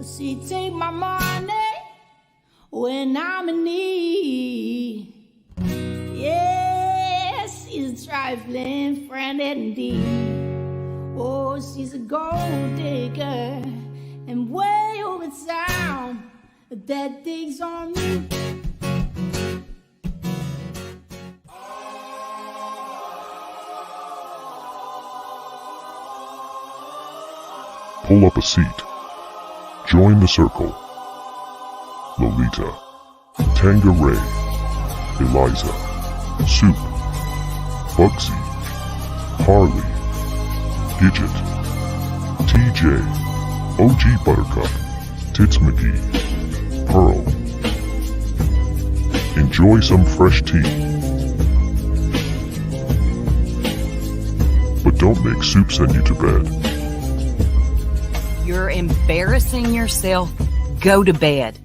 She take my money when I'm in need. Yes, she's a trifling friend indeed. Oh, she's a gold digger, and way over town, that digs on me. Pull up a seat. Join the circle. Lolita, Tangeray, Eliza, Soup, Bugsy, Harley, Gidget, TJ, OG Buttercup, Tits McGee, Pearl. Enjoy some fresh tea. But don't make Soup send you to bed. You're embarrassing yourself. Go to bed.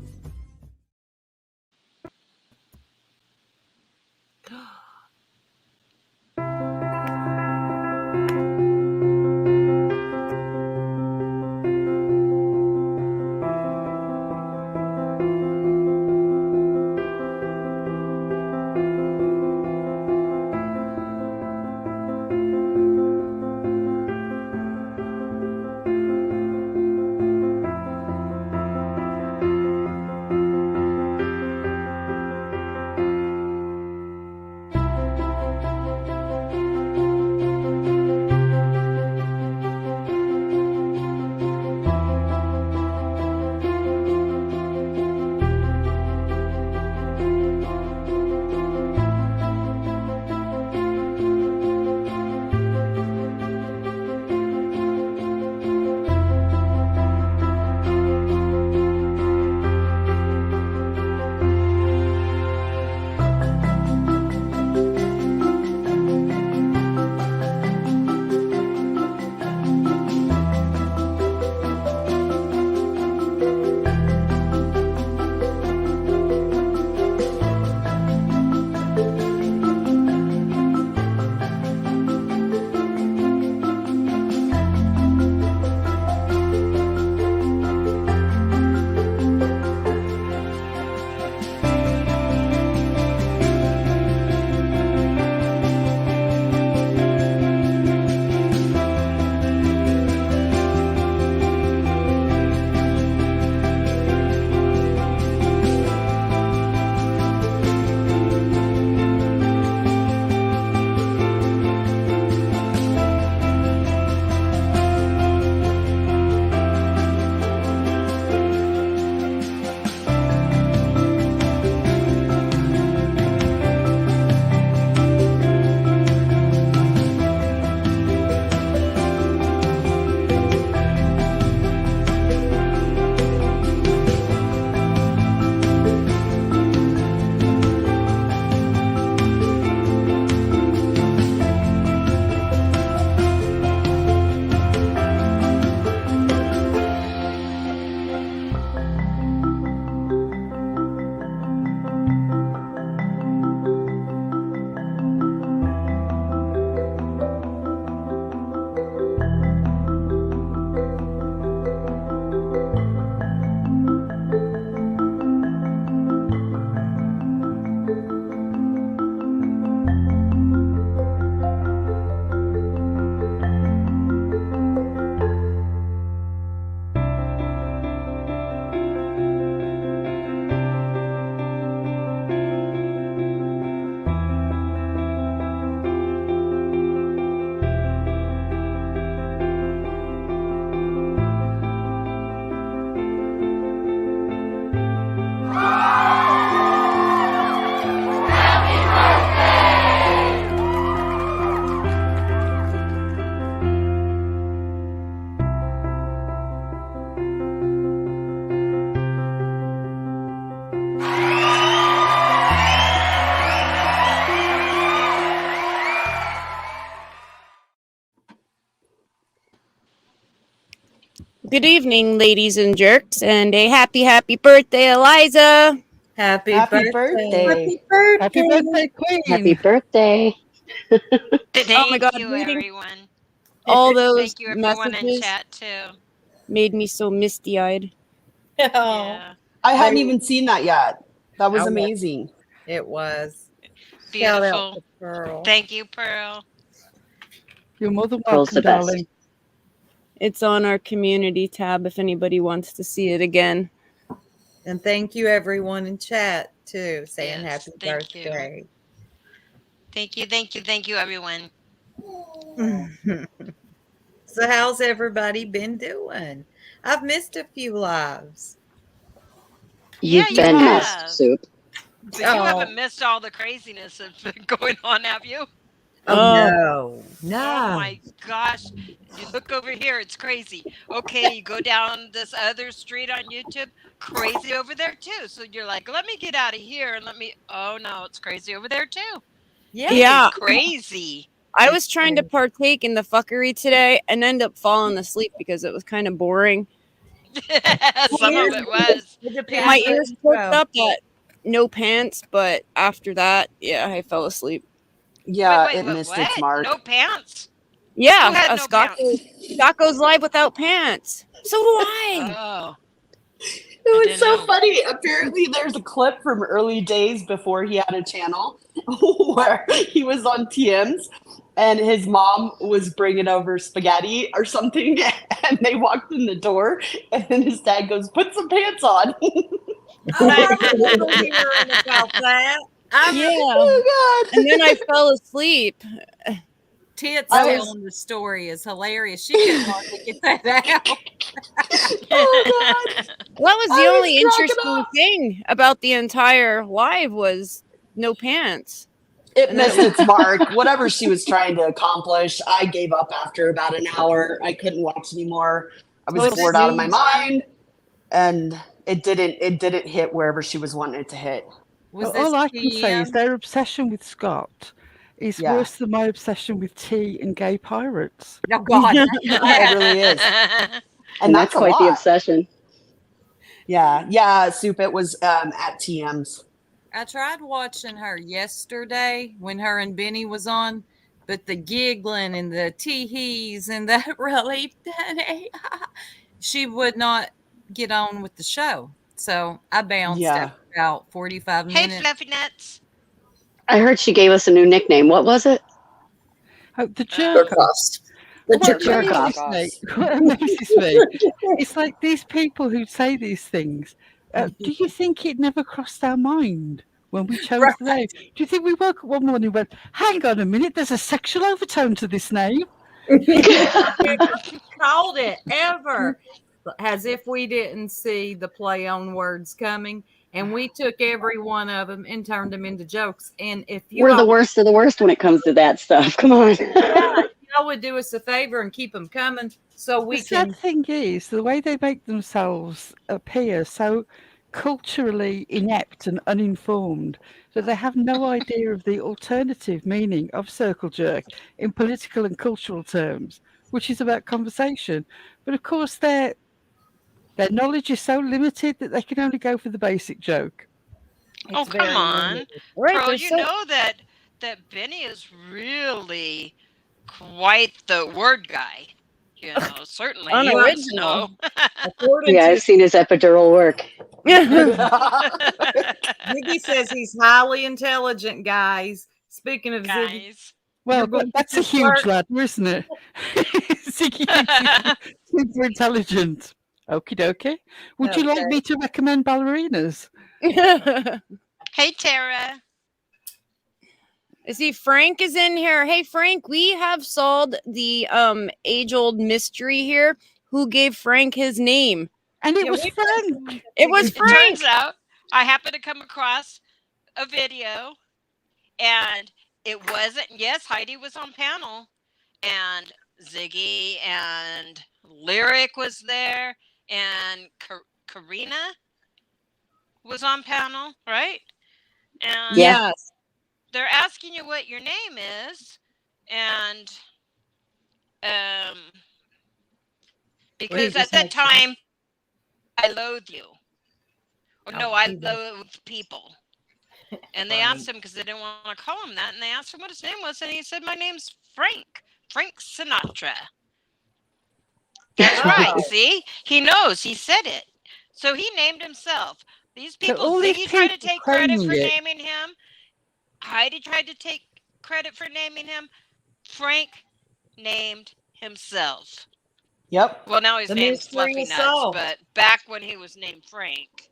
Good evening, ladies and jerks, and a happy birthday, Eliza. Happy Happy birthday. birthday. Happy birthday, Queen. Happy birthday. Oh my God, Thank you, reading everyone. all those Thank you, everyone in messages chat, too. made me so misty-eyed. Yeah. I hadn't even seen that yet. That was amazing. It was. Beautiful. Shout out to Pearl. Thank you, Pearl. You're more than Pearl's welcome, the best. darling. It's on our community tab if anybody wants to see it again. And thank you everyone in chat too, saying Yes, happy thank you. birthday. Thank you, everyone. So how's everybody been doing? I've missed a few lives. You've you been have. missed, Soup. But you haven't missed all the craziness that's been going on, have you? No. Oh my gosh. You look over here, it's crazy. Okay, you go down this other street on YouTube, crazy over there too. So you're like, let me get out of here and oh no, it's crazy over there too. Yeah. It's crazy. I was trying to partake in the fuckery today and end up falling asleep because it was kind of boring. Some of it was. My ears perked up at no pants, but after that, yeah, I fell asleep. Yeah, Wait, it missed its mark. No pants? Yeah, Who had no Scott goes live without pants. So do I. Oh. It was so funny. Apparently, there's a clip from early days before he had a channel where he was on TMs and his mom was bringing over spaghetti or something, and they walked in the door, and then his dad goes, "Put some pants on." Oh God! And then I fell asleep. Tits telling the story is hilarious. She couldn't hardly get that out. Oh God! Well, that was the only interesting thing about the entire live was no pants. It missed its mark. Whatever she was trying to accomplish, I gave up after about an hour. I couldn't watch anymore. I was bored out of my mind, and it didn't hit wherever she was wanting it to hit. All I can say is their obsession with Scott is worse than my obsession with tea and gay pirates. Oh God, it really is, and that's quite the obsession. Yeah, Soup. It was at TM's. I tried watching her yesterday when her and Benny was on, but the giggling and the tee-hees and that really, she would not get on with the show. So I bounced after about 45 minutes. Hey, Fluffy Nuts. I heard she gave us a new nickname. What was it? Oh, the jerk-offs. The What jerk-offs. amazes me, it's like these people who say these things. Do you think it never crossed our mind when we chose the name? Do you think we woke up one morning and went, hang on a minute, there's a sexual overtone to this name? Called it ever, as if we didn't see the play on words coming. And we took every one of them and turned them into jokes. And if you We're the worst of the worst when it comes to that stuff. Come on. y'all would do us a favor and keep them coming so we The can. sad thing is the way they make themselves appear so culturally inept and uninformed that they have no idea of the alternative meaning of circle jerk in political and cultural terms, which is about conversation. But of course their knowledge is so limited that they can only go for the basic joke. Oh, come on. Right, Bro, there's you so- know that Benny is really quite the word guy. You know, certainly. he wants to know. Yeah, I've seen his epidural work. Ziggy says he's highly intelligent, guys. Speaking of Ziggy. Well, that's a huge ladder, isn't it? Ziggy is super intelligent. Okie dokie. Would you like me to recommend ballerinas? Hey, Tara. I see Frank is in here. Hey, Frank, we have solved the age-old mystery here. Who gave Frank his name? And it was Frank. It was Frank. Turns out I happened to come across a video, and it wasn't. Yes, Heidi was on panel, and Ziggy and Lyric was there, and Karina was on panel, right? And yes. They're asking you what your name is, and because at that time I loathe you. Or no, I loathe people. And they asked him because they didn't want to call him that, and they asked him what his name was, and he said, "My name's Frank Sinatra." That's right. See, he knows. He said it. So he named himself. These So people, all these Ziggy tried to people take credit claiming for it. naming him. Heidi tried to take credit for naming him. Frank named himself. Yep. Well, now he's The named mystery Fluffy is Nuts, solved. but back when he was named Frank,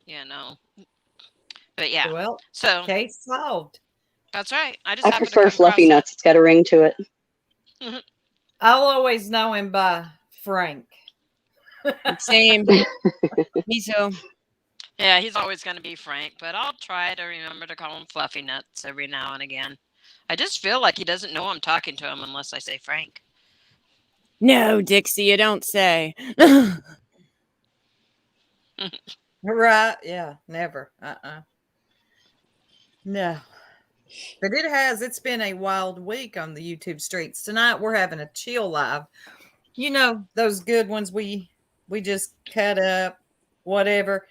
you know. But yeah, Well, so case solved. that's right. I just I happened prefer to come Fluffy across Nuts. It's got a ring to it. it. I'll always know him by Frank. Same. Me too. Yeah, he's always going to be Frank, but I'll try to remember to call him Fluffy Nuts every now and again. I just feel like he doesn't know I'm talking to him unless I say Frank. No, Dixie, you don't say. Right? Yeah, never. No. But it's been a wild week on the YouTube streets. Tonight we're having a chill live. You know, those good ones we just cut up, whatever.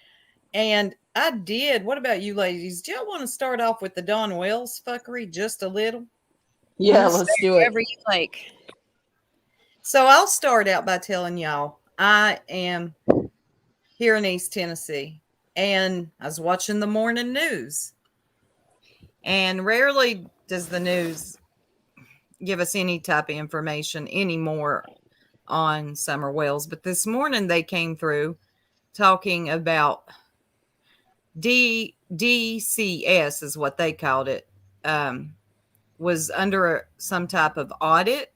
And I did. What about you ladies? Do y'all want to start off with the Dawn Wells fuckery just a little? Yeah, let's do it. Whatever you like. So I'll start out by telling y'all I am here in East Tennessee, and I was watching the morning news. And rarely does the news give us any type of information anymore on Summer Wells. But this morning they came through talking about DCS is what they called it, was under some type of audit.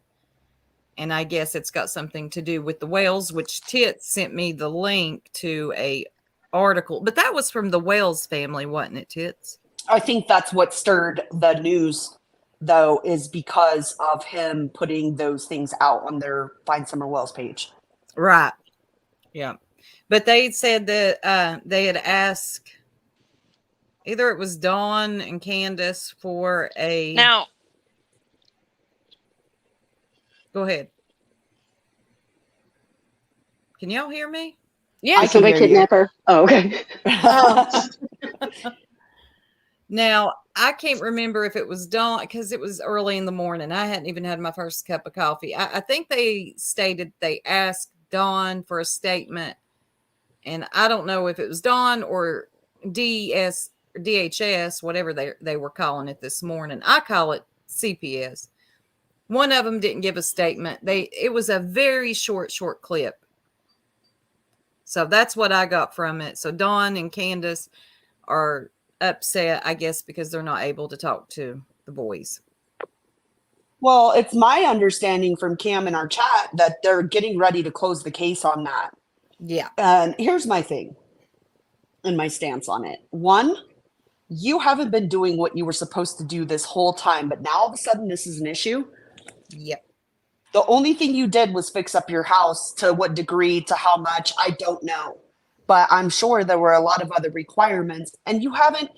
And I guess it's got something to do with the Wells, which Tits sent me the link to a article. But that was from the Wells family, wasn't it, Tits? I think that's what stirred the news, though, is because of him putting those things out on their Find Summer Wells page. Right. Yeah. But they said that they had asked, either it was Dawn and Candace for a... Now, go ahead. Can y'all hear me? Yeah. I Somebody hear you. kidnap her. Oh, okay. Now, I can't remember if it was Dawn, because it was early in the morning. I hadn't even had my first cup of coffee. I think they stated they asked Dawn for a statement, and I don't know if it was Dawn or DHS, whatever they were calling it this morning. I call it CPS. One of them didn't give a statement. It was a very short clip. So that's what I got from it. So Dawn and Candace are upset, I guess, because they're not able to talk to the boys. Well, it's my understanding from Cam in our chat that they're getting ready to close the case on that. Yeah. And here's my thing and my stance on it. One, you haven't been doing what you were supposed to do this whole time, but now all of a sudden this is an issue. Yep. The only thing you did was fix up your house. To what degree, to how much, I don't know. But I'm sure there were a lot of other requirements. And you haven't,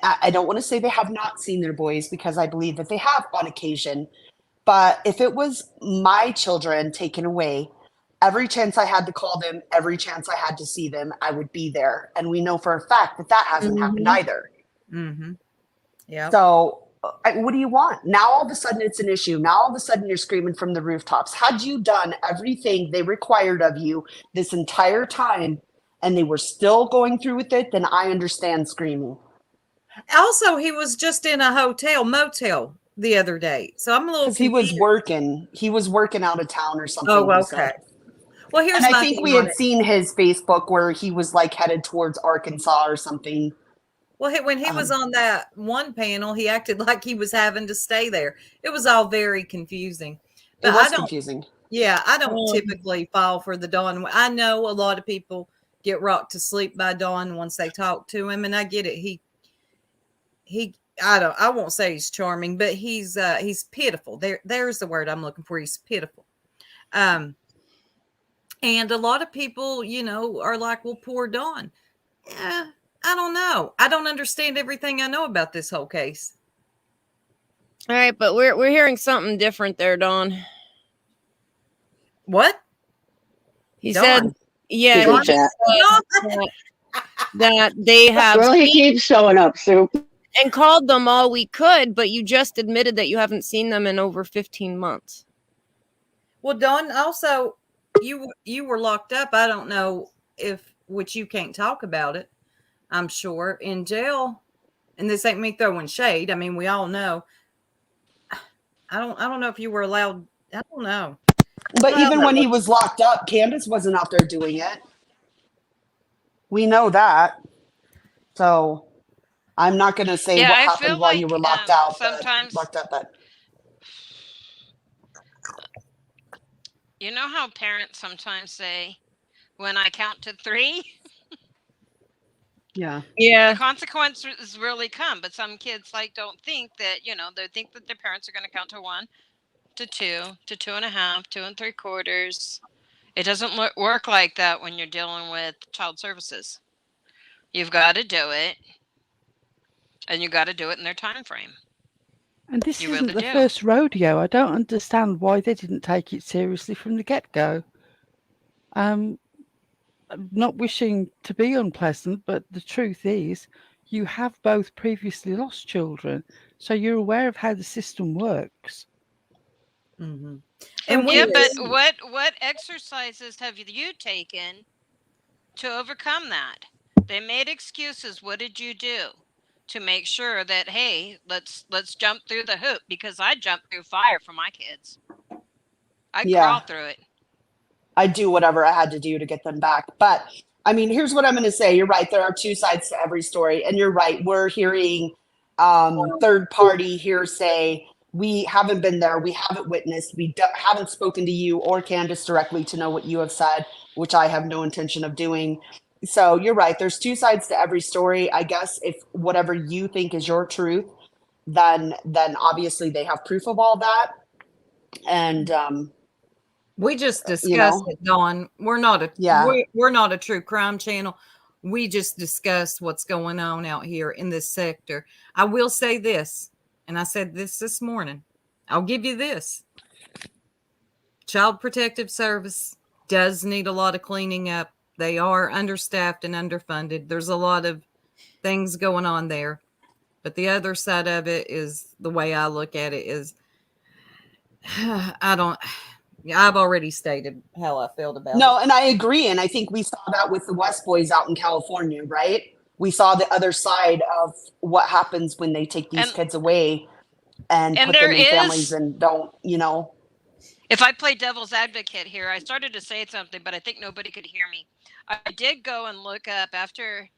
I don't want to say they have not seen their boys, because I believe that they have on occasion. But if it was my children taken away, every chance I had to call them, every chance I had to see them, I would be there. And we know for a fact that that hasn't happened either. Mm-hmm. Yeah. So what do you want? Now all of a sudden it's an issue. Now all of a sudden you're screaming from the rooftops. Had you done everything they required of you this entire time and they were still going through with it, then I understand screaming. Also, he was just in a motel the other day. So I'm a little confused. He was working out of town or something. Oh, okay. Well, here's and my I think thing we on had it. seen his Facebook where he was like headed towards Arkansas or something. Well, when he was on that one panel, he acted like he was having to stay there. It was all very confusing. But It was confusing. Yeah, I don't typically fall for the Dawn. I know a lot of people get rocked to sleep by Dawn once they talk to him, and I get it. I won't say he's charming, but he's pitiful. There's the word I'm looking for. He's pitiful. And a lot of people, are like, well, poor Dawn. Yeah, I don't know. I don't understand everything I know about this whole case. All right, but we're hearing something different there, Dawn. What? He Dawn. said, yeah, He's in he chat. said that they have Well, he keeps showing up, Soup. and called them all we could, but you just admitted that you haven't seen them in over 15 months. Well, Dawn, also, you were locked up. I don't know if which you can't talk about it, I'm sure, in jail, and this ain't me throwing shade. I mean, we all know. I don't know if you were allowed. I don't know. But even when he was locked up, Candace wasn't out there doing it. We know that. So I'm not going to say Yeah, what I happened feel while you like were locked out, sometimes, but you know how parents sometimes say, when I count to 3, yeah. Yeah. the consequences really come. But some kids don't think that, they think that their parents are going to count to 1, to 2, to 2.5, 2 3/4. It doesn't work like that when you're dealing with child services. You've got to do it, and you got to do it in their time frame. And this You isn't really the do. first rodeo. I don't understand why they didn't take it seriously from the get-go. I'm not wishing to be unpleasant, but the truth is, you have both previously lost children, so you're aware of how the system works. Mm-hmm. And yeah, but what exercises have you taken to overcome that? They made excuses. What did you do to make sure that, hey, let's jump through the hoop? Because I jumped through fire for my kids. I'd crawl through it. I'd do whatever I had to do to get them back. But I mean, here's what I'm going to say. You're right. There are 2 sides to every story. And you're right. We're hearing third party hearsay. We haven't been there. We haven't witnessed. We haven't spoken to you or Candace directly to know what you have said, which I have no intention of doing. So you're right. There's 2 sides to every story. I guess if whatever you think is your truth, then obviously they have proof of all that. And we just discussed it, Dawn. We're not a true crime channel. We just discussed what's going on out here in this sector. I will say this, and I said this morning. I'll give you this. Child Protective Service does need a lot of cleaning up. They are understaffed and underfunded. There's a lot of things going on there. But the other side of it is, the way I look at it is, I've already stated how I felt about it. No, and I agree. And I think we saw that with the West Boys out in California, right? We saw the other side of what happens when they take these kids away and put them in families and don't, If I play devil's advocate here, I started to say something, but I think nobody could hear me. I did go and look up after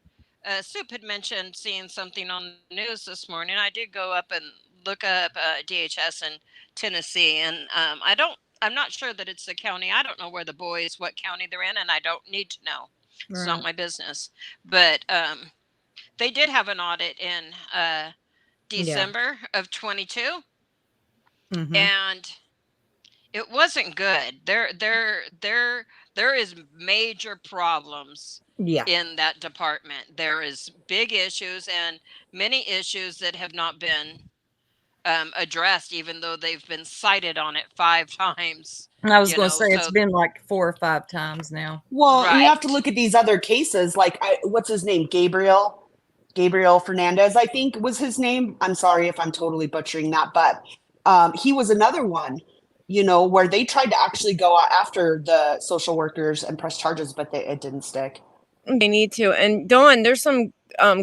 Soup had mentioned seeing something on the news this morning. I did go up and look up DHS in Tennessee, and I'm not sure that it's the county. I don't know where the boys, what county they're in, and I don't need to know. It's not my business. But they did have an audit in December of 22, and it wasn't good. There is major problems in that department. There is big issues and many issues that have not been addressed, even though they've been cited on it 5 times. I was going to say, it's been like 4 or 5 times now. Well, and you have to look at these other cases. Like, what's his name? Gabriel Fernandez, I think was his name. I'm sorry if I'm totally butchering that, but he was another one, where they tried to actually go after the social workers and press charges, but it didn't stick. They need to. And Dawn, there's some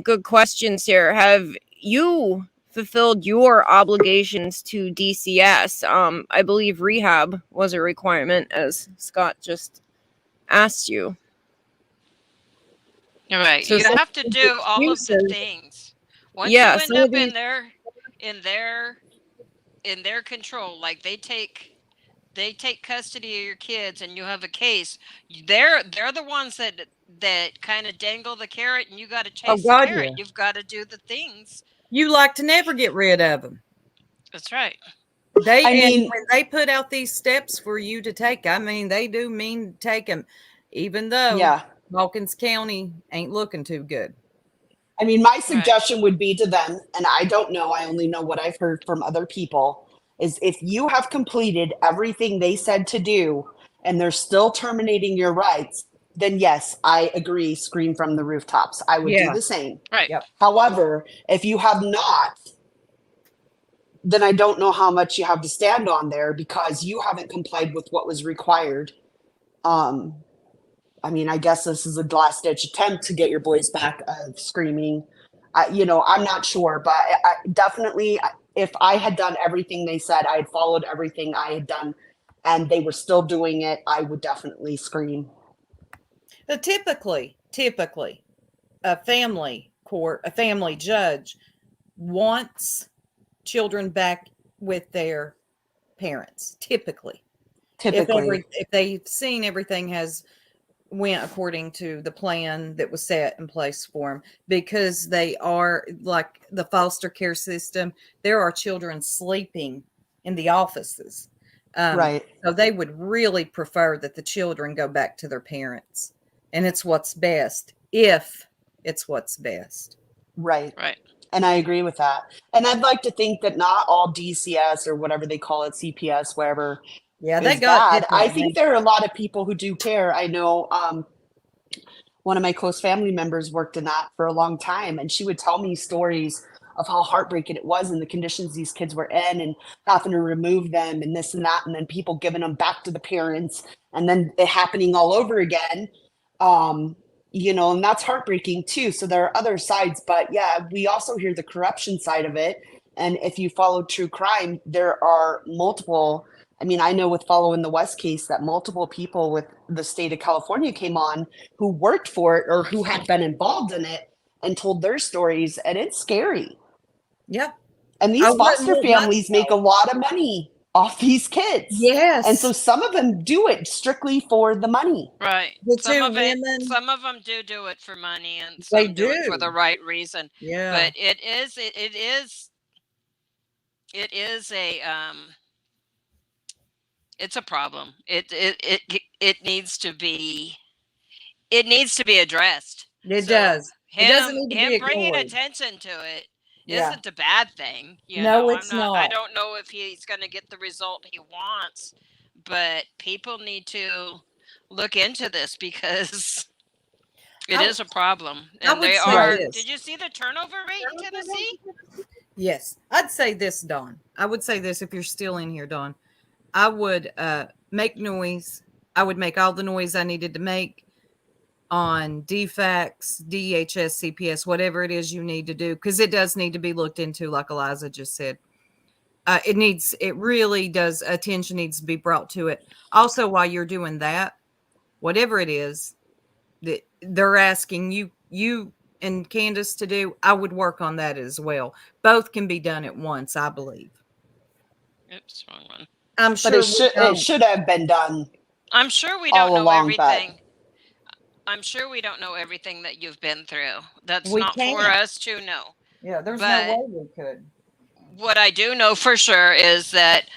good questions here. Have you fulfilled your obligations to DCS? I believe rehab was a requirement, as Scott just asked you. Right. So you have to do all of the things. Once you end up in their control, like they take custody of your kids and you have a case, they're the ones that kind of dangle the carrot, and you got to chase the carrot. You've got to do the things. You like to never get rid of them. That's right. When they put out these steps for you to take, I mean, they do mean to take them, even though Hawkins County ain't looking too good. I mean, my suggestion would be to them, and I don't know, I only know what I've heard from other people, is if you have completed everything they said to do and they're still terminating your rights, then yes, I agree, scream from the rooftops. I would do the same. Right. Yep. However, if you have not, then I don't know how much you have to stand on there, because you haven't complied with what was required I mean, I guess this is a last ditch attempt to get your boys back of screaming. I'm not sure, but I definitely, if I had done everything they said, I had followed everything I had done, and they were still doing it, I would definitely scream. Typically, a family court, a family judge wants children back with their parents. Typically, if they've seen everything has went according to the plan that was set in place for them, because they are like the foster care system. There are children sleeping in the offices. Right. So they would really prefer that the children go back to their parents, and it's what's best if it's what's best. Right. Right. And I agree with that. And I'd like to think that not all DCS or whatever they call it, CPS, wherever, Yeah, they is got bad. I different think names. there are a lot of people who do care. I know one of my close family members worked in that for a long time, and she would tell me stories of how heartbreaking it was and the conditions these kids were in, and having to remove them and this and that, and then people giving them back to the parents, and then it happening all over again. And that's heartbreaking too. So there are other sides, but yeah, we also hear the corruption side of it. And if you follow true crime, there are multiple. I mean, I know with following the West case that multiple people with the state of California came on who worked for it or who had been involved in it and told their stories, and it's scary. Yeah. And these foster families make a lot of money off these kids. Yes. And so some of them do it strictly for the money. Right. The Some two of it, women- some of them do it for money, and They some do it for do. the right reason. Yeah. But it is it's a problem. It needs to be addressed. It does. It doesn't need to be him bringing ignored. attention to it Yeah. isn't a bad thing. No, it's I not. don't know if he's going to get the result he wants, but people need to look into this because it is a problem. And they are. Did you see the turnover rate in Tennessee? Yes. I'd say this, Dawn. I would say this if you're still in here, Dawn. I would make noise. I would make all the noise I needed to make on DFAX, DHS, CPS, whatever it is you need to do, because it does need to be looked into, like Eliza just said. It really does, attention needs to be brought to it. Also, while you're doing that, whatever it is that they're asking you and Candace to do, I would work on that as well. Both can be done at once, I believe. Oops, wrong one. I'm sure it should have been done. I'm sure we don't know everything. But I'm sure we don't know everything that you've been through. That's We not can't. for us to know. Yeah, there's But no way we could. what I do know for sure is that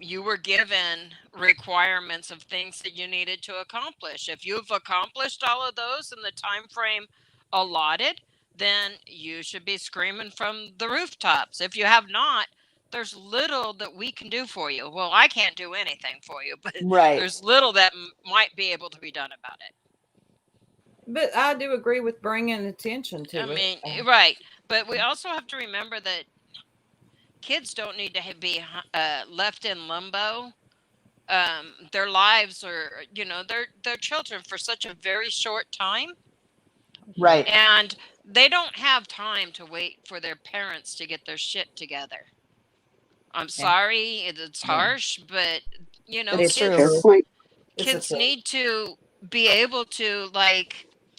you were given requirements of things that you needed to accomplish. If you've accomplished all of those in the time frame allotted, then you should be screaming from the rooftops. If you have not, there's little that we can do for you. Well, I can't do anything for you, but there's little that might be able to be done about it. But I do agree with bringing attention to it. I mean, right. But we also have to remember that kids don't need to be left in limbo. Their lives are, they're children for such a very short time. Right. And they don't have time to wait for their parents to get their shit together. I'm sorry, it's harsh, but kids need to be able to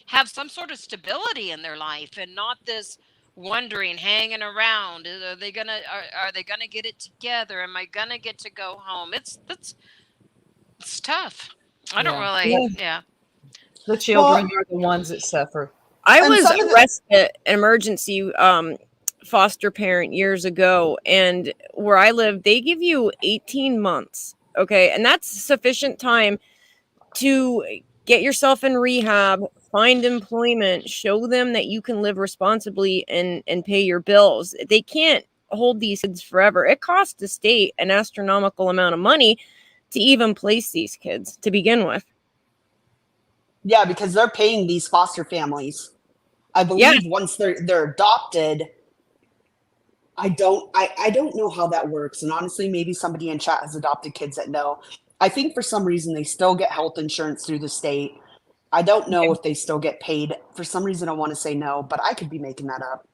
have some sort of stability in their life and not this wondering, hanging around. Are they gonna get it together? Am I gonna get to go home? It's tough. I don't really. Yeah. The children are the ones that suffer. I was arrested an emergency foster parent years ago, and where I live, they give you 18 months. Okay, and that's sufficient time to get yourself in rehab, find employment, show them that you can live responsibly and pay your bills. They can't hold these kids forever. It costs the state an astronomical amount of money to even place these kids to begin with. Yeah, because they're paying these foster families. I believe once they're adopted. I don't know how that works. And honestly, maybe somebody in chat has adopted kids that know. I think for some reason they still get health insurance through the state. I don't know if they still get paid. For some reason, I want to say no, but I could be making that up.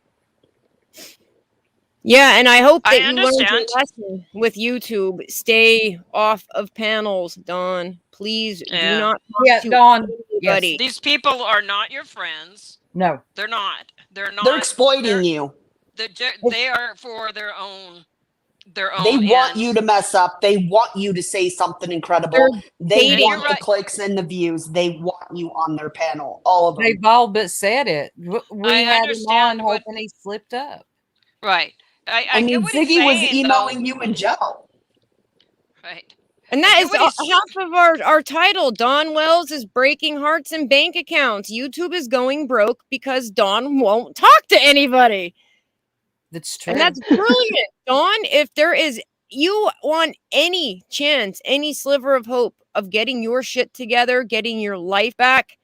Yeah, and I hope that you learned your understand. lesson with YouTube. Stay off of panels, Dawn. Please do Yeah. not talk Yeah, to Dawn. anybody. These people are not your friends. No. They're not. They're not. They're exploiting you. They are for their own. They want you to mess up. They want you to say something incredible. They dating. want the clicks and the views. They want you on their panel. All of them. They've all but said it. We I had him on understand what- hoping he slipped up. Right. I mean, get what he's Ziggy was saying, emailing though. you in jail. Right. And that is half of our title. Dawn Wells is breaking hearts and bank accounts. YouTube is going broke because Dawn won't talk to anybody. That's true. And that's brilliant. Dawn, if you want any chance, any sliver of hope of getting your shit together, getting your life back,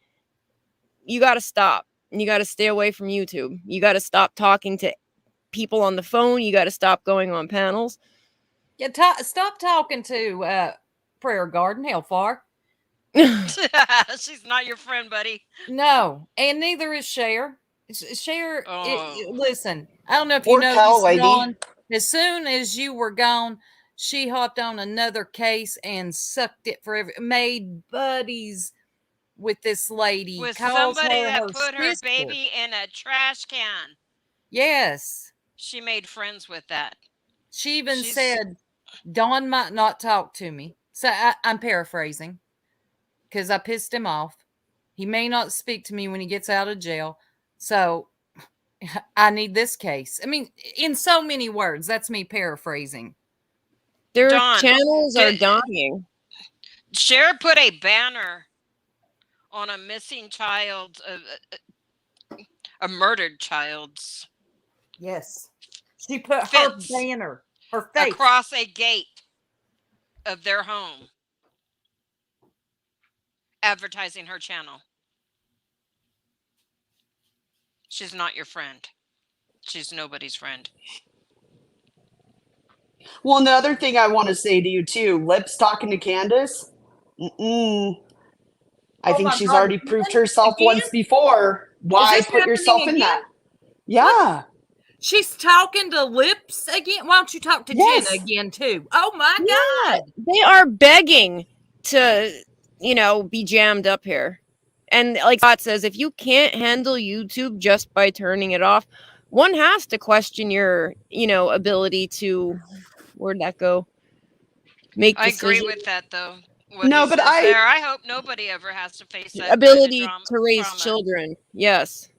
you got to stop. And you got to stay away from YouTube. You got to stop talking to people on the phone. You got to stop going on panels. Yeah, stop talking to Prayer Garden, Hellfire. She's not your friend, buddy. No, and neither is Cher. Cher, listen, I don't know if Poor you know cow this, lady. Dawn. As soon as you were gone, she hopped on another case and sucked it forever. Made buddies with this lady. With calls somebody her that her put her sister. baby in a trash can. Yes. She made friends with that. She even said, Dawn might not talk to me. So I'm paraphrasing because I pissed him off. He may not speak to me when he gets out of jail. So I need this case. I mean, in so many words, that's me paraphrasing. Their Dawn, channels are dying. Cher put a banner on a missing child, a murdered child's. Yes. She put her banner, her face, across a gate of their home, advertising her channel. She's not your friend. She's nobody's friend. Well, and the other thing I want to say to you too, Lips talking to Candace. I think she's already proved herself once before. Why put yourself in that? Yeah. She's talking to Lips again. Why don't you talk to Jenna again too? Oh my God. They are begging to, be jammed up here. And like Scott says, if you can't handle YouTube just by turning it off, one has to question your, ability to, where'd that go? Make decisions. I agree with that though. I hope nobody ever has to face that ability kind of to raise trauma. children. Yes.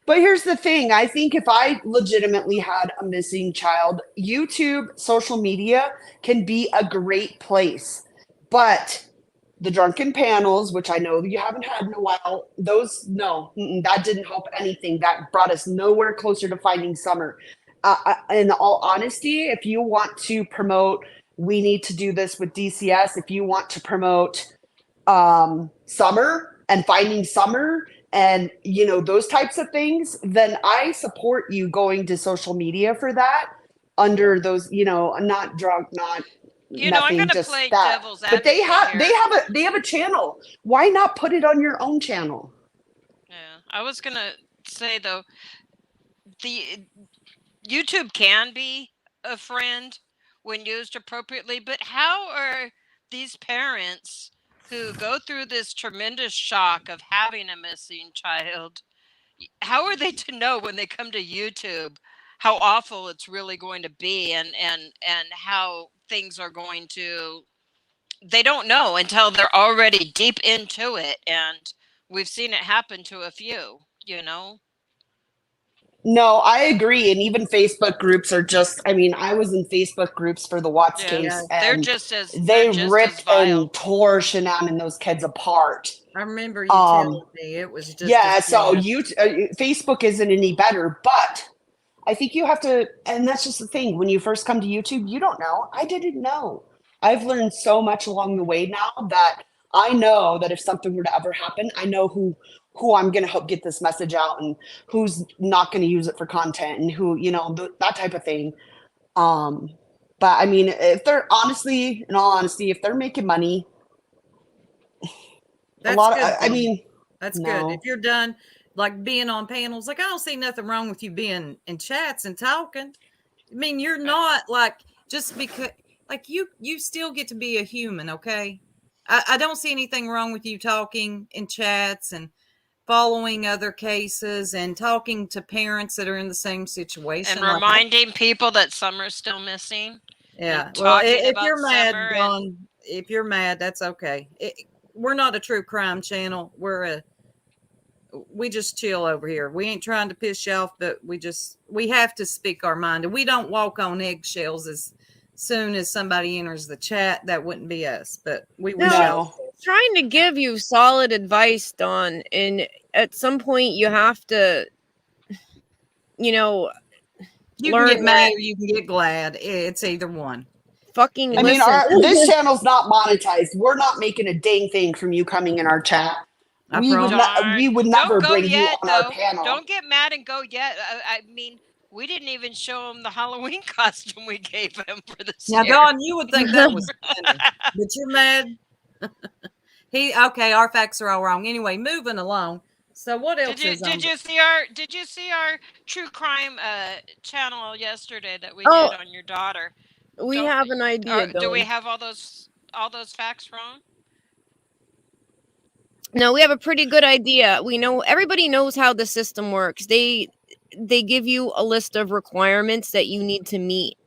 But here's the thing. I think if I legitimately had a missing child, YouTube, social media can be a great place. But the drunken panels, which I know you haven't had in a while, that didn't help anything. That brought us nowhere closer to finding Summer. In all honesty, if you want to promote, we need to do this with DCS. If you want to promote Summer and finding Summer and, those types of things, then I support you going to social media for that under those, not drunk, not nothing, I'm going to play devil's advocate. But they have a channel. Why not put it on your own channel? Yeah. I was going to say though, the YouTube can be a friend when used appropriately, but how are these parents who go through this tremendous shock of having a missing child, how are they to know when they come to YouTube how awful it's really going to be and how things are going to, they don't know until they're already deep into it, and we've seen it happen to a few, No, I agree. And even Facebook groups are I was in Facebook groups for the Watts case. And they're just as ripped and tore Shanann and those kids apart. I remember you telling me it was just. Yeah, so Facebook isn't any better, but I think you have to, and that's just the thing. When you first come to YouTube, you don't know. I didn't know. I've learned so much along the way now that I know that if something were to ever happen, I know who I'm going to help get this message out and who's not going to use it for content and who, that type of thing. But But I mean, if they're honestly, in all honesty, if they're making money, That's a lot of, good. I Dawn. mean, That's no. good. If you're done, like being on panels, like I don't see nothing wrong with you being in chats and talking. I mean, you're not like just because like you still get to be a human, okay? I don't see anything wrong with you talking in chats and following other cases and talking to parents that are in the same situation. And reminding people that Summer's still missing. Yeah. And Well, talking if about you're mad, Summer Dawn, if you're mad, that's okay. We're not a true crime channel. We just chill over here. We ain't trying to piss you off, but we have to speak our mind, and we don't walk on eggshells as soon as somebody enters the chat. That wouldn't be us, but we wish No. Trying to give you solid advice, Dawn, and at some point you have to, you can learn get mad or you can get glad. It's either one. fucking I mean, listen. this channel's not monetized. We're not making a dang thing from you coming in our chat. We would never bring you on our panel. Don't get mad and go yet. I mean, we didn't even show him the Halloween costume we gave him for the Now, scare. Dawn, you would think that was funny, but you're mad. Okay, our facts are all wrong. Anyway, moving along. So what else did you see our true crime channel yesterday that we did on your daughter? We have an idea. Do we have all those facts wrong? No, we have a pretty good idea. We know everybody knows how the system works. They give you a list of requirements that you need to meet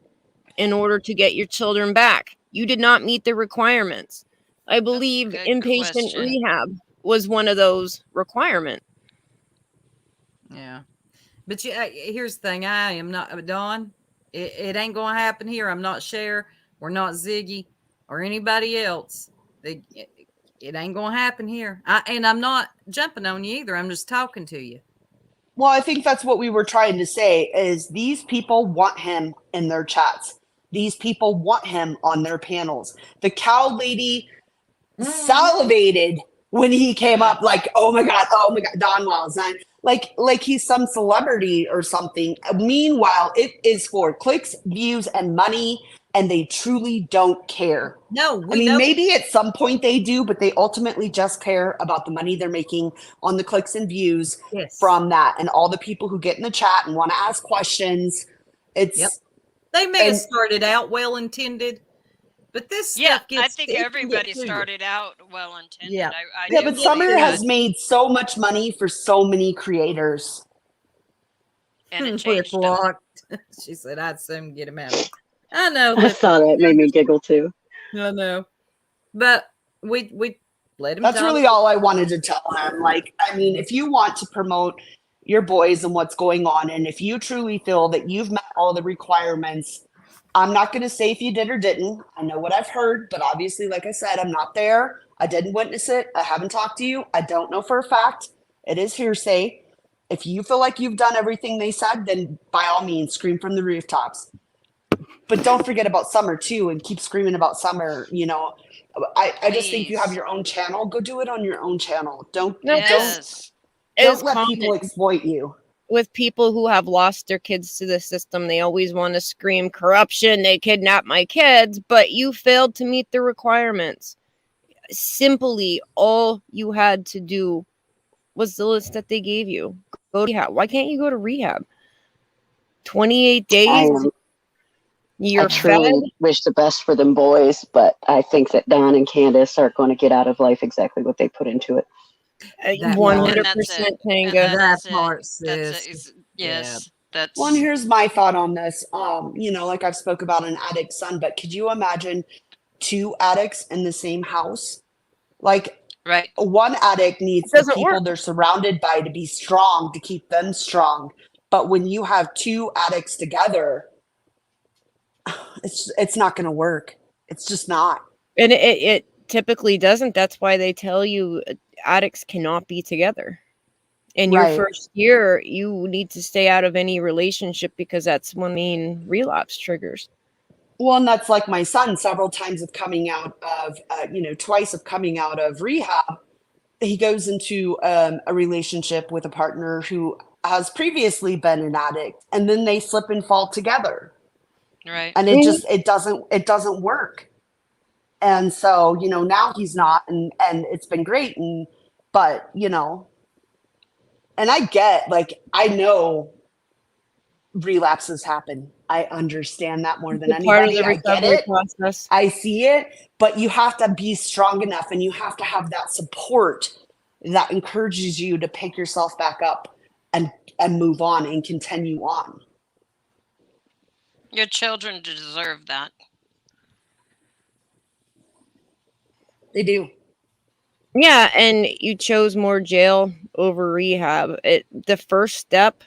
in order to get your children back. You did not meet the requirements. I believe inpatient rehab was one of those requirements. Yeah. But here's the thing. I am not Dawn. It ain't going to happen here. I'm not Cher. We're not Ziggy or anybody else. It ain't going to happen here. And I'm not jumping on you either. I'm just talking to you. Well, I think that's what we were trying to say is these people want him in their chats. These people want him on their panels. The cow lady salivated when he came up like, oh my God, Don Wells. Like he's some celebrity or something. Meanwhile, it is for clicks, views, and money, and they truly don't care. No, maybe at some point they do, but they ultimately just care about the money they're making on the clicks and views from that, and all the people who get in the chat and want to ask questions. They may have started out well intended, but this stuff I think everybody started out well intended. Yeah, but Summer has made so much money for so many creators. And it changed blocked. She said, "I'd soon get him out." I know. I saw that. It made me giggle too. I know, but we let him. That's really all I wanted to tell him. Like, I mean, if you want to promote your boys and what's going on, and if you truly feel that you've met all the requirements, I'm not going to say if you did or didn't. I know what I've heard, but obviously, like I said, I'm not there. I didn't witness it. I haven't talked to you. I don't know for a fact. It is hearsay. If you feel like you've done everything they said, then by all means, scream from the rooftops. But don't forget about Summer too, and keep screaming about Summer. I just think you have your own channel. Go do it on your own channel. Don't let people exploit you. With people who have lost their kids to the system, they always want to scream corruption. They kidnapped my kids, but you failed to meet the requirements. Simply, all you had to do was the list that they gave you. Go to rehab. Why can't you go to rehab? 28 days. I truly wish the best for them boys, but I think that Don and Candace are going to get out of life exactly what they put into it. 100% Tanga. That part, sis. Yes. Well, and here's my thought on this. Like I've spoke about an addict's son, but could you imagine 2 addicts in the same house? Like, one addict needs the people they're surrounded by to be strong, to keep them strong. But when you have 2 addicts together, it's not going to work. It's just not. And it typically doesn't. That's why they tell you addicts cannot be together. In your first year, you need to stay out of any relationship because that's one main relapse triggers. Well, and that's like my son, several times of coming out of, twice of coming out of rehab. He goes into a relationship with a partner who has previously been an addict, and then they slip and fall together. Right. And it doesn't work. And so, now he's not, and it's been great. But, and I know relapses happen. I understand that more than It's a part of anybody. the I get recovery it. process. I see it, but you have to be strong enough, and you have to have that support that encourages you to pick yourself back up and move on and continue on. Your children deserve that. They do. Yeah, and you chose more jail over rehab. The first step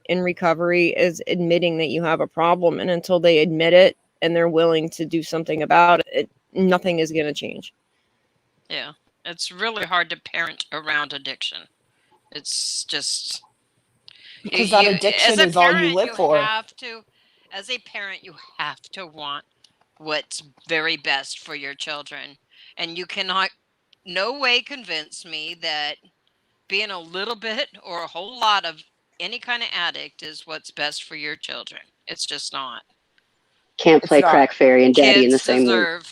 in recovery is admitting that you have a problem, and until they admit it and they're willing to do something about it, nothing is going to change. Yeah. It's really hard to parent around addiction. It's just Because that addiction is all you live for. As a parent, you have to want what's very best for your children. And you cannot no way convince me that being a little bit or a whole lot of any kind of addict is what's best for your children. It's just not. Can't play crack fairy and daddy in the same week.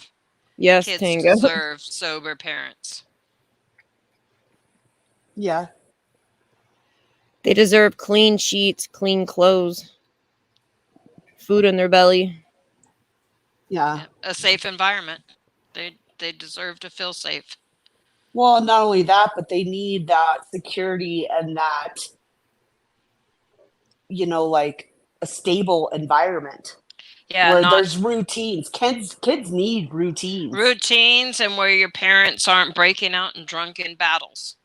Yes, Kids Tango. deserve sober parents. Yeah. They deserve clean sheets, clean clothes, food in their belly. Yeah. A safe environment. They deserve to feel safe. Well, not only that, but they need that security and that, a stable environment. Yeah, where there's routines. Kids need routines. Routines, and where your parents aren't breaking out in drunken battles.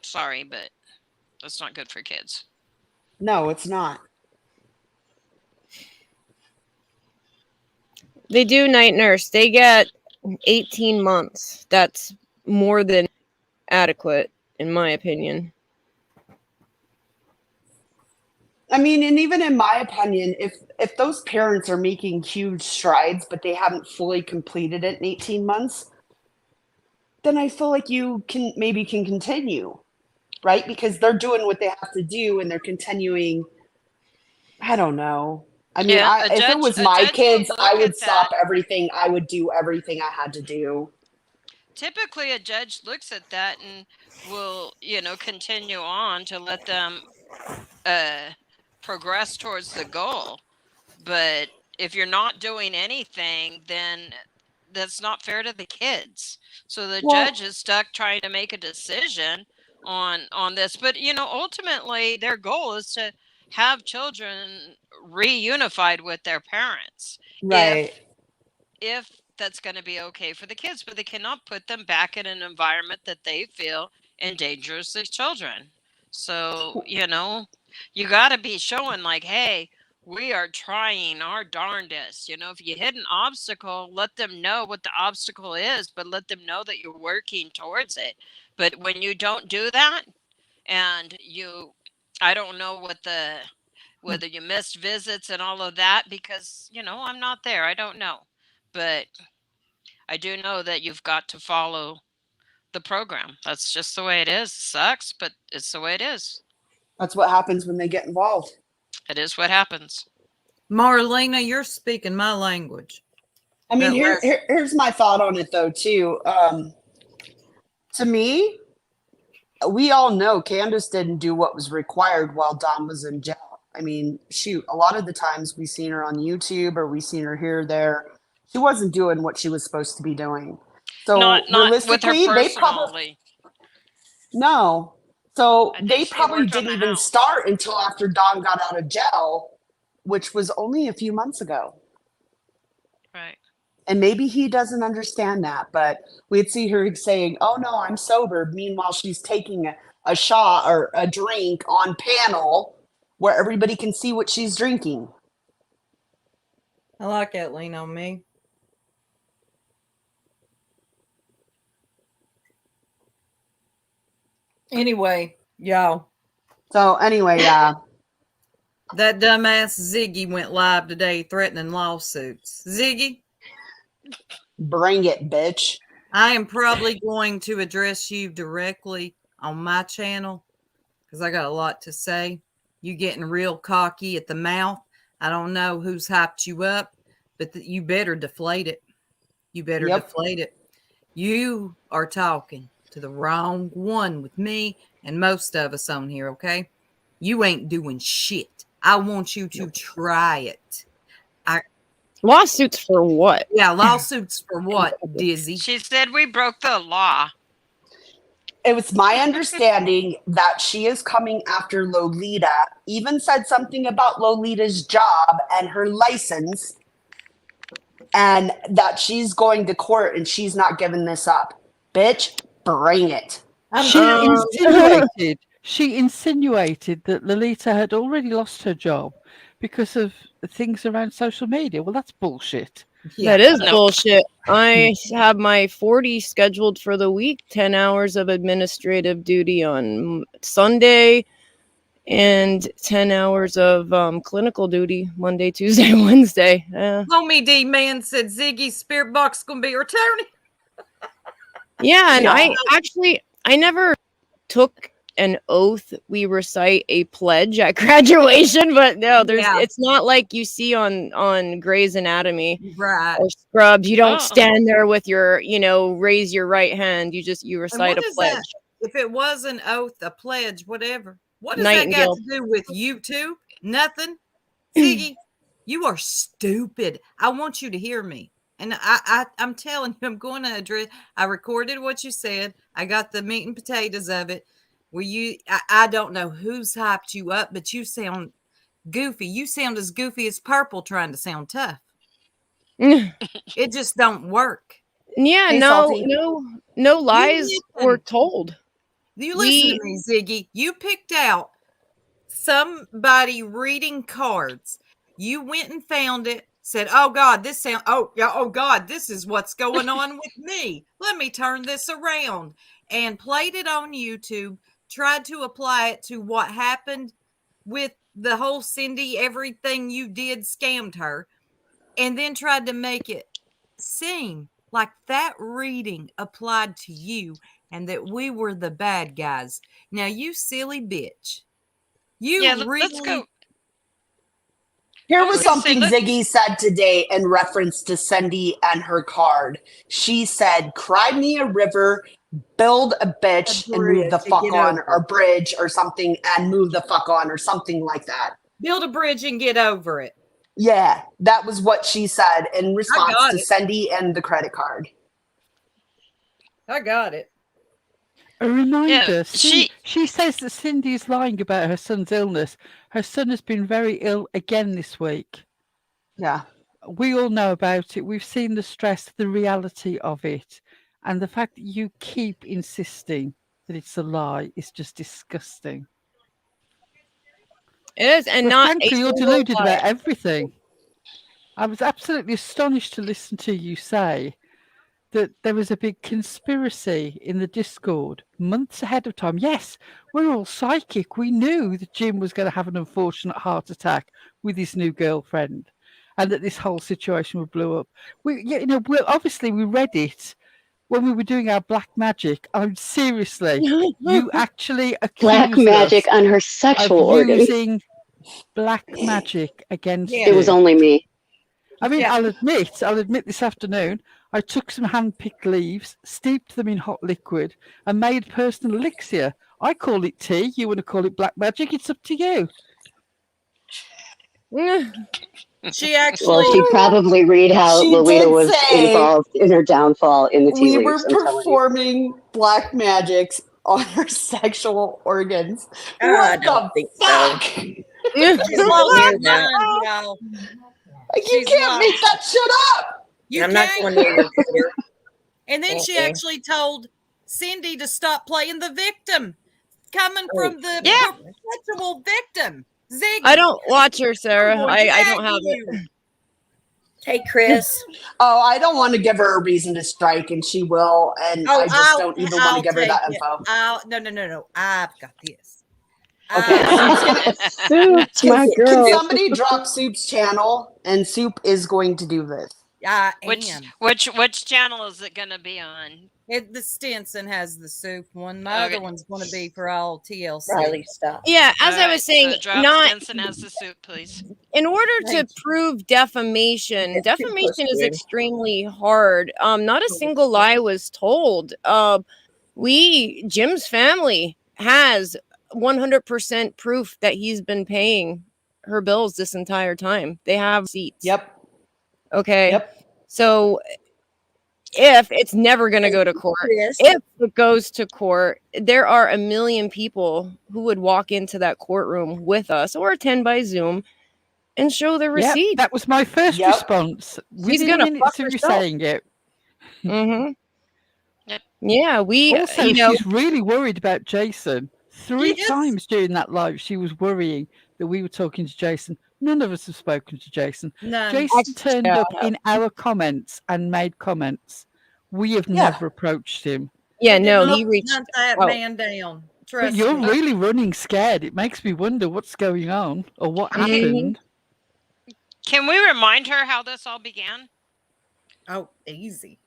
Sorry, but that's not good for kids. No, it's not. They do night nurse. They get 18 months. That's more than adequate, in my opinion. I mean, and even in my opinion, if those parents are making huge strides, but they haven't fully completed it in 18 months, then I feel like you can continue, right? Because they're doing what they have to do and they're continuing. I don't know. I mean, if it was my kids, I would stop everything. I would do everything I had to do. Typically, a judge looks at that and will, continue on to let them progress towards the goal. But if you're not doing anything, then that's not fair to the kids. So the judge is stuck trying to make a decision on this. But ultimately, their goal is to have children reunified with their parents. Right. If that's going to be okay for the kids, but they cannot put them back in an environment that they feel endangers the children. So, you got to be showing like, hey, we are trying our darndest. If you hit an obstacle, let them know what the obstacle is, but let them know that you're working towards it. But when you don't do that, and I don't know whether you missed visits and all of that, because, I'm not there. I don't know. But I do know that you've got to follow the program. That's just the way it is. It sucks, but it's the way it is. That's what happens when they get involved. It is what happens. Marlena, you're speaking my language. I mean, here's my thought on it, though, too. To me, we all know Candace didn't do what was required while Dom was in jail. I mean, shoot, a lot of the times we've seen her on YouTube or we've seen her here or there. She wasn't doing what she was supposed to be doing. So not realistically, with her personally. No. So they probably didn't even start until after Dom got out of jail, which was only a few months ago. Right. And maybe he doesn't understand that, but we'd see her saying, oh, no, I'm sober. Meanwhile, she's taking a shot or a drink on panel where everybody can see what she's drinking. I like that lean on me. Anyway, y'all. So anyway, yeah. That dumbass Ziggy went live today threatening lawsuits. Ziggy? Bring it, bitch. I am probably going to address you directly on my channel because I got a lot to say. You getting real cocky at the mouth. I don't know who's hyped you up, but you better deflate it. You better deflate it. You are talking to the wrong one with me and most of us on here, okay? You ain't doing shit. I want you to try it. Lawsuits for what? Yeah, lawsuits for what, Dizzy? She said we broke the law. It was my understanding that she is coming after Lolita, even said something about Lolita's job and her license, and that she's going to court and she's not giving this up. Bitch, bring it. She insinuated that Lolita had already lost her job because of things around social media. Well, that's bullshit. Yeah. That is bullshit. I have my 40 scheduled for the week, 10 hours of administrative duty on Sunday, and 10 hours of clinical duty Monday, Tuesday, Wednesday. Homie D man said Ziggy's spirit box gonna be her attorney. Yeah, and I never took an oath. We recite a pledge at graduation, but no, it's not like you see on Grey's Anatomy, right, or Scrubs. You don't stand there with your, raise your right hand. You recite a pledge. That? If it was an oath, a pledge, whatever, what does that got to do with YouTube? Nothing. Ziggy, you are stupid. I want you to hear me. And I'm telling you, I'm going to address. I recorded what you said. I got the meat and potatoes of it. I don't know who's hyped you up, but you sound goofy. You sound as goofy as Purple trying to sound tough. It just don't work. Yeah, no lies were told. You listen to me, Ziggy. You picked out somebody reading cards. You went and found it. Said, "Oh God, this sound. Oh God, this is what's going on with me. Let me turn this around." And played it on YouTube. Tried to apply it to what happened with the whole Cindy. Everything you did scammed her, and then tried to make it seem like that reading applied to you and that we were the bad guys. Now, you silly bitch. Let's go. Here was something Ziggy said today in reference to Cindy and her card. She said, "Cry me a river, build a bitch, and move the fuck on, or bridge or something, and move the fuck on," or something like that. Build a bridge and get over it. Yeah, that was what she said in response to Cindy and the credit card. I got it. A reminder, she says that Cindy is lying about her son's illness. Her son has been very ill again this week. Yeah. We all know about it. We've seen the stress, the reality of it. And the fact that you keep insisting that it's a lie is just disgusting. It is, and frankly, you're deluded about everything. I was absolutely astonished to listen to you say that there was a big conspiracy in the Discord months ahead of time. Yes, we're all psychic. We knew that Jim was going to have an unfortunate heart attack with his new girlfriend, and that this whole situation would blow up. We read it when we were doing our black magic. Seriously, you actually accused black magic on her sexual organs. Using black magic against you. It was only me. I mean, I'll admit this afternoon, I took some hand-picked leaves, steeped them in hot liquid, and made personal elixir. I call it tea. You want to call it black magic? It's up to you. She actually... Well, she probably read how Lolita was involved in her downfall in the tea leaves. We were performing black magics on her sexual organs. I don't think so. You can't make that shit up. I'm not going near your Twitter. And then she actually told Cindy to stop playing the victim, coming from the perpetual victim. Ziggy. I don't watch her, Sarah. I don't have it. Hey, Chris. I don't want to give her a reason to strike, and she will. And I just don't even want to give her that info. No. I've got this. Okay. Soup, my girl. Can somebody drop Soup's channel? And Soup is going to do this. I Which am. which channel is it going to be on? The Stinson has the soup one. My other one's going to be for all TLC. Riley, stop. Yeah, as I Alright, was saying, so drop not Stinson as the soup, please. in order to Thank prove defamation. Get too close Defamation to is him. extremely hard. Not a single lie was told. Jim's family has 100% proof that he's been paying her bills this entire time. They have receipts. Yep. Okay. Yep. So if it's never going to go to court, Chris. if it goes to court, there are a million people who would walk into that courtroom with us or attend by Zoom and show the Yep, receipt. that was my first Yep. response. She's Within gonna minutes fuck of you herself. saying it. Mm-hmm. Yep. Yeah, we Also, you know she's really worried about Jason. 3 Yes. times during that live, she was worrying that we were talking to Jason. None of us have spoken to Jason. None. Jason turned Yeah. up in our comments and made comments. We have Yeah. never approached him. yeah, We no, did he not reached hunt that out. man down. But Trust you're me. really running scared. It makes me wonder what's going on or what Mhm. happened. Can we remind her how this all began? Oh, easy.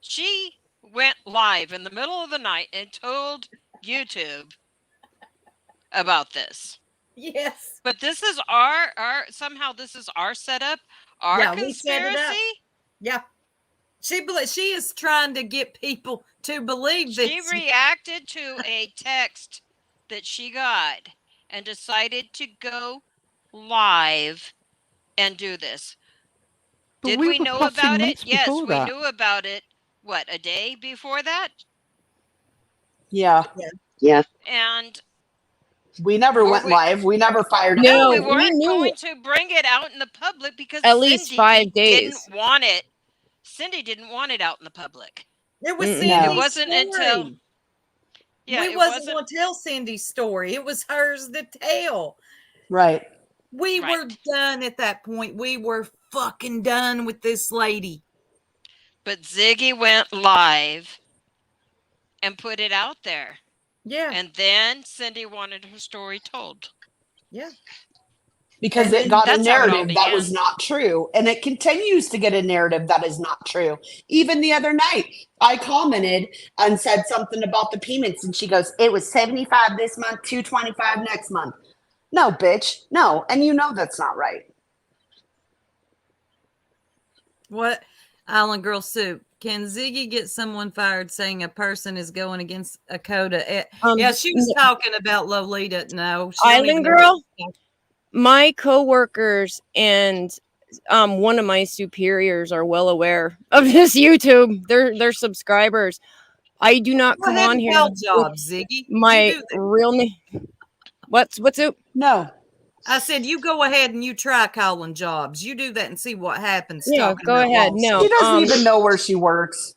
She went live in the middle of the night and told YouTube about this. Yes. But this is our somehow this is our setup, our Yeah, we set it up. conspiracy. Yeah. She is trying to get people to believe this. She reacted to a text that she got and decided to go live and do this. But Did we we were know plotting about it? months Yes, before we that. knew about it. What, a day before that? Yeah. Yeah. And We never Were went we- live. We never fired No, no, we anything. weren't knew going to bring it out in the public because at least Cindy 5 days. didn't want it. Cindy didn't want it out in the public. It was Mm-mm. Cindy's No. It wasn't story. until we wasn't going to tell Cindy's story. It was hers to tell. Right. We Right. were done at that point. We were fucking done with this lady. But Ziggy went live and put it out there. Yeah. And then Cindy wanted her story told. Yeah. Because And it then got a that's how it all narrative that was began. not true. And it continues to get a narrative that is not true. Even the other night, I commented and said something about the payments, and she goes, it was 75 this month, 225 next month. No, bitch. No. And you know that's not right. What? Island Girl Soup. Can Ziggy get someone fired saying a person is going against a coda? Yeah, she was talking about Lolita. No. she don't even Island know Girl, what- my coworkers and one of my superiors are well aware of this YouTube. They're subscribers. I do not Go come ahead on and here call with jobs, Ziggy. You my do that. real name. What's it? No. I said, you go ahead and you try calling jobs. You do that and see what happens. Yeah, talking go about ahead. lawsuits. No, She doesn't even know where she works.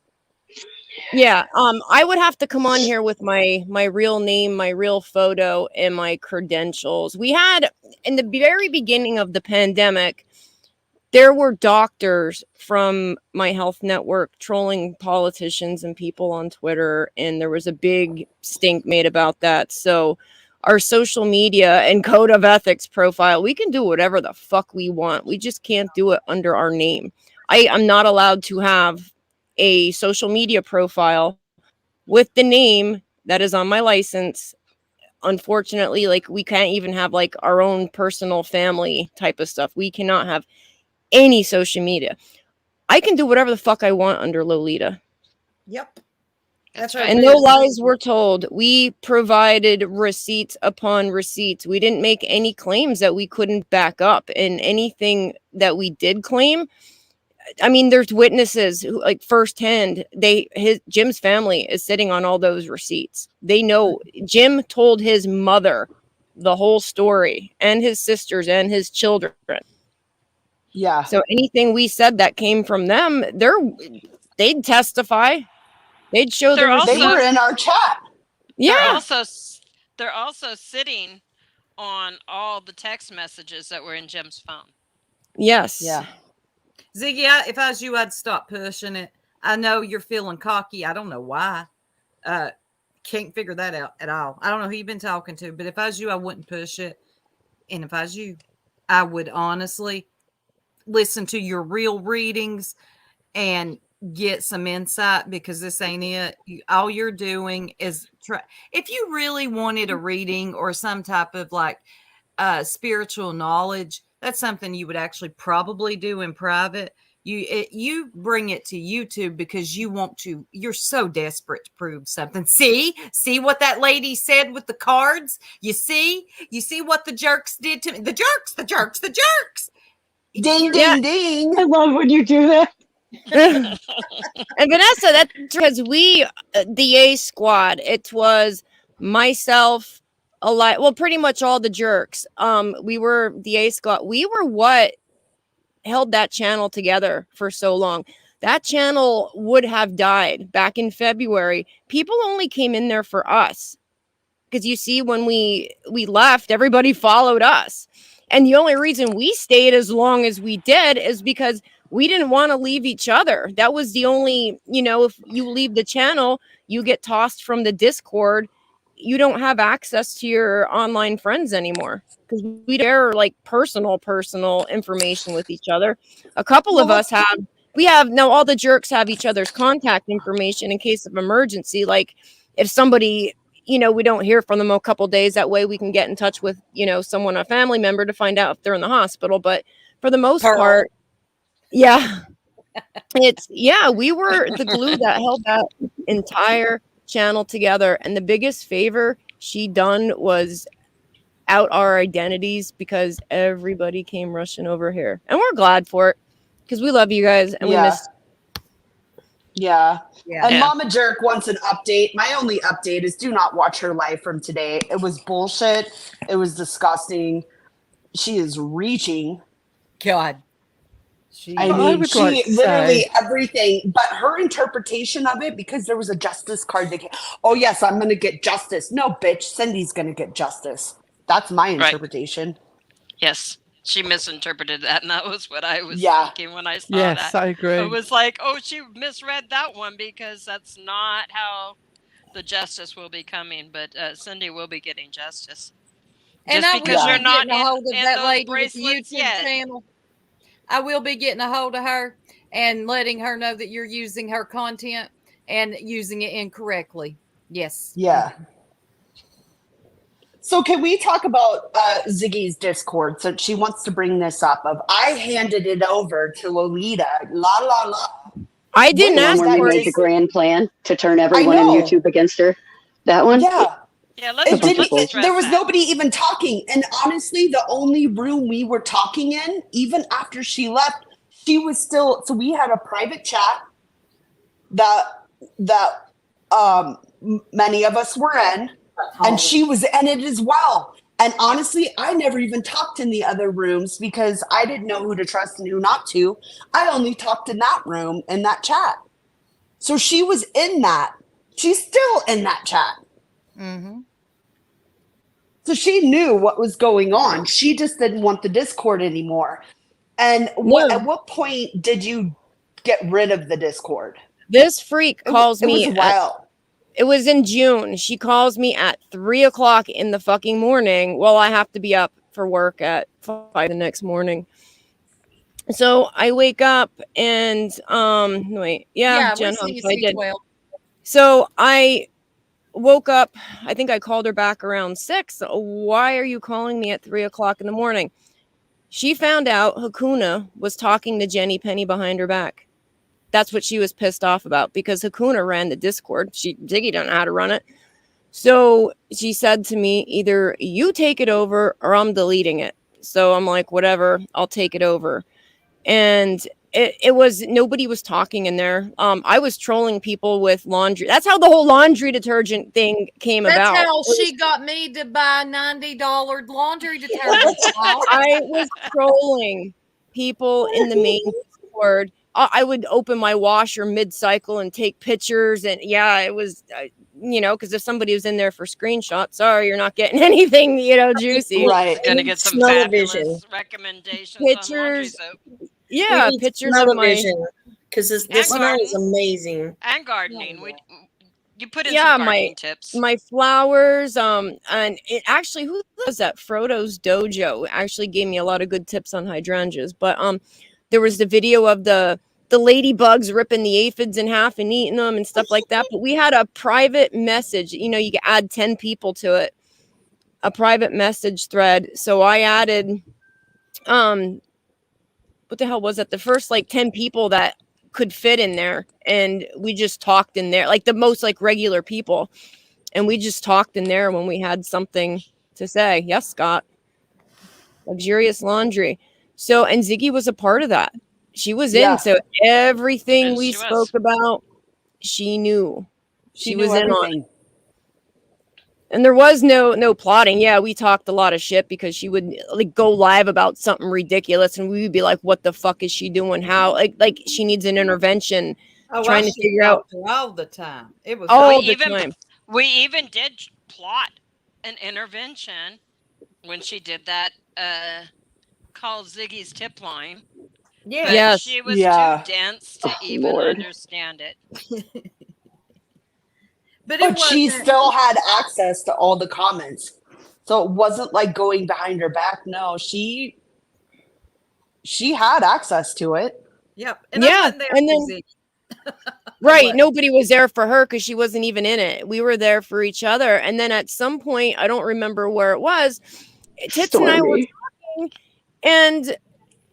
Yeah, I would have to come on here with my real name, my real photo, and my credentials. We had in the very beginning of the pandemic, there were doctors from my health network trolling politicians and people on Twitter, and there was a big stink made about that. So our social media and code of ethics profile, we can do whatever the fuck we want. We just can't do it under our name. I'm not allowed to have a social media profile with the name that is on my license. Unfortunately, like we can't even have like our own personal family type of stuff. We cannot have any social media. I can do whatever the fuck I want under Lolita. Yep. That's right. right. And no lies were told. We provided receipts upon receipts. We didn't make any claims that we couldn't back up. And anything that we did claim, I mean, there's witnesses who, like, firsthand, Jim's family is sitting on all those receipts. They know Jim told his mother the whole story, and his sisters and his children. Yeah. So anything we said that came from them, they'd testify. They'd show They're the also- They were in our chat. Yeah. They're also sitting on all the text messages that were in Jim's phone. Yes. Yeah. Ziggy, if I was you, I'd stop pushing it. I know you're feeling cocky. I don't know why. Can't figure that out at all. I don't know who you've been talking to, but if I was you, I wouldn't push it. And if I was you, I would honestly, listen to your real readings and get some insight, because this ain't it. All you're doing is if you really wanted a reading or some type of like spiritual knowledge, that's something you would actually probably do in private. You bring it to YouTube because you're so desperate to prove something. See what that lady said with the cards? You see what the jerks did to me? The jerks. Ding, ding, ding. I love when you do that. And Vanessa, that's because we, the A squad, it was myself, pretty much all the jerks. We were the A squad. We were what held that channel together for so long. That channel would have died back in February. People only came in there for us. Because you see, when we left, everybody followed us. And the only reason we stayed as long as we did is because we didn't want to leave each other. That was the only, if you leave the channel, you get tossed from the Discord. You don't have access to your online friends anymore, because we share like personal information with each other. A couple of us all the jerks have each other's contact information in case of emergency. Like if somebody, we don't hear from them a couple days, that way we can get in touch with, someone, a family member, to find out if they're in the hospital. But for the most part, yeah, we were the glue that held that entire channel together. And the biggest favor she done was out our identities, because everybody came rushing over here, and we're glad for it, because we love you guys and we miss. Yeah. And Mama Jerk wants an update. My only update is do not watch her live from today. It was bullshit. It was disgusting. She is reaching. God. She literally everything, but her interpretation of it, because there was a justice card that came, oh yes, I'm going to get justice. No, bitch, Cindy's going to get justice. That's my interpretation. Right. Yes. She misinterpreted that, and that was what I was thinking when I saw that. Yes, I agree. It was like, oh, she misread that one, because that's not how the justice will be coming. But Cindy will be getting justice. And just because you're not in a hold of that lady with the bracelets YouTube channel. I will be getting a hold of her and letting her know that you're using her content and using it incorrectly. Yes. Yeah. So can we talk about Ziggy's Discord, since she wants to bring this up? I handed it over to Lolita. La la la. I didn't ask for it. The grand plan to turn everyone on YouTube against her. That one. Yeah. Yeah, let's there was nobody even talking. And honestly, the only room we were talking in, even after she left, she was still, so we had a private chat that many of us were in, and she was in it as well. And honestly, I never even talked in the other rooms because I didn't know who to trust and who not to. I only talked in that room, in that chat. So she was in that. She's still in that chat. Mm-hmm. So she knew what was going on. She just didn't want the Discord anymore. And at what point did you get rid of the Discord? This freak calls me. It was a while. It was in June. She calls me at 3:00 in the fucking morning. Well, I have to be up for work at 5 the next morning. So I wake up and Jen, I did. So I woke up. I think I called her back around 6. Why are you calling me at 3:00 in the morning? She found out Hakuna was talking to Jenny Penny behind her back. That's what she was pissed off about, because Hakuna ran the Discord. Ziggy don't know how to run it. So she said to me, either you take it over or I'm deleting it. So I'm like, whatever, I'll take it over. And it was, nobody was talking in there. I was trolling people with laundry. That's how the whole laundry detergent thing came about. That's how she got me to buy $90 laundry detergent. I was trolling people in the main Discord. I would open my washer mid-cycle and take pictures. And yeah, it was, because if somebody was in there for screenshots, sorry, you're not getting anything, juicy. Right. Gonna get some fabulous recommendations pictures. On laundry soap. Yeah, pictures of my. Because this smell is amazing. And gardening. You put in some gardening tips. My flowers. And it actually, who was that? Frodo's Dojo actually gave me a lot of good tips on hydrangeas. But there was the video of the ladybugs ripping the aphids in half and eating them and stuff like that. But we had a private message. You know, you could add 10 people to it, a private message thread. So I added, what the hell was it? The first like 10 people that could fit in there. And we just talked in there, like the most like regular people. And we just talked in there when we had something to say. Yes, Scott. Luxurious laundry. So, and Ziggy was a part of that. She was in. So everything Yes, we she spoke was. about, she knew. She knew was in on it. everything. And there was no plotting. Yeah, we talked a lot of shit because she would like go live about something ridiculous, and we would be like, "What the fuck is she doing? How like she needs an intervention." Trying to figure out all the time. It was all the time. We even did plot an intervention when she did that call Ziggy's tip line. Yeah. But Yes. she was too dense to even Lord. understand it. But she still had access to all the comments. So it wasn't like going behind her back. No, she had access to it. Yep. And Yeah, and then right, nobody was there for her because she wasn't even in it. We were there for each other. And then at some point, I don't remember where it was, Tits and I were talking, and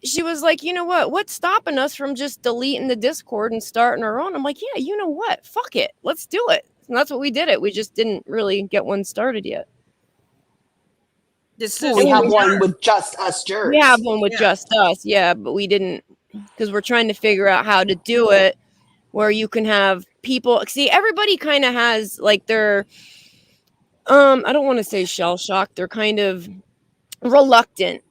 she was like, you know what? What's stopping us from just deleting the Discord and starting our own? I'm like, yeah, you know what? Fuck it. Let's do it. And that's what we did it. We just didn't really get one started yet. So we have one with just us jerks. We have one with just us, yeah, but we didn't, because we're trying to figure out how to do it where you can have people. See, everybody kind of has like their, I don't want to say shell shock. They're kind of reluctant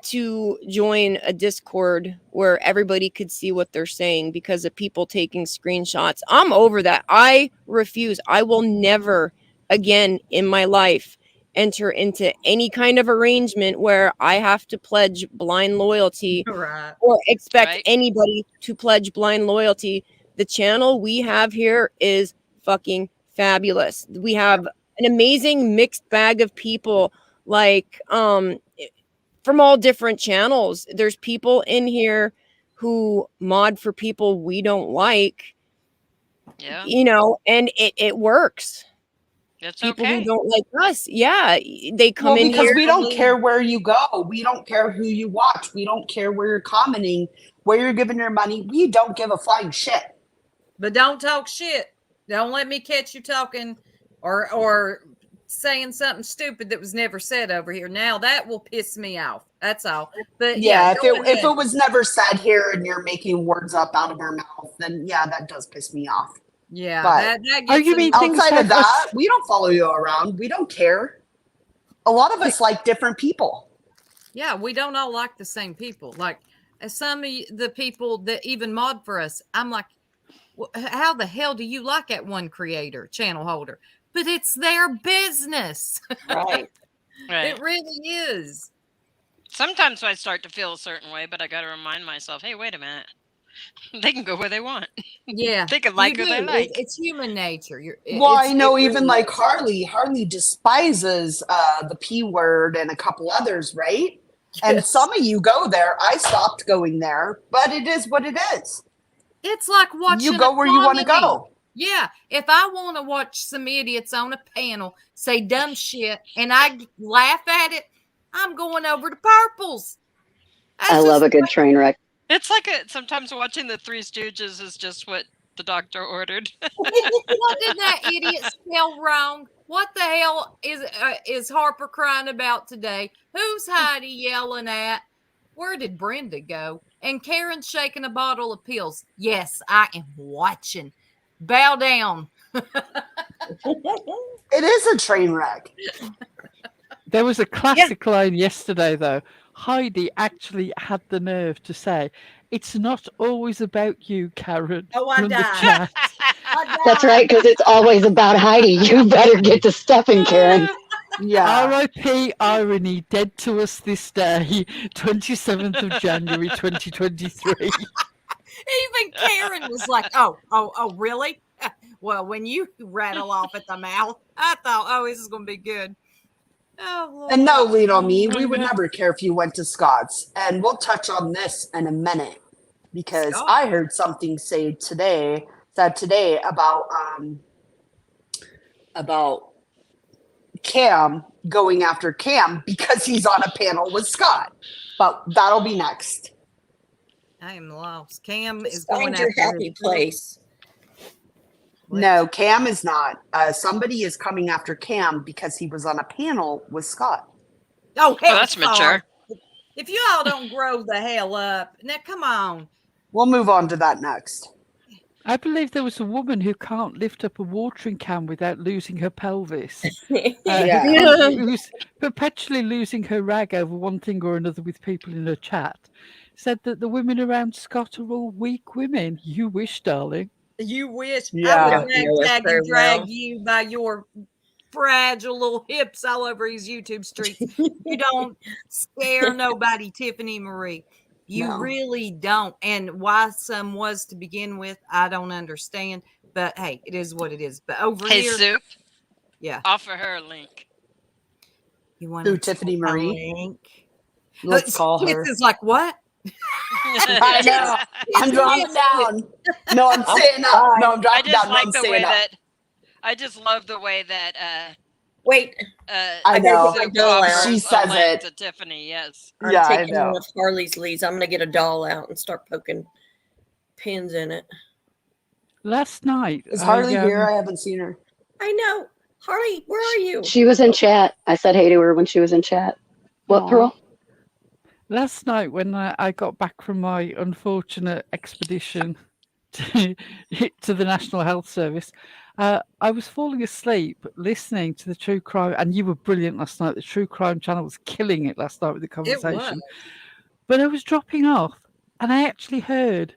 to join a Discord where everybody could see what they're saying because of people taking screenshots. I'm over that. I refuse. I will never again in my life enter into any kind of arrangement where I have to pledge blind loyalty or expect anybody to pledge blind loyalty. The channel we have here is fucking fabulous. We have an amazing mixed bag of people, like from all different channels. There's people in here who mod for people we don't like. Yeah. You know, and it works. It's People okay. who don't like us, yeah, they come in because here. we don't care where you go. We don't care who you watch. We don't care where you're commenting, where you're giving your money. We don't give a flying shit. But don't talk shit. Don't let me catch you talking or saying something stupid that was never said over here. Now that will piss me off. That's all. But yeah, if it was never said here and you're making words up out of our mouth, then yeah, that does piss me off. Yeah, but that Oh, you mean things outside of like that, we don't follow you around. We don't care. A lot of us like different people. Yeah, we don't all like the same people. Like some of the people that even mod for us, I'm like, how the hell do you like that one creator, channel holder? But it's their business. Right. It really is. Sometimes I start to feel a certain way, but I got to remind myself, hey, wait a minute. They can go where they want. Yeah. They can like who they like. It's human nature. Well, I know even like Harley despises the P word and a couple others, right? Yes. And some of you go there. I stopped going there, but it is what it is. It's like watching. You go where you want to go. Yeah. If I want to watch some idiots on a panel say dumb shit and I laugh at it, I'm going over to Purples. I love a good train wreck. It's like sometimes watching the Three Stooges is just what the doctor ordered. What did that idiot spell wrong? What the hell is Harper crying about today? Who's Heidi yelling at? Where did Brenda go? And Karen's shaking a bottle of pills. Yes, I am watching. Bow down. It is a train wreck. There was a classic line yesterday, though. Heidi actually had the nerve to say, "It's not always about you, Karen." Oh, I died. That's right, because it's always about Heidi. You better get to stuffing, Karen. Yeah. R.I.P. irony, dead to us this day, 27th of January, 2023. Even Karen was like, oh, really? Well, when you rattle off at the mouth, I thought, oh, this is going to be good. Oh, Lord. And no, lean on me. We would never care if you went to Scott's. And we'll touch on this in a minute. because Scott. I heard something said today about Cam going after Cam because he's on a panel with Scott. But that'll be next. I am lost. Cam Just is going find your after happy his- place. No, Cam is not. Somebody is coming after Cam because he was on a panel with Scott. Oh, hell, that's mature. If you all don't grow the hell up, now come on. We'll move on to that next. I believe there was a woman who can't lift up a watering can without losing her pelvis. Yeah. Who was perpetually losing her rag over one thing or another with people in her chat. Said that the women around Scott are all weak women. You wish, darling. You wish Yeah. I Don't would know it ragtag very and drag well. you by your fragile little hips all over his YouTube streets. You don't scare nobody, Tiffany Marie. You No. really don't. And why some was to begin with, I don't understand. But hey, it is what it is. But over Hey, here, Soup, yeah. offer her a link. You want Who, to Tiffany take a Marie? link? Let's call her. This is like what? I know. I'm dropping down. No, I'm staying up. No, I'm I dropping just down. No, like I'm the staying way up. that I just love the way that Wait, I know. Soup doll out. offers She a says link it. to Tiffany. Yes. I'm Yeah, I taking know. one of Harley's leads. I'm going to get a doll out and start poking pins in it. Last night, Is Harley here? I haven't seen her. I know. Harley, where are you? She was in chat. I said hey to her when she was in chat. What, Aw. Pearl? Last night, when I got back from my unfortunate expedition to the National Health Service, I was falling asleep listening to the true crime, and you were brilliant last night. The true crime channel was killing it last night with the conversation. But I was dropping off, and I actually heard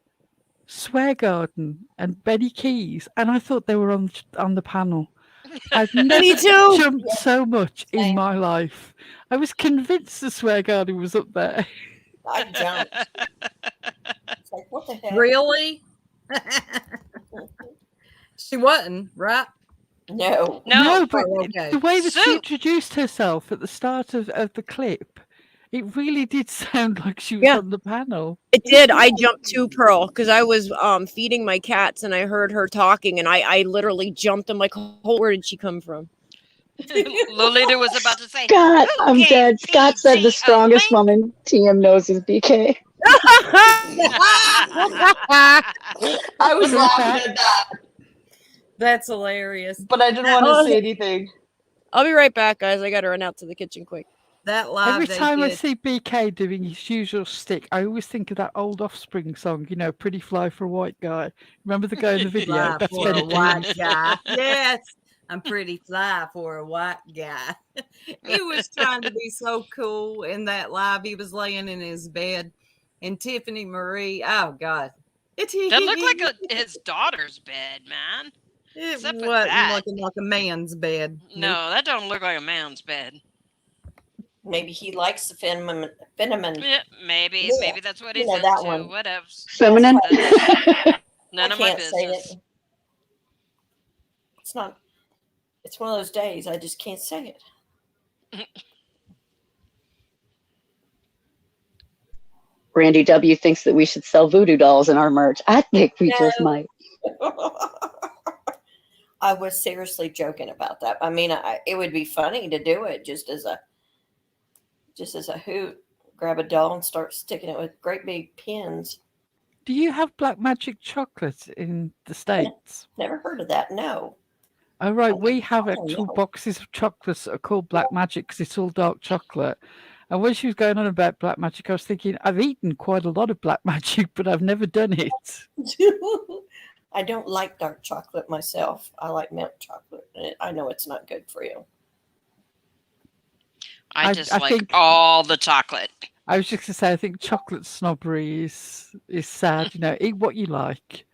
Sweargarden and Benny Keys, and I thought they were on the panel. I've never Me too. jumped so much in my life. I was convinced the Sweargarden was up there. I jumped. It's like, what the heck? Really? She wasn't, right? No. No. but Oh, okay. the way that she Soup. introduced herself at the start of the clip, it really did sound like she was Yeah. on the panel. It did. I jumped too, Pearl, because I was feeding my cats and I heard her talking, and I literally jumped. I'm like, oh, where did she come from? Lolita was about to say, God, "Who I'm gave dead. Scott said PG the a strongest link?" woman TM knows is BK. I was laughing at that, That's hilarious. but I didn't want to say anything. I'll be right back, guys. I gotta run out to the kitchen quick. That live Every they time I did. see BK doing his usual stick, I always think of that old Offspring song, you know, Pretty Fly for a White Guy. Remember the guy in the video? Fly That's for a Benny white Keys. guy. Yes, I'm pretty fly for a white guy. He was trying to be so cool in that live. He was laying in his bed, and Tiffany Marie. Oh God, That looked like his daughter's bed, man. It Except for wasn't that. looking like a man's bed. No, that don't look like a man's bed. Maybe he likes the feminine. Yeah, maybe. Yeah, Maybe that's what you he's know that into. one. Whatever. Feminine? None I of my can't say business. it. It's not. It's one of those days I just can't say it. Randy W. thinks that we should sell voodoo dolls in our merch. I think we just No. might. I was seriously joking about that. I mean, it would be funny to do it just as a hoot. Grab a doll and start sticking it with great big pins. Do you have black magic chocolate in the States? Never heard of that. No. Oh, right. We have Oh, actual no. boxes of chocolates that are called black magic because it's all dark chocolate. And when she was going on about black magic, I was thinking, I've eaten quite a lot of black magic, but I've never done it. I don't like dark chocolate myself. I like milk chocolate. And I know it's not good for you. I I just like think- all the chocolate. I was just going to say, I think chocolate snobbery is sad. You know, eat what you like.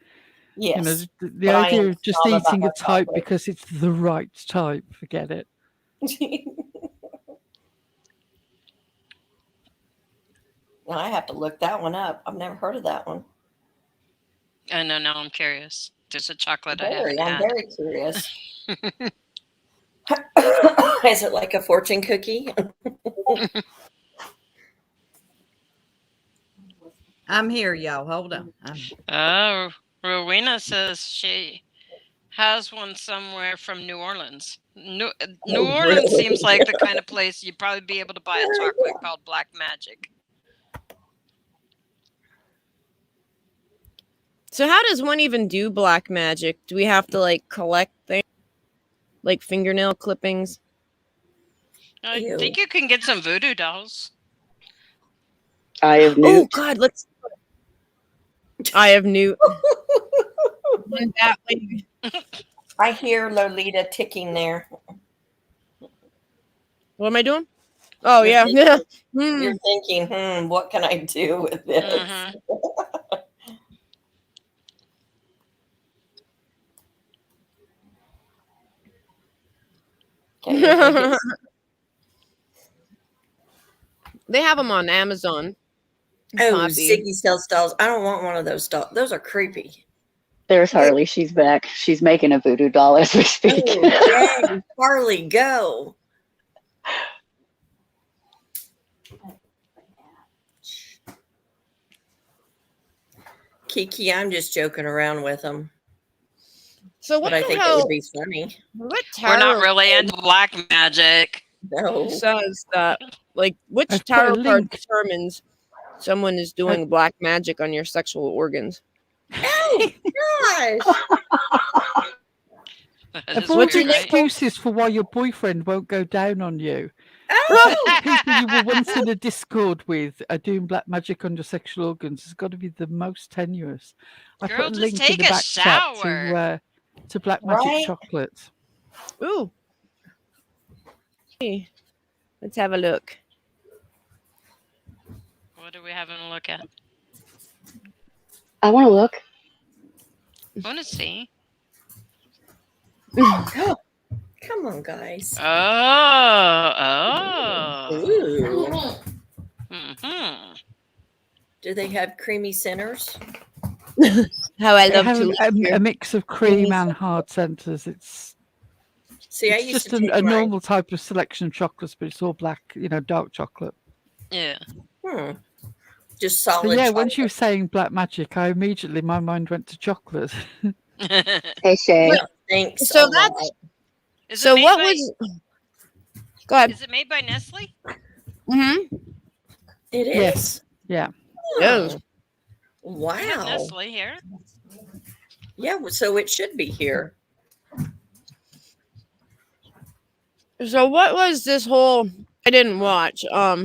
Yes. You know, the but I idea am of just snob about eating my a type chocolate. because it's the right type, forget it. Now I have to look that one up. I've never heard of that one. I know. Now I'm curious. There's a chocolate I I'm haven't had. very curious. Is it like a fortune cookie? I'm here, y'all. Hold on. Oh, Rowena says she has one somewhere from New Orleans. New Orleans really? seems like the kind of place you'd probably be able to buy a chocolate called Black Magic. So how does one even do black magic? Do we have to like collect things like fingernail clippings? I Ew. think you can get some voodoo dolls. I have Oh newt. God, let's. I have newt. That way. I hear Lolita ticking there. What am I doing? Oh You're yeah, thinking- yeah. You're thinking, what can I do with this? Mhm. Okay, if I get- They have them on Amazon. oh, Poppy. Ziggy sells dolls. I don't want one of those dolls. Those are creepy. There's Harley. She's back. She's making a voodoo doll as we speak. Oh, yay. Harley, go. Kiki, I'm just joking around with them. So what But I the think it hell? would be funny. What We're not tarot really into black magic. No. says that? Like, which I've put a tarot card link. determines someone is doing black magic on your sexual organs? Oh, gosh. That I've is already weird, right? excuses for why your boyfriend won't go down on you. Oh, People you were once in a Discord with are doing black magic on your sexual organs. It's got to be the most tenuous. I Girl, put a just link in take the a back chat shower. to black magic Right? chocolate. Ooh. Hey, let's have a look. What are we having a look at? I want to look. I want to see. come on, guys. Oh. Ooh. Mm-hmm. Do they have creamy centers? How I They love have to a mix of cream and hard centers. It's See, I it's used just to take a my... normal type of selection of chocolates, but it's all black, dark chocolate. Yeah. Just So solid yeah, chocolate. when she was saying black magic, my mind went to chocolate. Hey, Shay. Well, thanks. So a that's- lot. Is So it made what by, was? Go ahead. Is it made by Nestle? Mm-hmm. It is? Yes. Yeah. Yes. Oh, We have wow. Nestle here. Yeah, so it should be here. So what was this whole? I didn't watch. I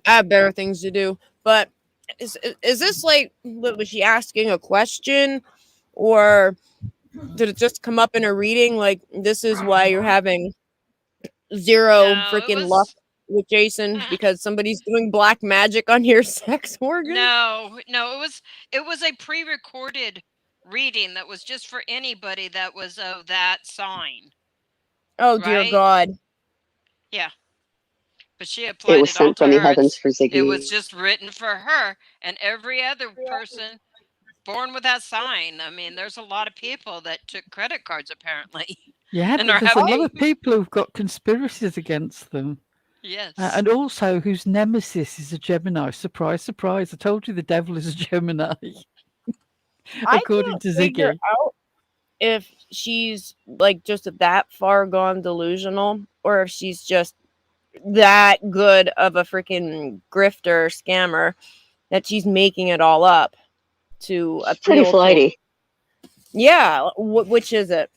have better things to do. But is this like? Was she asking a question, or did it just come up in a reading? Like, this is why you're having zero No, it freaking luck was with Jason because somebody's doing black magic on your sex organ. no. It was a pre-recorded reading that was just for anybody that was of that sign. Oh dear Right? God. Yeah. But she applied It was it all sent to from the her. heavens for It was Ziggy. just written for her and every other person born with that sign. I mean, there's a lot of people that took credit cards apparently. Yeah, And but are there's a lot having- of people who've got conspiracies against them. Yes. And also whose nemesis is a Gemini. Surprise, surprise. I told you the devil is a Gemini. According to figure Ziggy. out if she's like just that far gone delusional or if she's just that good of a freaking grifter scammer that she's making it all up to Pretty appeal to. flighty. Yeah, which is it?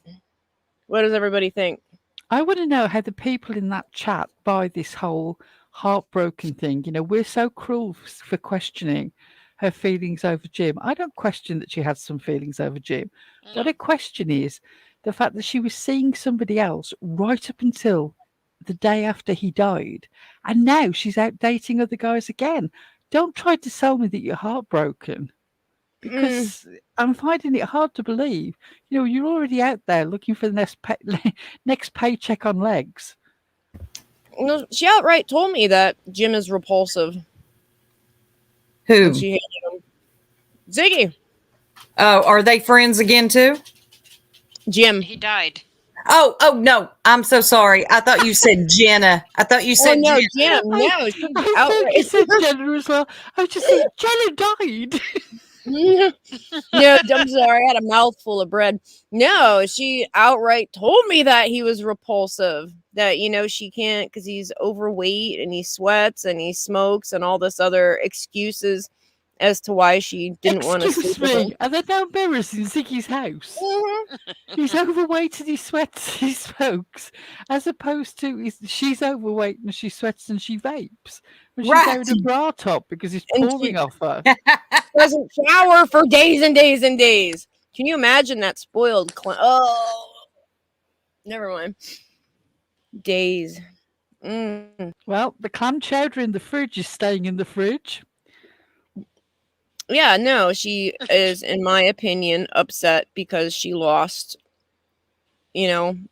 What does everybody think? I want to know how the people in that chat buy this whole heartbroken thing. We're so cruel for questioning her feelings over Jim. I don't question that she had some feelings over Jim. What I question is the fact that she was seeing somebody else right up until the day after he died. And now she's out dating other guys again. Don't try to tell me that you're heartbroken. Because I'm finding it hard to believe. You're already out there looking for the next paycheck on legs. No, she outright told me that Jim is repulsive. Who? And she hated him. Ziggy. Oh, are they friends again too? Jim. He died. Oh no! I'm so sorry. I thought you said Jenna. I thought you Oh said no, Jenna. Jim, no, she's I thought you outright. said Jenna as well. I was just saying, Jenna died. No, I'm sorry, I had a mouthful of bread. No, she outright told me that he was repulsive. That she can't because he's overweight and he sweats and he smokes and all this other excuses as to why she didn't want to sleep Excuse with him. me. Are there no mirrors in Ziggy's house? Mhm. He's overweight and he sweats, he smokes, as opposed to she's overweight and she sweats and she vapes. And she's Right. wearing a bra top because it's And pouring off her. Doesn't shower for days and days and days. Can you imagine that spoiled oh, never mind. Days. Well, the clam chowder in the fridge is staying in the fridge. Yeah, no, she is, in my opinion, upset because she lost,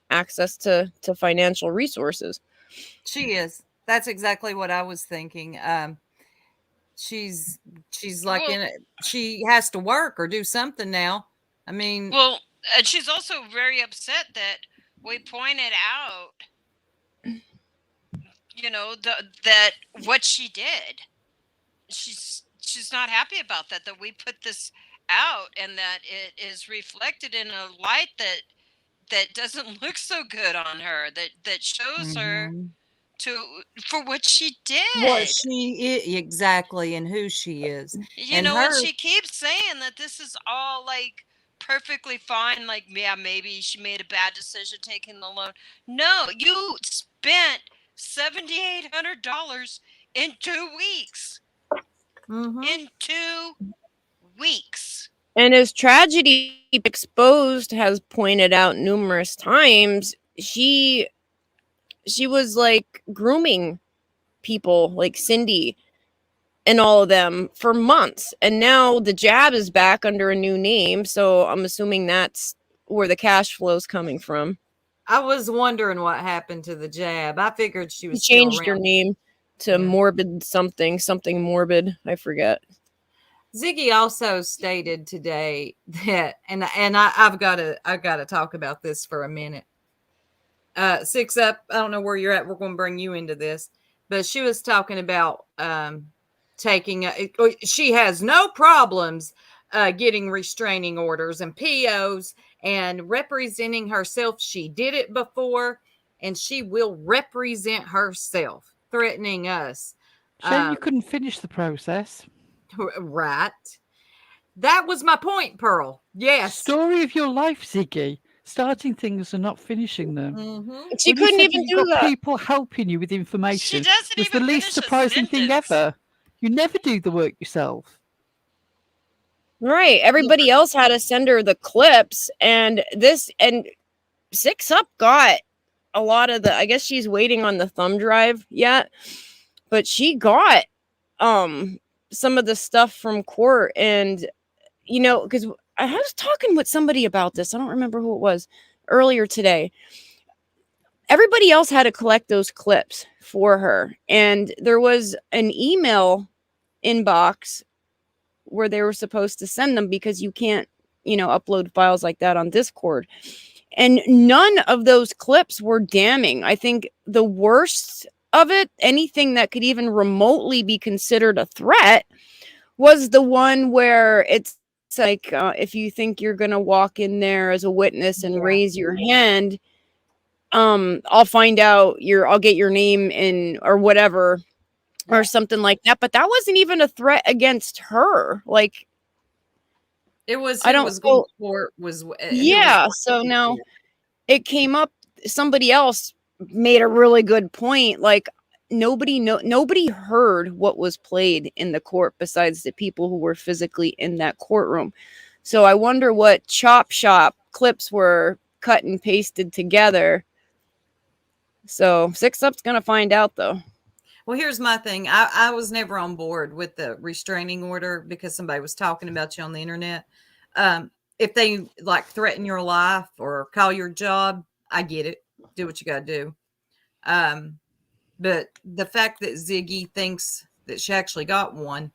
access to financial resources. She is. That's exactly what I was thinking. She's like Well- in it. She has to work or do something now. I mean, Well, and she's also very upset that we pointed out, that what she did. She's not happy about that. That we put this out and that it is reflected in a light that doesn't look so good on her. That shows her for what she did. what she is exactly and who she is. And she keeps saying that this is all like perfectly fine. Like, yeah, maybe she made a bad decision taking the loan. No, you spent $7,800 in 2 weeks. In 2 weeks. And as tragedy exposed has pointed out numerous times, she was like grooming people like Cindy and all of them for months. And now the jab is back under a new name. So I'm assuming that's where the cash flow is coming from. I was wondering what happened to the jab. I figured she was She changed still her around. name to Morbid something morbid. I forget. Ziggy also stated today that, and I've got to talk about this for a minute. Six Up, I don't know where you're at. We're going to bring you into this, but she was talking about taking. She has no problems getting restraining orders and POs and representing herself. She did it before, and she will represent herself, threatening us. Shame you couldn't finish the process. Right. That was my point, Pearl. Yes. Story of your life, Ziggy. Starting things and not finishing them. She couldn't even do that. People helping you with information. She doesn't was even the least finish a surprising thing sentence. ever. You never do the work yourself. Right. Everybody else had to send her the clips, and Six Up got a lot of the. I guess she's waiting on the thumb drive yet, but she got some of the stuff from court, and because I was talking with somebody about this. I don't remember who it was earlier today. Everybody else had to collect those clips for her, and there was an email inbox where they were supposed to send them because you can't, upload files like that on Discord. And none of those clips were damning. I think the worst of it, anything that could even remotely be considered a threat, was the one where it's like, if you think you're going to walk in there as a witness and raise your hand, I'll find out I'll get your name in or whatever. Or something like that, but that wasn't even a threat against her. Like, it was. I don't. Was going to court. Was yeah. So now it came up. Somebody else made a really good point. Like, nobody heard what was played in the court besides the people who were physically in that courtroom. So I wonder what chop shop clips were cut and pasted together. So Six Up's gonna find out though. Well, here's my thing. I was never on board with the restraining order because somebody was talking about you on the internet. If they like threaten your life or call your job, I get it. Do what you got to do. But the fact that Ziggy thinks that she actually got one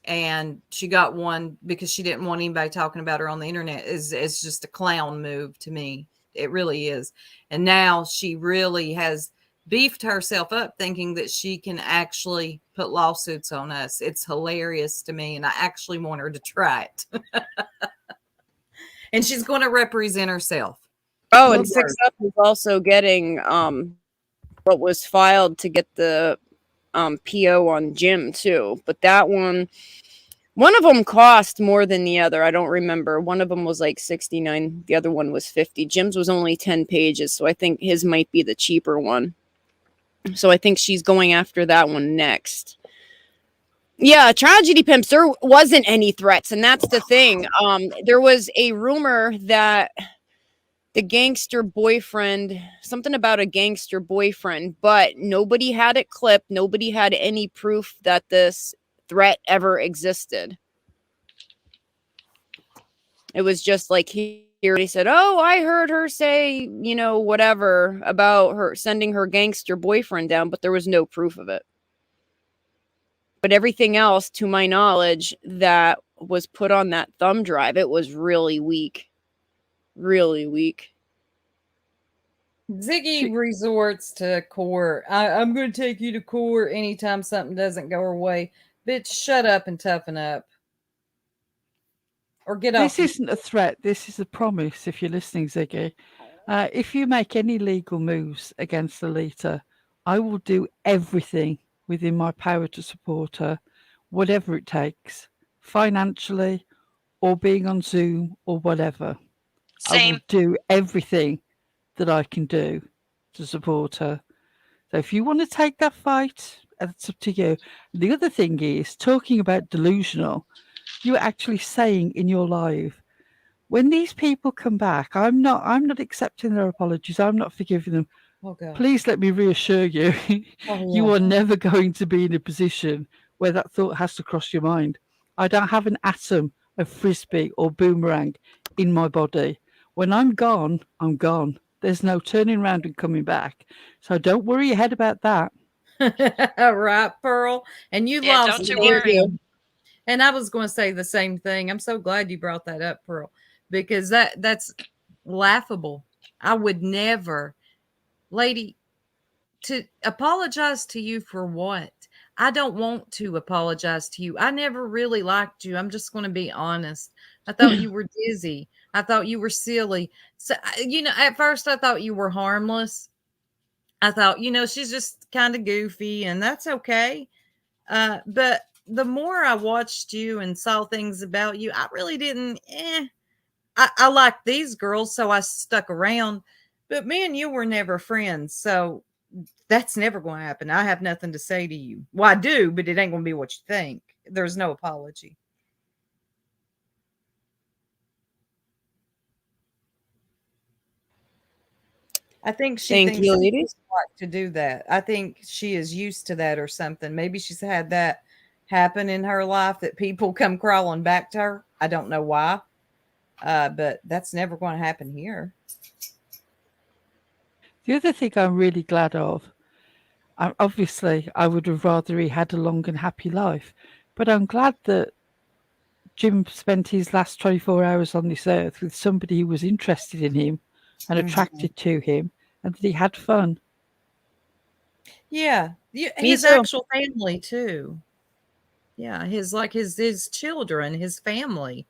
and she got one because she didn't want anybody talking about her on the internet is just a clown move to me. It really is. And now she really has beefed herself up thinking that she can actually put lawsuits on us. It's hilarious to me, and I actually want her to try it. And she's going to represent herself. Oh, and 6 Up is also getting what was filed to get the PO on Jim too. But that one of them cost more than the other. I don't remember. One of them was like 69. The other one was 50. Jim's was only 10 pages, so I think his might be the cheaper one. So I think she's going after that one next. Yeah, Tragedy Pimps, there wasn't any threats, and that's the thing. There was a rumor that the gangster boyfriend, something about a gangster boyfriend, but nobody had it clipped. Nobody had any proof that this threat ever existed. It was just like he said, "Oh, I heard her say, whatever about her sending her gangster boyfriend down," but there was no proof of it. But everything else, to my knowledge, that was put on that thumb drive, it was really weak. Really weak. Ziggy resorts to court. I'm going to take you to court anytime something doesn't go her way. Bitch, shut up and toughen up. Or get off. This isn't a threat. This is a promise, if you're listening, Ziggy. If you make any legal moves against Alita, I will do everything within my power to support her, whatever it takes, financially or being on Zoom or whatever. Same. I will do everything that I can do to support her. So if you want to take that fight, it's up to you. The other thing is, talking about delusional, you're actually saying in your live, when these people come back, I'm not accepting their apologies. I'm not forgiving them. Oh, God. Please let me reassure you, you are never going to be in a position where that thought has to cross your mind. I don't have an atom of frisbee or boomerang in my body. When I'm gone, I'm gone. There's no turning around and coming back. So don't worry your head about that. Right, Pearl. And you lost. Don't you worry. And I was going to say the same thing. I'm so glad you brought that up, Pearl, because that's laughable. I would never, lady, to apologize to you for what? I don't want to apologize to you. I never really liked you. I'm just going to be honest. I thought you were dizzy. I thought you were silly. So, at first I thought you were harmless. I thought, she's just kind of goofy and that's okay. But the more I watched you and saw things about you, I really didn't, I liked these girls, so I stuck around. But me and you were never friends, so that's never going to happen. I have nothing to say to you. Well, I do, but it ain't going to be what you think. There's no apology. I think she thinks you, ladies. Like to do that. I think she is used to that or something. Maybe she's had that happen in her life that people come crawling back to her. I don't know why, but that's never going to happen here. The other thing I'm really glad of, obviously, I would have rather he had a long and happy life, but I'm glad that Jim spent his last 24 hours on this earth with somebody who was interested in him and attracted to him, and that he had fun. Yeah, his actual family too. Yeah, his children, his family.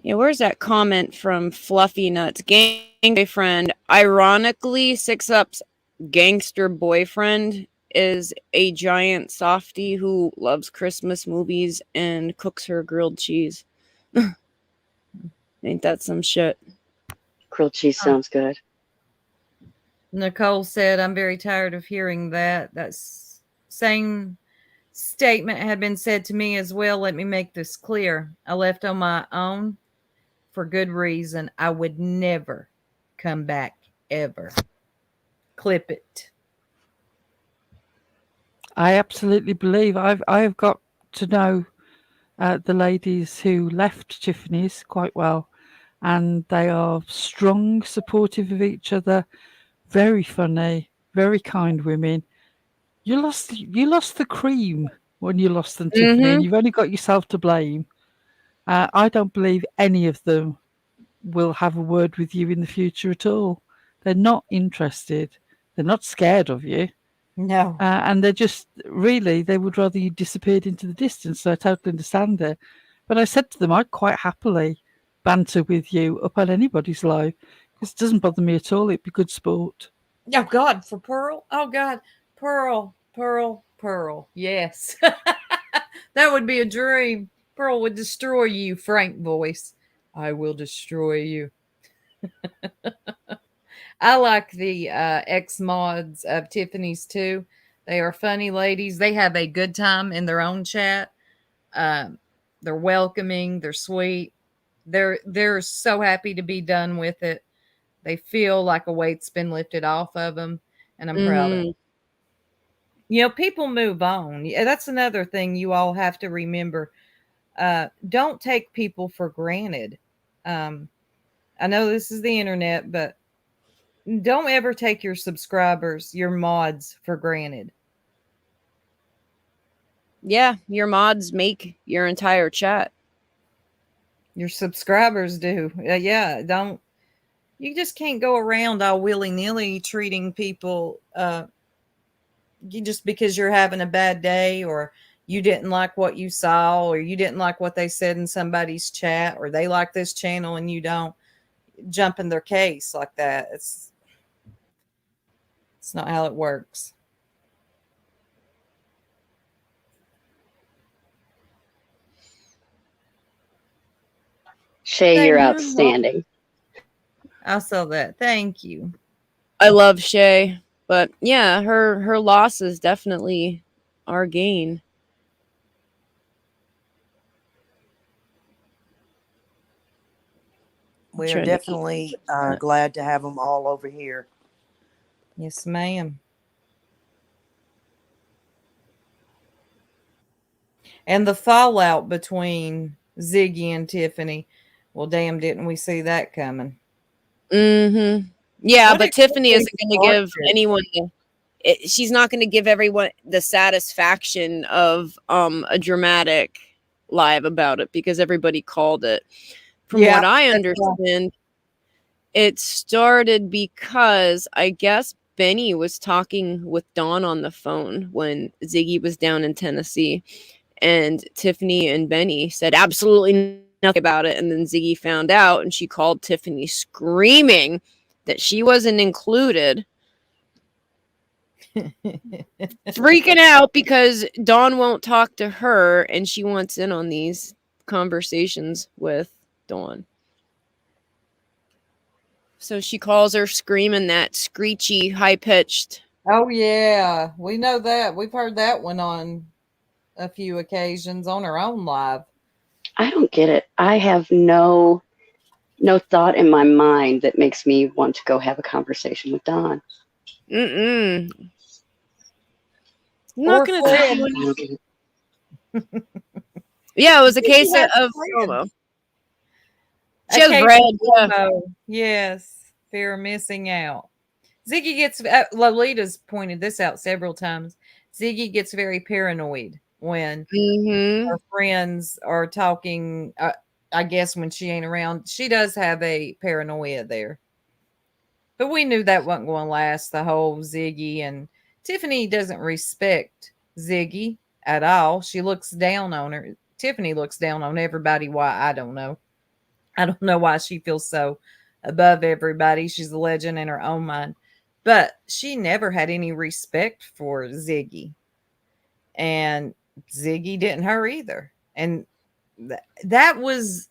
Yeah, where's that comment from Fluffy Nuts? Gang boyfriend. Ironically, 6 Up's gangster boyfriend is a giant softie who loves Christmas movies and cooks her grilled cheese. Ain't that some shit? Grilled cheese sounds good. Nicole said, I'm very tired of hearing that. That same statement had been said to me as well. Let me make this clear. I left on my own for good reason. I would never come back ever. Clip it. I absolutely believe I've got to know the ladies who left Tiffany's quite well, and they are strong, supportive of each other, very funny, very kind women. You lost the cream when you lost them, Tiffany, and you've only got yourself to blame. I don't believe any of them will have a word with you in the future at all. They're not interested. They're not scared of you. No. And they're just really, they would rather you disappeared into the distance. So I totally understand it. But I said to them, I'd quite happily banter with you up on anybody's live because it doesn't bother me at all. It'd be good sport. Oh God, for Pearl. Oh God, Pearl, Pearl, Pearl. Yes, that would be a dream. Pearl would destroy you, Frank voice. I will destroy you. I like the ex mods of Tiffany's too. They are funny ladies. They have a good time in their own chat. Um, they're welcoming. They're sweet. They're so happy to be done with it. They feel like a weight's been lifted off of them, and I'm proud of them. You know, people move on. Yeah, that's another thing you all have to remember. Don't take people for granted. I know this is the internet, but don't ever take your subscribers, your mods, for granted. Yeah, your mods make your entire chat. Your subscribers do. Yeah, don't. You just can't go around all willy nilly treating people just because you're having a bad day, or you didn't like what you saw, or you didn't like what they said in somebody's chat, or they like this channel and you don't. Jump in their case like that. It's not how it works. Shay, you're outstanding. I saw that. Thank you. I love Shay, but yeah, her loss is definitely our gain. We are definitely glad to have them all over here. Yes, ma'am. And the fallout between Ziggy and Tiffany. Well, damn, didn't we see that coming? Mm-hmm. Yeah, What but Tiffany isn't going to give it? anyone. She's not going to give everyone the satisfaction of a dramatic live about it because everybody called it. From what I understand, it started because I guess Benny was talking with Dawn on the phone when Ziggy was down in Tennessee, and Tiffany and Benny said absolutely nothing about it, and then Ziggy found out, and she called Tiffany screaming that she wasn't included. Freaking out because Dawn won't talk to her and she wants in on these conversations with Dawn. So she calls her screaming that screechy, high-pitched. Oh, yeah. We know that. We've heard that one on a few occasions on her own live. I don't get it. I have no thought in my mind that makes me want to go have a conversation with Dawn. I'm not going to tell you. Yeah, it was a case of FOMO. She has red. FOMO. Yes, fear of missing out. Ziggy gets, Lolita's pointed this out several times. Ziggy gets very paranoid when her friends are talking. I guess when she ain't around, she does have a paranoia there. But we knew that wasn't going to last, the whole Ziggy. And Tiffany doesn't respect Ziggy at all. She looks down on her. Tiffany looks down on everybody. Why? I don't know. I don't know why she feels so above everybody. She's a legend in her own mind. But she never had any respect for Ziggy. And Ziggy didn't her either. And that was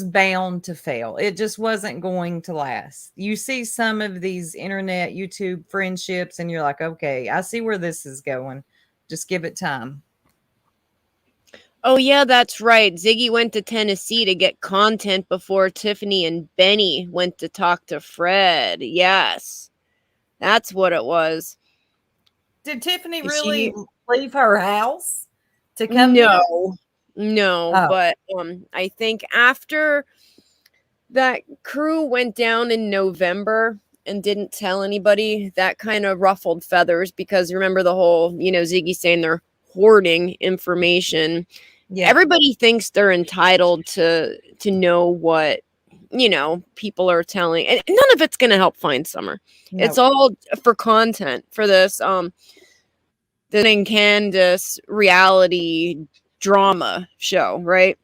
bound to fail. It just wasn't going to last. You see some of these internet YouTube friendships and you're like, okay, I see where this is going. Just give it time. Oh, yeah, that's right. Ziggy went to Tennessee to get content before Tiffany and Benny went to talk to Fred. Yes, that's what it was. Did Tiffany really leave her house to come? No, but I think after that crew went down in November and didn't tell anybody, that kind of ruffled feathers because remember the whole, Ziggy saying they're hoarding information. Yeah. Everybody thinks they're entitled to know what, you know, people are telling, and none of it's going to help find Summer. It's all for content for this the Candace reality drama show, right?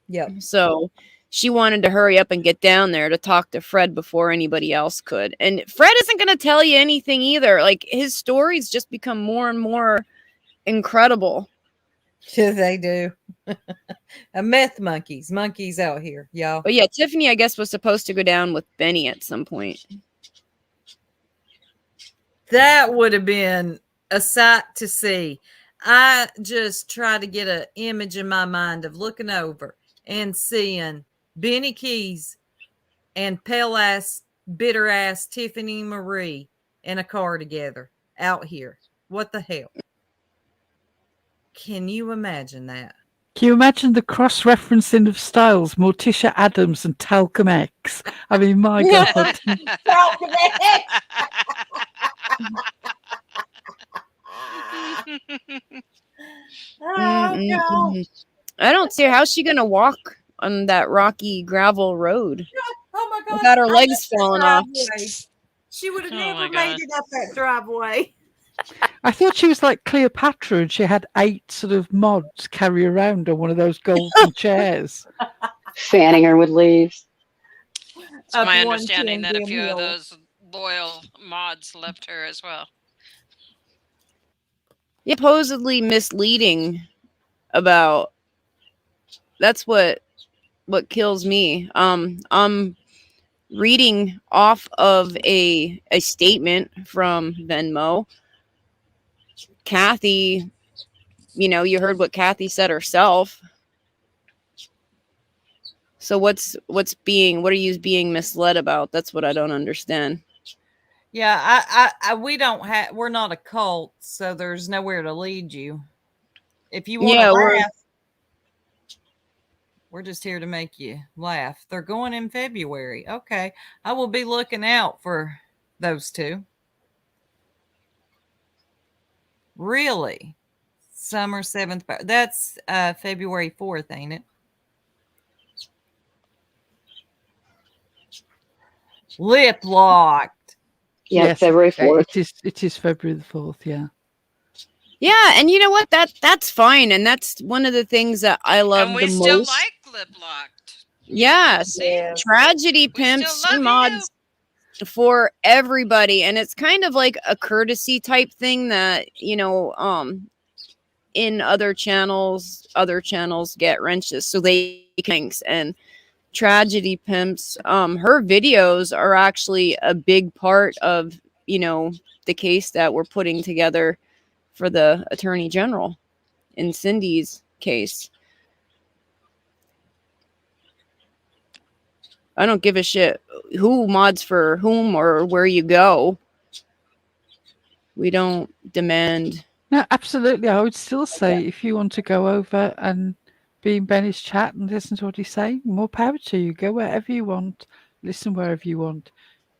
Yep. So she wanted to hurry up and get down there to talk to Fred before anybody else could. And Fred isn't going to tell you anything either. Like, his stories just become more and more incredible. Yeah, they do. A meth monkeys out here, y'all. But yeah, Tiffany, I guess, was supposed to go down with Benny at some point. That would have been a sight to see. I just try to get an image in my mind of looking over and seeing Benny Keys and pale ass, bitter ass Tiffany Marie in a car together out here. What the hell? Can you imagine that? Can you imagine the cross-referencing of styles, Morticia Adams and Talcum X? I mean, my God. Talcum X. I don't see how's she gonna walk on that rocky gravel road. Oh my God! Without her legs falling off. She would have Oh never my made God. it up that driveway. I thought she was like Cleopatra and she had 8 sort of mods carry around on one of those golden chairs. Fanning her with leaves. It's my understanding that a few of those loyal mods left her as well. Supposedly misleading about. That's what kills me. I'm reading off of a statement from Venmo. Kathy, you know, you heard what Kathy said herself. So what are you being misled about? That's what I don't understand. Yeah, we're not a cult, so there's nowhere to lead you. If you want to laugh, we're just here to make you laugh. They're going in February. Okay. I will be looking out for those two. Really? Summer 7th. That's February 4th, ain't it? Lip locked. Yeah, yes, February 4th. It is February the 4th, yeah. Yeah, and you know what? That's fine, and that's one of the things that I love the most. And we still like lip locked. Yes, tragedy pimps and mods for everybody, and it's kind of like a courtesy type thing that, you know, in other channels get wrenches, so they kinks and tragedy pimps. Her videos are actually a big part of, you know, the case that we're putting together for the Attorney General in Cindy's case. I don't give a shit who mods for whom or where you go. We don't demand. No, absolutely. I would still say if you want to go over and be in Benny's chat and listen to what he's saying, more power to you. Go wherever you want. Listen wherever you want.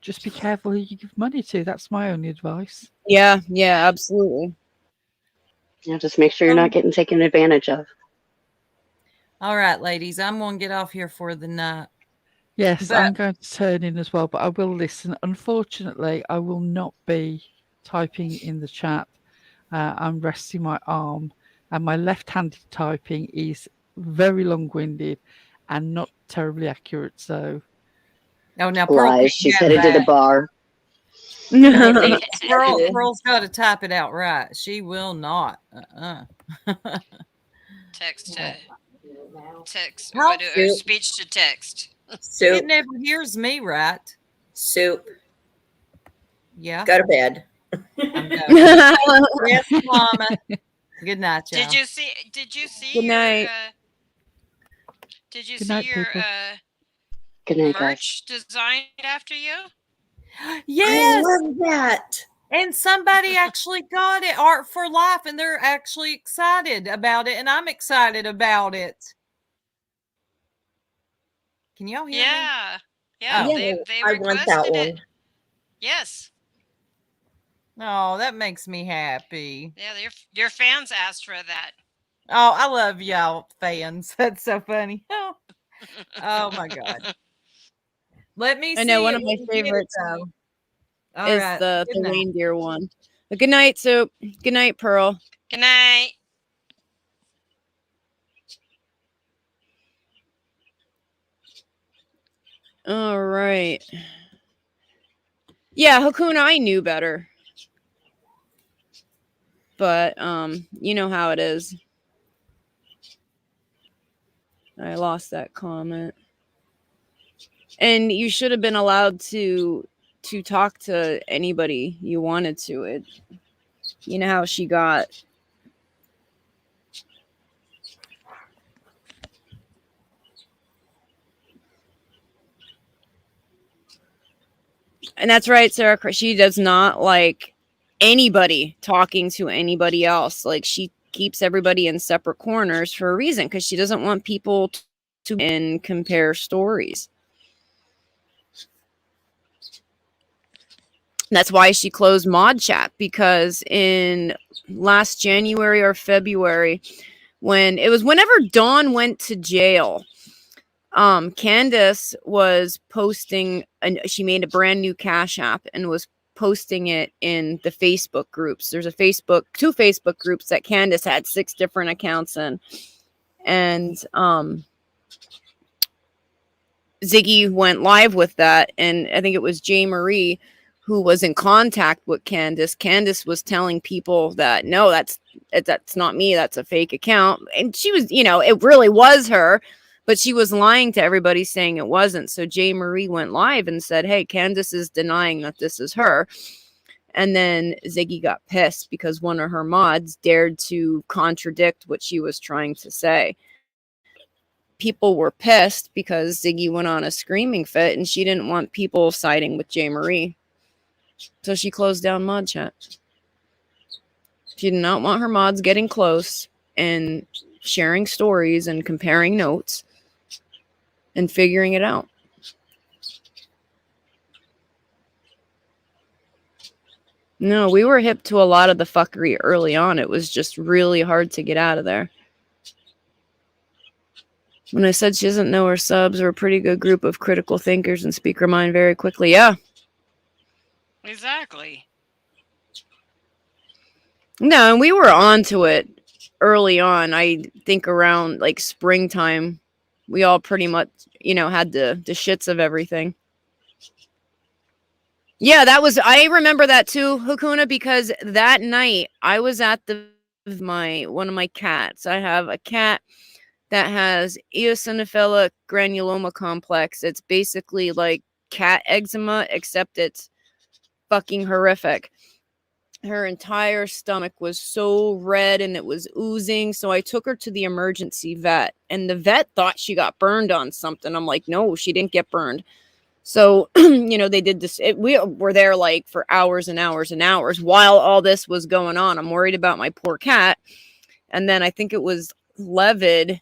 Just be careful who you give money to. That's my only advice. Yeah, absolutely. Yeah, just make sure you're not getting taken advantage of. All right, ladies, I'm going to get off here for the night. Yes, I'm going to turn in as well, but I will listen. Unfortunately, I will not be typing in the chat. I'm resting my arm, and my left-handed typing is very long-winded and not terribly accurate. So, now Pearl, she's headed to the bar. Pearl's got to type it out right. She will not. Text. Speech to text. Soup. It never hears me right. Soup. Yeah. Go to bed. Yes, Mama. Good night, y'all. Did you see? Good night. Did you Good see night, your Good night, merch designed after you? Yes. I love that. And somebody actually got it, Art for Life, and they're actually excited about it, and I'm excited about it. Can y'all hear me? Yeah. Oh. They I requested want that it. one. Yes. Oh, that makes me happy. Yeah, your fans asked for that. Oh, I love y'all fans. That's so funny. Oh my god. Let me I know see one it of my when you get it, favorites though. All is right. the Good night. reindeer one. But good night, Soup. Good night, Pearl. Good night. All right. Yeah, Hakuna, I knew better. But you know how it is. I lost that comment. And you should have been allowed to talk to anybody you wanted to. It, you know how she got. And that's right, Sarah. She does not like anybody talking to anybody else. Like, she keeps everybody in separate corners for a reason, because she doesn't want people to and compare stories. That's why she closed Mod Chat, because in last January or February, whenever Dawn went to jail, Candace was posting, she made a brand new Cash App and was posting it in the Facebook groups. There's two Facebook groups that Candace had 6 different accounts in. And Ziggy went live with that, and I think it was J. Marie who was in contact with Candace. Candace was telling people that, no, that's not me, that's a fake account. And she was, it really was her, but she was lying to everybody saying it wasn't. So J. Marie went live and said, hey, Candace is denying that this is her. And then Ziggy got pissed because one of her mods dared to contradict what she was trying to say. People were pissed because Ziggy went on a screaming fit, and she didn't want people siding with J. Marie. So she closed down Mod Chat. She did not want her mods getting close and sharing stories and comparing notes and figuring it out. No, we were hip to a lot of the fuckery early on. It was just really hard to get out of there. When I said she doesn't know her subs are a pretty good group of critical thinkers and speak her mind very quickly. Yeah. Exactly. No, and we were onto it early on. I think around like springtime, we all pretty much, had the shits of everything. Yeah, I remember that too, Hakuna, because that night I was at one of my cats. I have a cat that has eosinophilic granuloma complex. It's basically like cat eczema, except it's fucking horrific. Her entire stomach was so red and it was oozing. So I took her to the emergency vet, and the vet thought she got burned on something. I'm like, no, she didn't get burned. So, they did this. We were there like for hours and hours and hours while all this was going on. I'm worried about my poor cat. And then I think it was Levid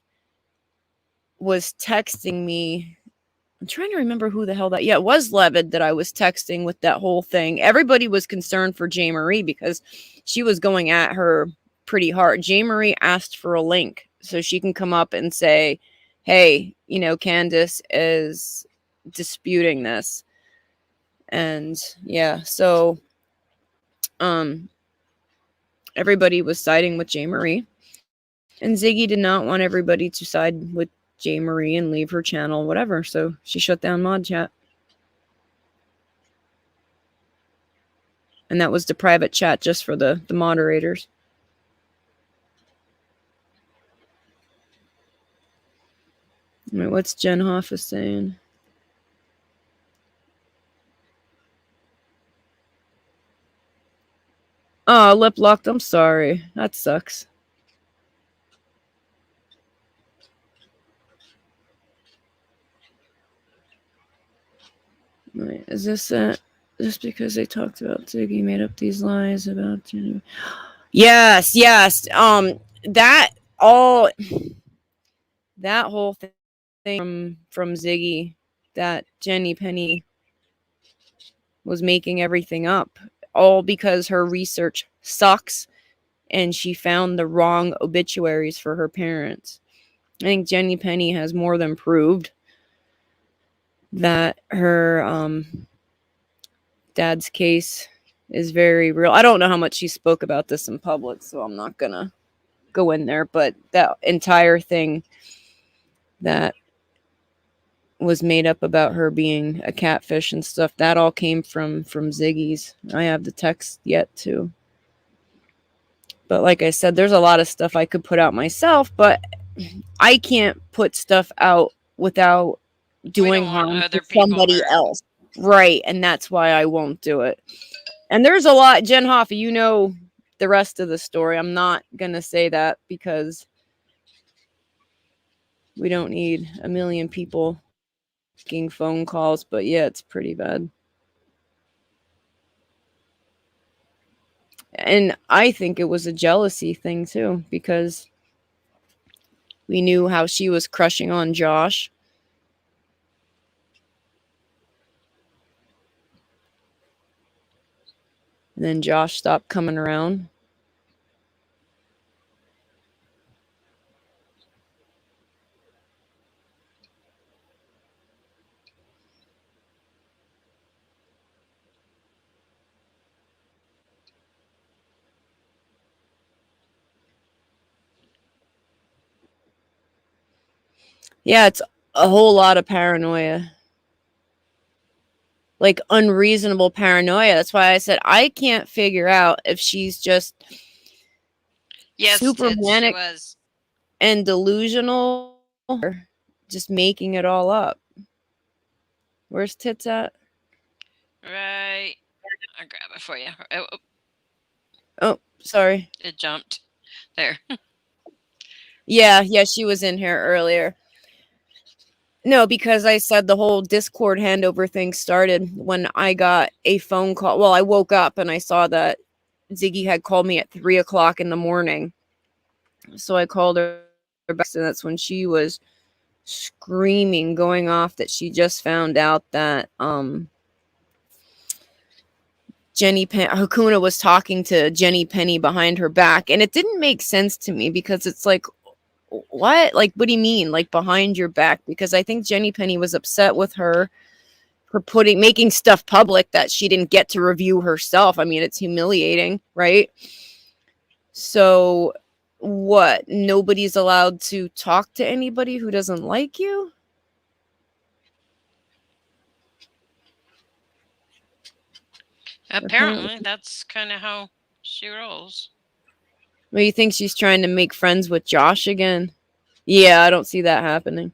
was texting me. I'm trying to remember who the hell that. Yeah, it was Levid that I was texting with that whole thing. Everybody was concerned for J. Marie because she was going at her pretty hard. J. Marie asked for a link so she can come up and say, hey, Candace is disputing this. And yeah, so everybody was siding with J. Marie. And Ziggy did not want everybody to side with J. Marie and leave her channel, whatever. So she shut down Mod Chat. And that was the private chat just for the moderators. Wait, what's Jen Hoffa saying? Oh, lip locked. I'm sorry. That sucks. Wait, is this it? Just because they talked about Ziggy made up these lies about Jenny? Yes. That whole thing from Ziggy, that Jenny Penny was making everything up, all because her research sucks and she found the wrong obituaries for her parents. I think Jenny Penny has more than proved that her dad's case is very real. I don't know how much she spoke about this in public, so I'm not gonna go in there, but that entire thing that was made up about her being a catfish and stuff, that all came from Ziggy's. I have the text yet too. But like I said, there's a lot of stuff I could put out myself, but I can't put stuff out without doing harm to somebody else. Right, and that's why I won't do it. And there's a lot, Jen Hoffa, you know the rest of the story. I'm not going to say that because we don't need a million people making phone calls, but yeah, it's pretty bad. And I think it was a jealousy thing too, because we knew how she was crushing on Josh. And then Josh stopped coming around. Yeah, it's a whole lot of paranoia. Like unreasonable paranoia. That's why I said I can't figure out if she's just super manic and delusional or just making it all up. Where's Tits at? Right. I'll grab it for you. Oh, sorry. It jumped. There. Yeah, she was in here earlier. No, because I said the whole Discord handover thing started when I got a phone call. Well, I woke up and I saw that Ziggy had called me at 3:00 in the morning. So I called her back, and that's when she was screaming, going off that she just found out that Hakuna was talking to Jenny Penny behind her back. And it didn't make sense to me because it's like, what? Like, what do you mean? Like behind your back? Because I think Jenny Penny was upset with her for making stuff public that she didn't get to review herself. I mean, it's humiliating, right? So what? Nobody's allowed to talk to anybody who doesn't like you? Apparently, that's kind of how she rolls. Well, you think she's trying to make friends with Josh again? Yeah, I don't see that happening.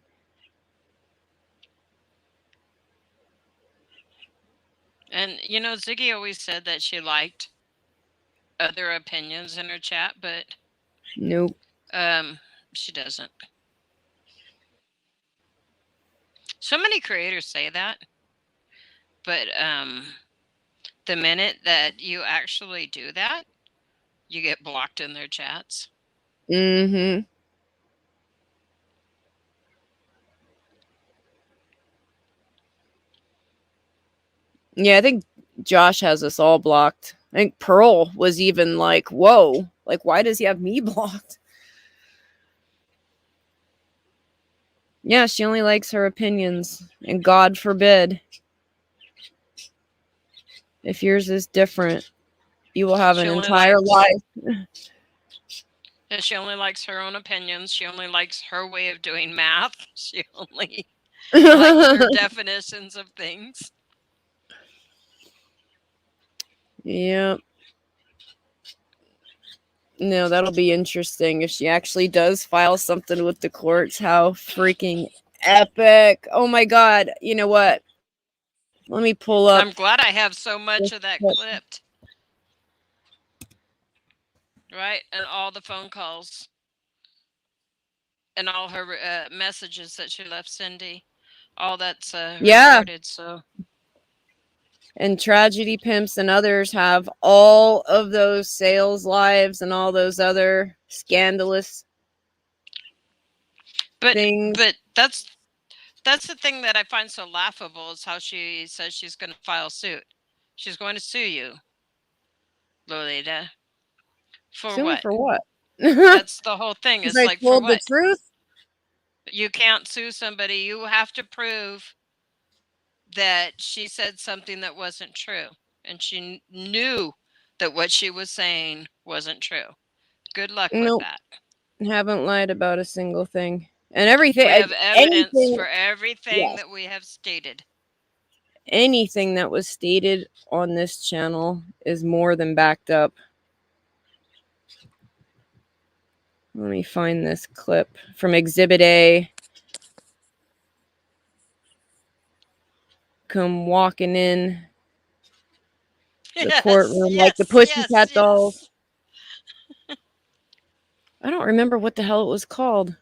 And, you know, Ziggy always said that she liked other opinions in her chat, but nope. She doesn't. So many creators say that, but the minute that you actually do that, you get blocked in their chats. Mm-hmm. Yeah, I think Josh has us all blocked. I think Pearl was even like, whoa, like, why does he have me blocked? Yeah, she only likes her opinions, and God forbid if yours is different, you will have an entire life. And she only likes her own opinions. She only likes her way of doing math. She only likes her definitions of things. Yep. No, that'll be interesting if she actually does file something with the courts. How freaking epic. Oh my God. You know what? Let me pull up. I'm glad I have so much of that clipped. Right? And all the phone calls. And all her messages that she left Cindy. All that's recorded, so. And Tragedy Pimps and others have all of those sales lives and all those other scandalous things. But that's the thing that I find so laughable is how she says she's going to file suit. She's going to sue you, Lolita, For Sue me what? for what? That's the whole thing. Because It's I like, for told the what? truth. You can't sue somebody. You have to prove that she said something that wasn't true. And she knew that what she was saying wasn't true. Good luck with Nope, that. haven't lied about a single thing. And everything, We have evidence anything, for everything yes, that we have stated. anything that was stated on this channel is more than backed up. Let me find this clip from Exhibit A. Come walking in the courtroom like the Pussycat Dolls. I don't remember what the hell it was called.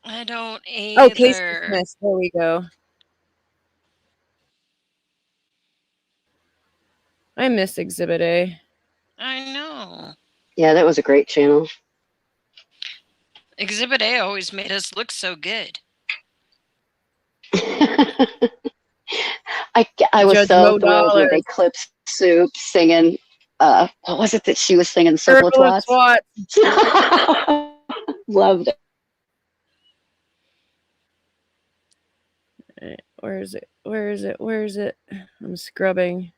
I don't Oh, case either. dismissed. There we go. I miss Exhibit A. I know. Yeah, that was a great channel. Exhibit A always made us look so good. I was Judge so Mo thrilled when they Dollars. clipped Soup singing. What was it that she was singing? Circle of Circle of Twats. Twats. Loved it. Right, where is it? Where is it? Where is it? I'm scrubbing.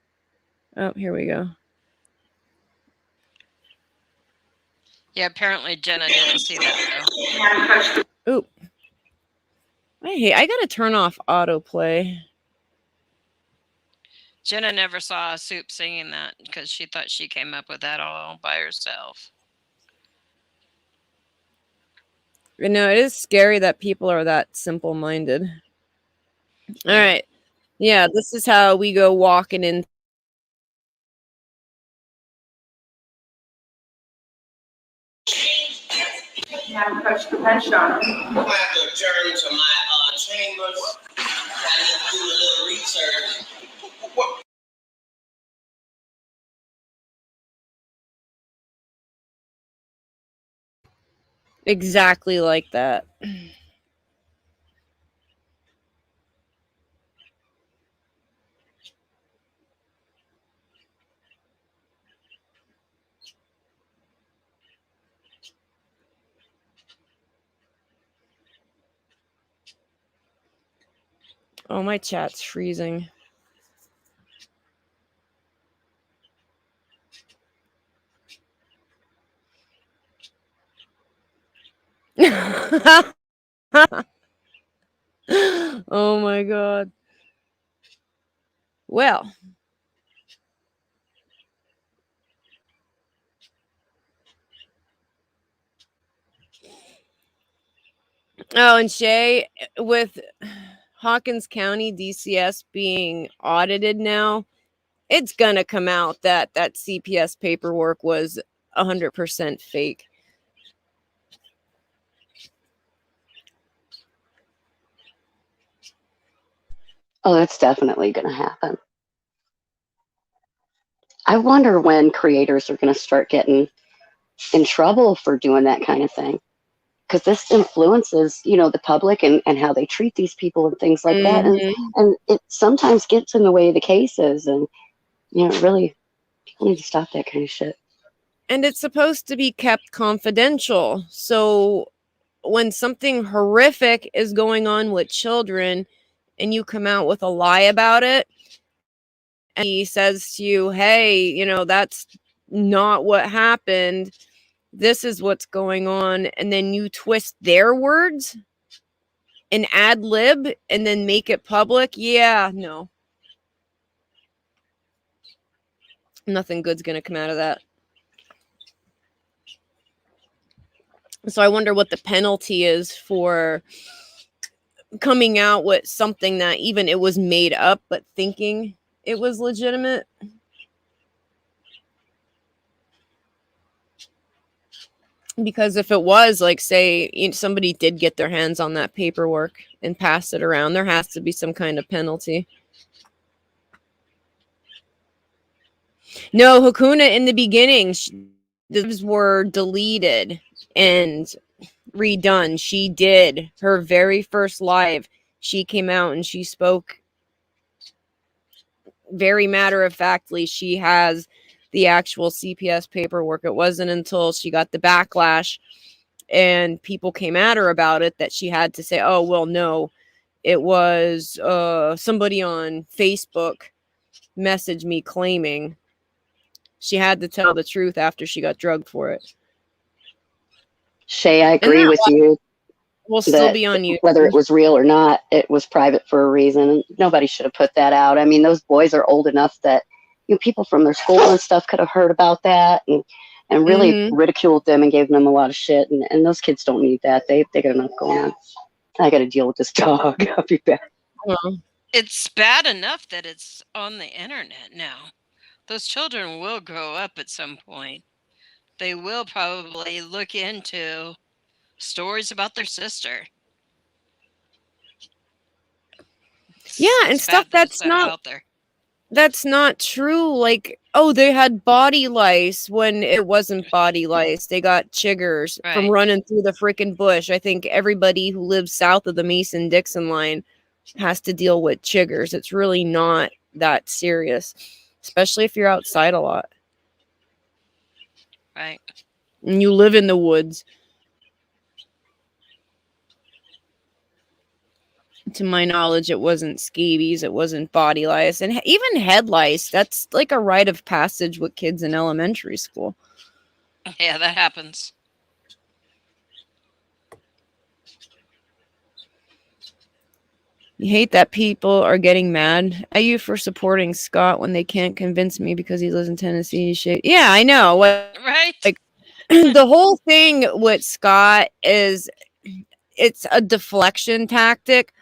Oh, here we go. Yeah, apparently Jenna didn't see that though. Oop. I gotta turn off autoplay. Jenna never saw Soup singing that because she thought she came up with that all by herself. You know, it is scary that people are that simple-minded. All right. Yeah, this is how we go walking in. Have a touch the bench on it. I'm gonna have to adjourn to my chambers. I need to do a little research. Exactly like that. Oh, my chat's freezing. Oh my god. Well. Oh, and Shay, with Hawkins County DCS being audited now, it's gonna come out that that CPS paperwork was 100% fake. Oh, that's definitely going to happen. I wonder when creators are going to start getting in trouble for doing that kind of thing. Because this influences, the public and how they treat these people and things like that. And it sometimes gets in the way of the cases. And, really, people need to stop that kind of shit. And it's supposed to be kept confidential. So when something horrific is going on with children and you come out with a lie about it, and he says to you, hey, that's not what happened. This is what's going on. And then you twist their words and ad lib and then make it public. Yeah, no. Nothing good's going to come out of that. So I wonder what the penalty is for coming out with something that even it was made up, but thinking it was legitimate. Because if it was, like, say, somebody did get their hands on that paperwork and pass it around, there has to be some kind of penalty. No, Hakuna, in the beginning, those were deleted and redone. She did her very first live. She came out and she spoke very matter-of-factly. She has the actual CPS paperwork. It wasn't until she got the backlash and people came at her about it that she had to say, oh, well, no, it was somebody on Facebook messaged me claiming. She had to tell the truth after she got drugged for it. Shay, I And agree that with you. will still That be on you. whether it was real or not, it was private for a reason. Nobody should have put that out. I mean, those boys are old enough that people from their school and stuff could have heard about that and really ridiculed them and gave them a lot of shit. And those kids don't need that. They got enough going on. I got to deal with this dog. I'll be back. Well, It's bad enough that it's on the internet now. Those children will grow up at some point. They will probably look into stories about their sister. yeah, and It's stuff bad that it's that's not out there. that's not true. Like, oh, they had body lice when it wasn't body lice. They got chiggers from Right. running through the freaking bush. I think everybody who lives south of the Mason-Dixon line has to deal with chiggers. It's really not that serious, especially if you're outside a lot Right. and you live in the woods. To my knowledge, it wasn't scabies, it wasn't body lice, and even head lice. That's like a rite of passage with kids in elementary school. Yeah, that happens. You hate that people are getting mad at you for supporting Scott when they can't convince me because he lives in Tennessee. Shit. Yeah, I know. Right? Like the whole thing with Scott is it's a deflection tactic.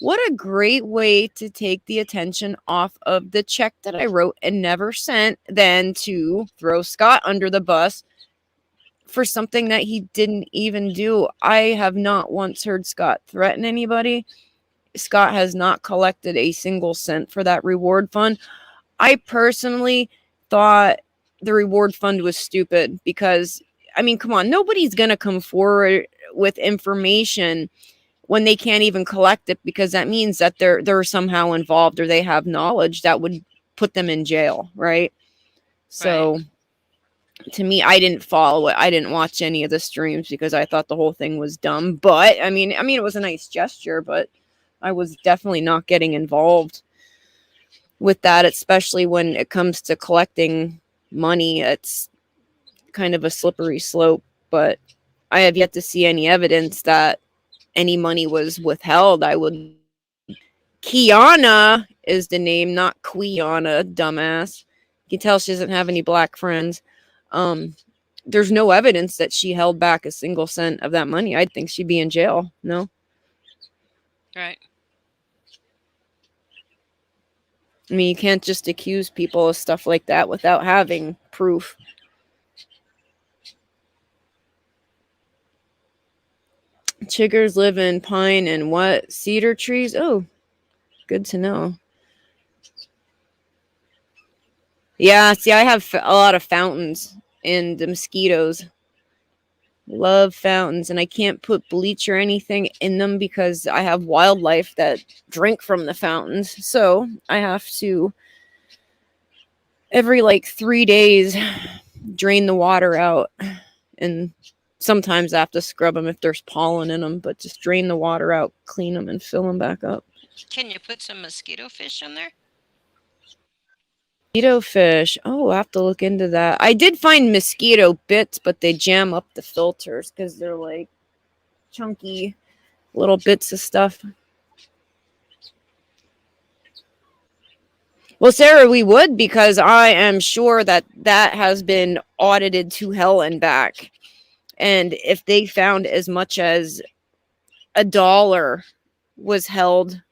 What a great way to take the attention off of the check that I wrote and never sent than to throw Scott under the bus for something that he didn't even do. I have not once heard Scott threaten anybody. Scott has not collected a single cent for that reward fund. I personally thought the reward fund was stupid because, I mean, come on, nobody's going to come forward with information when they can't even collect it, because that means that they're somehow involved or they have knowledge that would put them in jail, right? So to me, I didn't follow it. I didn't watch any of the streams because I thought the whole thing was dumb. But I mean, it was a nice gesture, but I was definitely not getting involved with that, especially when it comes to collecting money. It's kind of a slippery slope, but I have yet to see any evidence that any money was withheld. Kiana is the name, not Quiana, dumbass. You can tell she doesn't have any black friends. There's no evidence that she held back a single cent of that money. I'd think she'd be in jail. No? Right. I mean, you can't just accuse people of stuff like that without having proof. Chiggers live in pine and what? Cedar trees? Oh, good to know. Yeah, see, I have a lot of fountains and the mosquitoes. Love fountains, and I can't put bleach or anything in them because I have wildlife that drink from the fountains. So I have to, every 3 days, drain the water out. And sometimes I have to scrub them if there's pollen in them, but just drain the water out, clean them, and fill them back up. Can you put some mosquito fish in there? Mosquito fish. Oh, I'll have to look into that. I did find mosquito bits, but they jam up the filters because they're like chunky little bits of stuff. Well, Sarah, we would, because I am sure that has been audited to hell and back. And if they found as much as $1 was held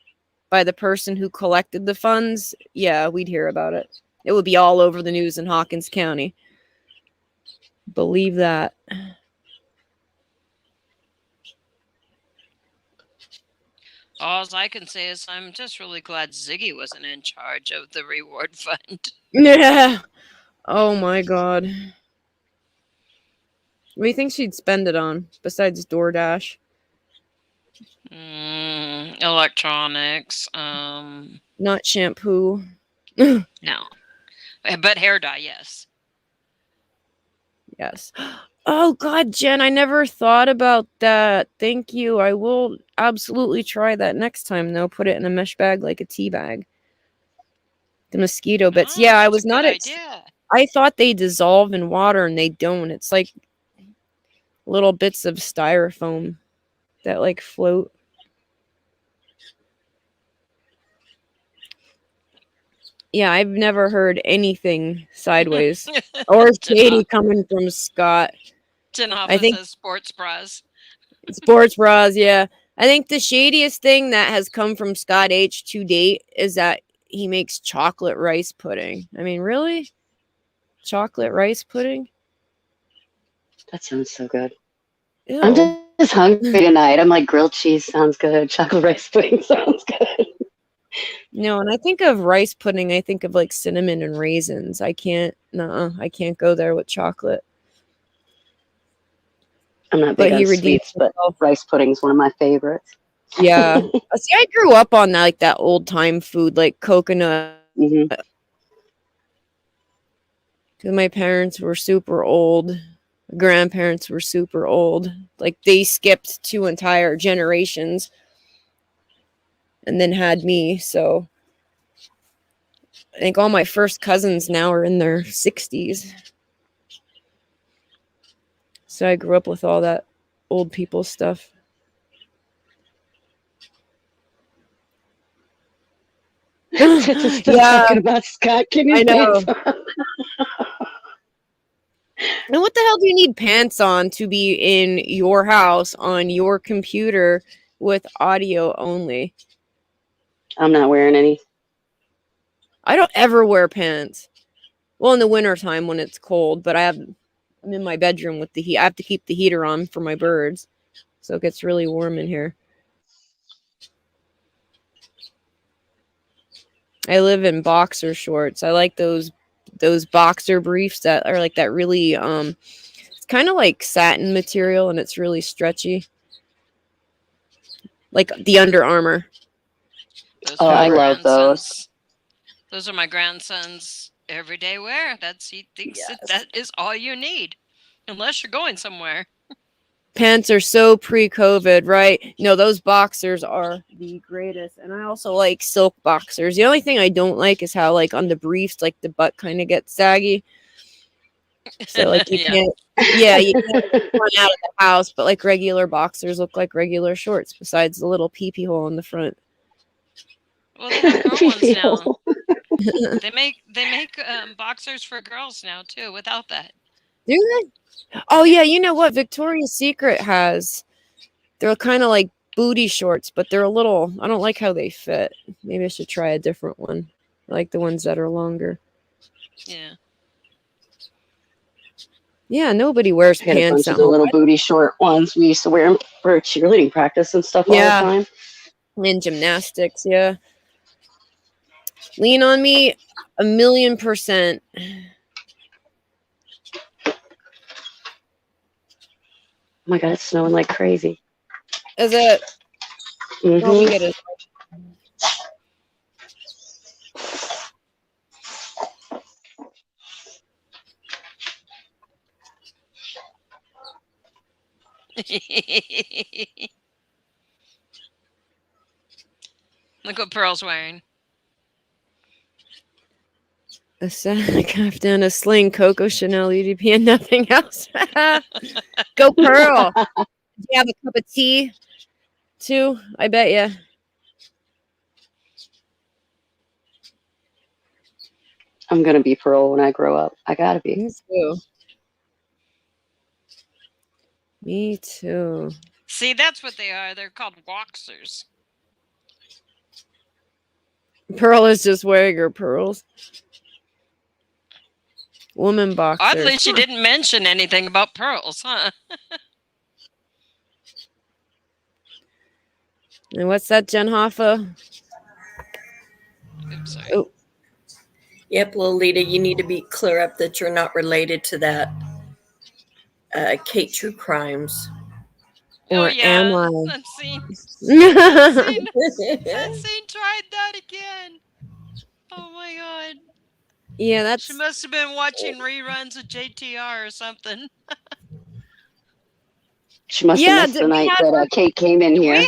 by the person who collected the funds, yeah, we'd hear about it. It would be all over the news in Hawkins County. Believe that. All I can say is I'm just really glad Ziggy wasn't in charge of the reward fund. Yeah. Oh my God. What do you think she'd spend it on besides DoorDash? Electronics. Not shampoo. No. But hair dye, yes. Yes. Oh God, Jen, I never thought about that. Thank you. I will absolutely try that next time though. Put it in a mesh bag like a tea bag. The mosquito bits. Yeah, I That's was a not good at idea. I thought they dissolve in water and they don't. It's like little bits of styrofoam that like float. Yeah, I've never heard anything sideways or shady coming from Scott. Jen I Hoffa think says sports bras. sports bras, yeah. I think the shadiest thing that has come from Scott H to date is that he makes chocolate rice pudding. I mean, really? Chocolate rice pudding? That sounds so good. Ew. I'm just hungry tonight. I'm like, grilled cheese sounds good. Chocolate rice pudding sounds good. No, and I think of rice pudding, I think of like cinnamon and raisins. I can't go there with chocolate. I'm not But big he on redeemed sweets, but himself. rice pudding's one of my favorites. Yeah. See, I grew up on that, like that old time food, like coconut. Hmm. Because my parents were super old. Grandparents were super old. Like they skipped 2 entire generations and then had me. So I think all my first cousins now are in their 60s. So I grew up with all that old people stuff. Just still talking about Scott. Can you I know. pants on? And what the hell do you need pants on to be in your house on your computer with audio only? I'm not wearing any. I don't ever wear pants. Well, in the wintertime when it's cold, but I'm in my bedroom with the heat. I have to keep the heater on for my birds. So it gets really warm in here. I live in boxer shorts. I like those boxer briefs that are like that really it's kind of like satin material and it's really stretchy. Like the Under Armour. Oh, I love those. Those are my grandson's everyday wear. He thinks that is all you need, unless you're going somewhere. Pants are so pre-COVID, right? No, those boxers are the greatest. And I also like silk boxers. The only thing I don't like is how like on the briefs, like the butt kind of gets saggy. So like you can't you can't run out of the house, but like regular boxers look like regular shorts besides the little pee-pee hole in the front. Well, they have girl ones now. They make boxers for girls now too without that. Do they? Oh yeah, you know what? Victoria's Secret has. They're kind of like booty shorts, but they're a little. I don't like how they fit. Maybe I should try a different one. I like the ones that are longer. Yeah. Yeah, nobody wears I had a pants bunch of the little booty short ones. We used to wear them for cheerleading practice and stuff all the time. In gymnastics, yeah. Lean on me 1,000,000%. Oh my god, it's snowing like crazy. Is it? Mm-hmm. Let me get it. Look what Pearl's wearing. A sack, kaftan, a sling, Coco Chanel, UDP, and nothing else. Go Pearl. Do you have a cup of tea too? I bet you. I'm gonna be Pearl when I grow up. I gotta be. Me too. Me too. See, that's what they are. They're called boxers. Pearl is just wearing her pearls. Woman boxer. Oddly, she didn't mention anything about pearls, huh? And what's that, Jen Hoffa? Oops, sorry. Oh. Yep, Lolita, you need to be clear up that you're not related to that Kate True Crimes. Or am I? That scene tried that again. Oh my god. Yeah, that's. She must have been watching reruns of JTR or something. She must have missed the night that Kate came in here.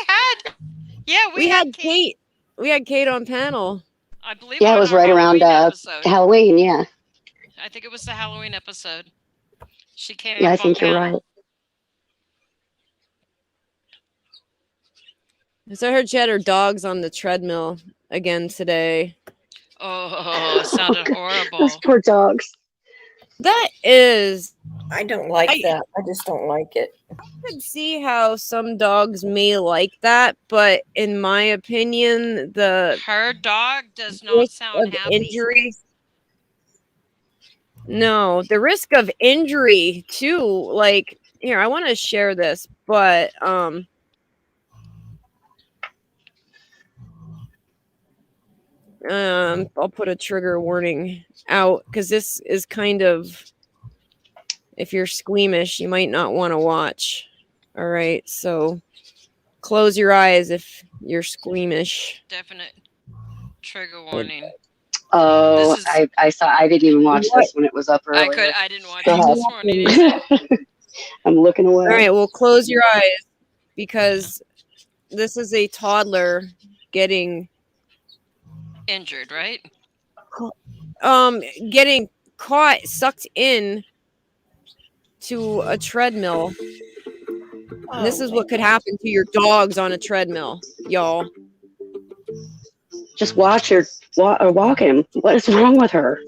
We had Kate. We had Kate on panel. I believe Yeah, it on was our right around Halloween episode. Halloween. Yeah. I think it was the Halloween episode. She came Yeah, I up on think you're panel. right. So I heard she had her dogs on the treadmill again today. Oh, it sounded horrible. Those poor dogs. That is. I don't like that. I just don't like it. I could see how some dogs may like that, but in my opinion, her dog does not sound happy. Injury. No, the risk of injury too. Like, here, I want to share this, but I'll put a trigger warning out because this is kind of, if you're squeamish, you might not want to watch. All right, so close your eyes if you're squeamish. Definite trigger warning. Oh, I saw. I didn't even watch this when it was up earlier. I didn't watch it this morning either. I'm looking away. All right, well, close your eyes because this is a toddler getting injured, right? Getting sucked in to a treadmill. And this is what could happen to your dogs on a treadmill, y'all. Just watch her walk him. What is wrong with her?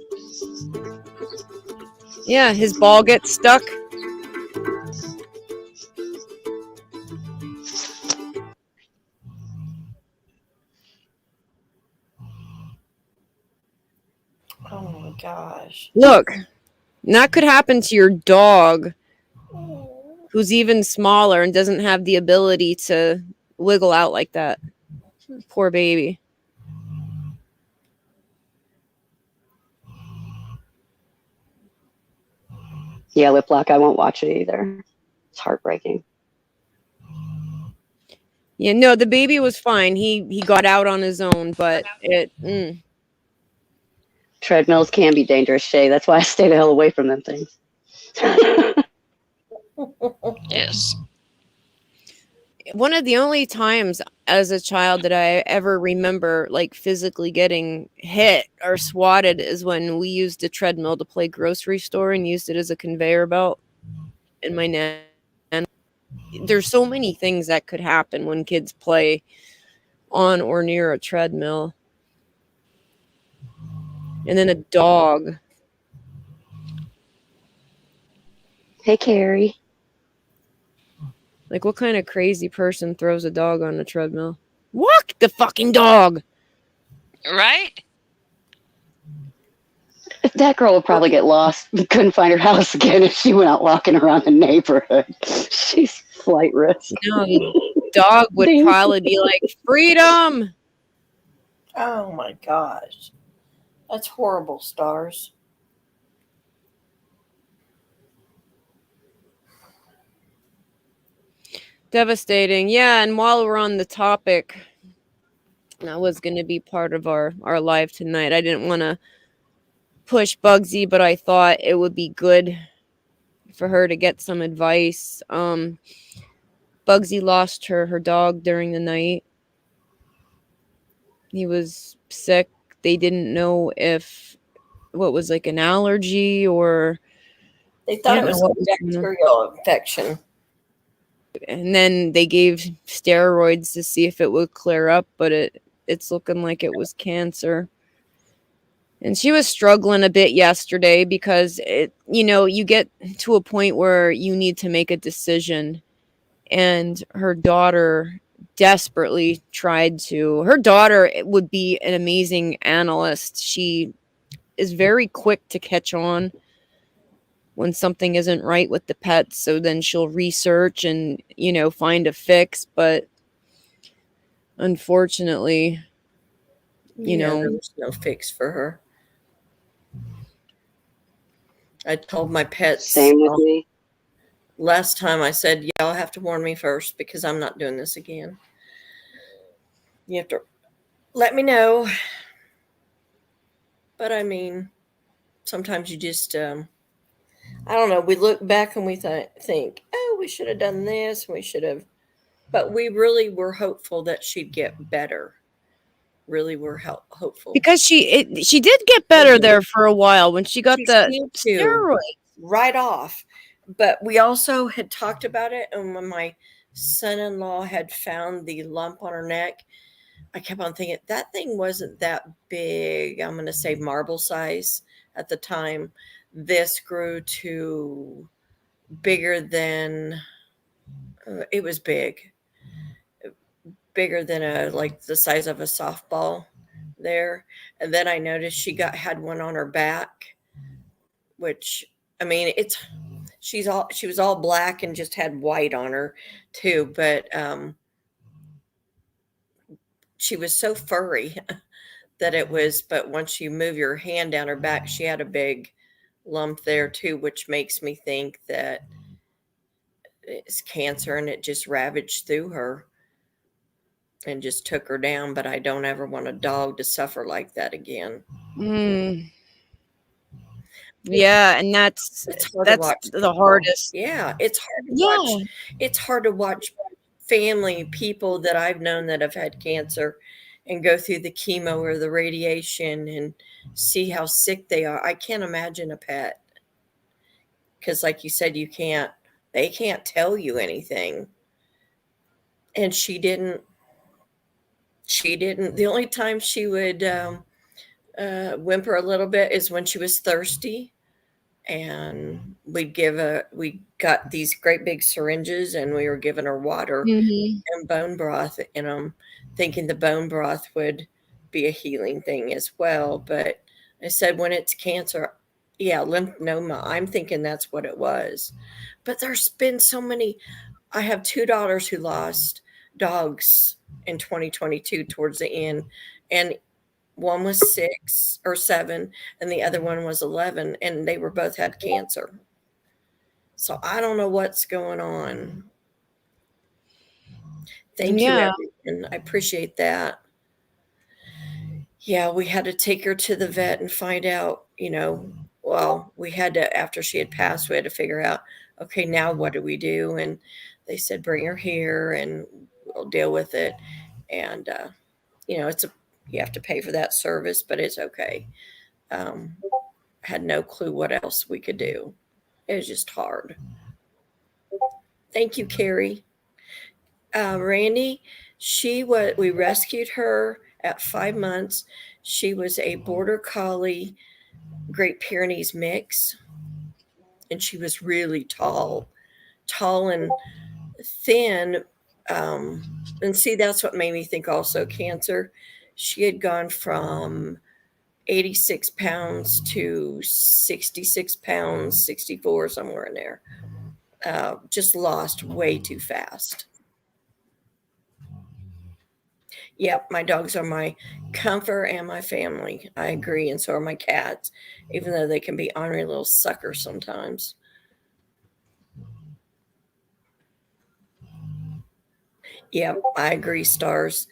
Yeah, his ball gets stuck. Oh my gosh. Look, that could happen to your dog who's even smaller and doesn't have the ability to wiggle out like that. Poor baby. Yeah, Lip Lock, I won't watch it either. It's heartbreaking. Yeah, no, the baby was fine. He got out on his own, but it... Treadmills can be dangerous, Shay. That's why I stay the hell away from them things. Yes. One of the only times as a child that I ever remember like physically getting hit or swatted is when we used a treadmill to play grocery store and used it as a conveyor belt in my nan. There's so many things that could happen when kids play on or near a treadmill. And then a dog. Hey, Carrie. Like, what kind of crazy person throws a dog on a treadmill? Walk the fucking dog! Right? That girl would probably get lost. We couldn't find her house again if she went out walking around the neighborhood. She's flight risk. No, the dog would probably be like, freedom! Oh my gosh. That's horrible, Stars. Devastating. Yeah, and while we're on the topic, that was going to be part of our live tonight. I didn't want to push Bugsy, but I thought it would be good for her to get some advice. Bugsy lost her dog during the night. He was sick. They didn't know if what was like an allergy or they thought it was a bacterial infection. And then they gave steroids to see if it would clear up, but it's looking like it was cancer. And she was struggling a bit yesterday because you get to a point where you need to make a decision. And her daughter desperately tried to. Her daughter would be an amazing analyst. She is very quick to catch on when something isn't right with the pets. So then she'll research and, find a fix. But unfortunately, there was no fix for her. I told my pets. Same with me. Last time I said, y'all have to warn me first because I'm not doing this again. You have to let me know. But I mean, sometimes you just, I don't know, we look back and we think, oh, we should have done this, we should have, but we really were hopeful that she'd get better. Really were hopeful. Because she did get better there for a while when she got She the seemed to steroids. right off. But we also had talked about it, and when my son-in-law had found the lump on her neck, I kept on thinking that thing wasn't that big. I'm going to say marble size at the time. This grew to bigger than it was bigger than like the size of a softball there. And then I noticed she had one on her back, which, I mean, she was all black and just had white on her too, but she was so furry that it was, but once you move your hand down her back, she had a big lump there too, which makes me think that it's cancer and it just ravaged through her and just took her down. But I don't ever want a dog to suffer like that again. Yeah, and that's the hardest. Yeah, it's hard to watch. It's hard to watch family, people that I've known that have had cancer and go through the chemo or the radiation and see how sick they are. I can't imagine a pet. Because like you said, they can't tell you anything. And she didn't, the only time she would whimper a little bit is when she was thirsty. And we got these great big syringes and we were giving her water and bone broth in them, thinking the bone broth would be a healing thing as well. But I said, when it's cancer, yeah, lymphoma, I'm thinking that's what it was. But there's been so many. I have 2 daughters who lost dogs in 2022 towards the end. And one was 6 or 7 and the other one was 11, and they both had cancer. So I don't know what's going on. Thank you, everyone. I appreciate that. Yeah, we had to take her to the vet and find out, well, we had to, after she had passed, we had to figure out, okay, now what do we do? And they said, bring her here and we'll deal with it. And, you have to pay for that service, but it's okay. Had no clue what else we could do. It was just hard. Thank you, Carrie. Randy, we rescued her at 5 months. She was a border collie, Great Pyrenees mix. And she was really tall and thin. And see, that's what made me think also cancer. She had gone from 86 pounds to 66 pounds, 64, somewhere in there. Just lost way too fast. Yep, my dogs are my comfort and my family. I agree, and so are my cats, even though they can be ornery little suckers sometimes. Yep, I agree, Stars.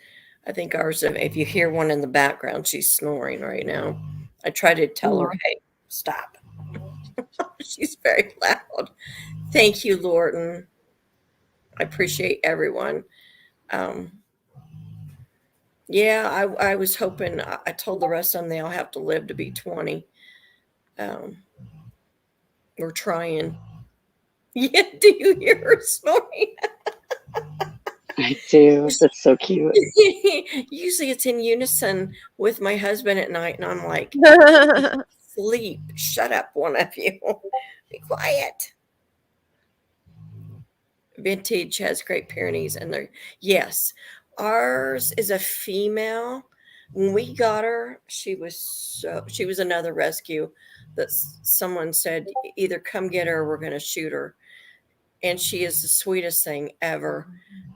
I think ours, if you hear one in the background, she's snoring right now. I try to tell her, hey, stop. She's very loud. Thank you, Lorton. I appreciate everyone. Yeah, I was hoping, I told the rest of them they all have to live to be 20. We're trying. Yeah, do you hear her snoring? I do. That's so cute. Usually it's in unison with my husband at night, and I'm like, sleep. Shut up, one of you. Be quiet. Vintage has Great Pyrenees, and ours is a female. When we got her, she was another rescue that someone said, either come get her or we're going to shoot her. And she is the sweetest thing ever.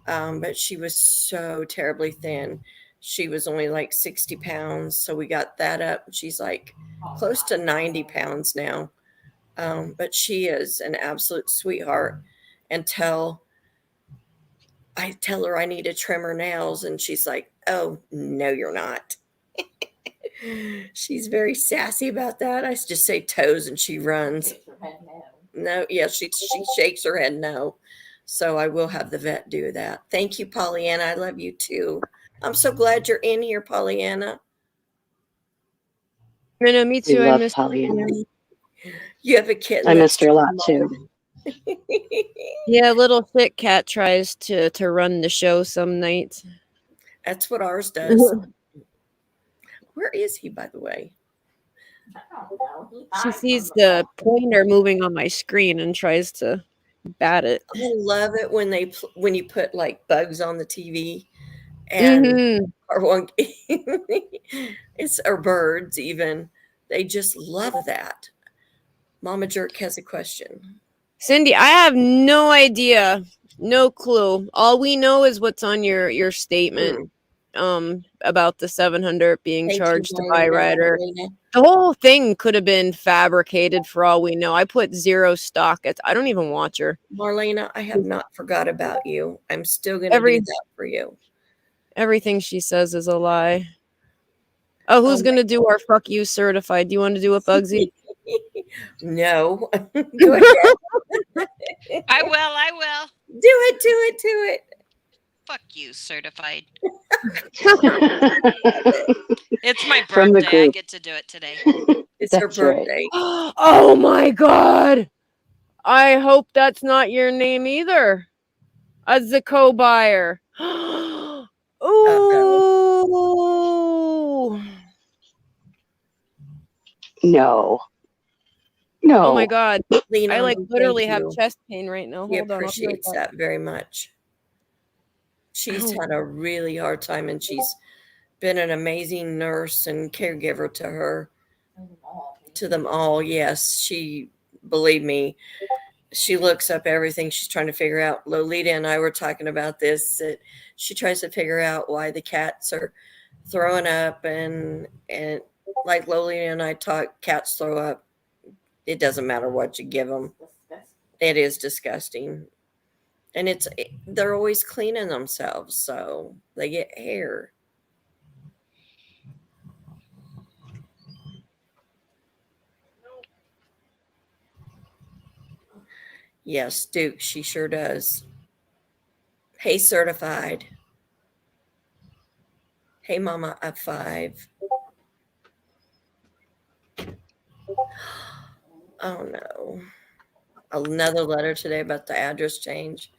But she was so terribly thin. She was only like 60 pounds. So we got that up. She's like close to 90 pounds now. But she is an absolute sweetheart until I tell her I need to trim her nails. And she's like, oh, no, you're not. She's very sassy about that. I just say toes and she runs. No, yeah, she shakes her head no. So I will have the vet do that. Thank you, Pollyanna. I love you too. I'm so glad you're in here, Pollyanna. No, me We too. I love missed Pollyanna. You have a kitten. I that's missed her a lot too. Yeah, little shit cat tries to run the show some nights. That's what ours does. Where is he, by the way? She sees the pointer moving on my screen and tries to bat it. I love it when when you put like bugs on the TV and or one it's or birds even. They just love that. Mama Jerk has a question. Cindy, I have no idea, no clue. All we know is what's on your statement about the 700 being Thank charged you, to buy rider. Marlena. The whole thing could have been fabricated for all we know. I put zero stock. I don't even watch her. Marlena, I have not forgot about you. I'm still going to do that for you. Everything she says is a lie. Oh, who's going to do our fuck you certified? Do you want to do it, Bugsy? No. Go ahead. I will. Do it. Fuck you, certified. It's my From the birthday. I group. get to do it today. It's her That's right. birthday. Oh my god! I hope that's not your name either. As the co-buyer. Ooh. No. Oh my god. Lena, I like thank literally have you. chest pain right now. He Hold on. I'll be right appreciates back. that very much. She's Ow. had a really hard time and she's been an amazing nurse and caregiver to them all. Yes, she, believe me, she looks up everything. She's trying to figure out. Lolita and I were talking about this. That she tries to figure out why the cats are throwing up and like Lolita and I talk, cats throw up. It doesn't matter what you give them. It is disgusting. And they're always cleaning themselves, so they get hair. Yes, Duke, she sure does. Hey, certified. Hey, Mama, up 5. Oh no. Another letter today about the address change.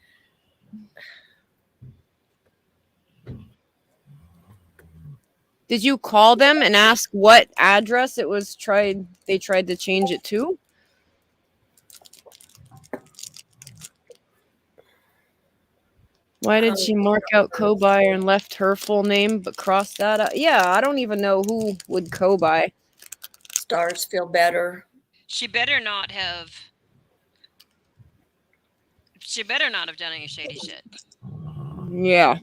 Did you call them and ask what address it was they tried to change it to? Why did she mark out co-buyer and left her full name but crossed that out? Yeah, I don't even know who would co-buy. Stars feel better. She better not have done any shady shit. Yeah.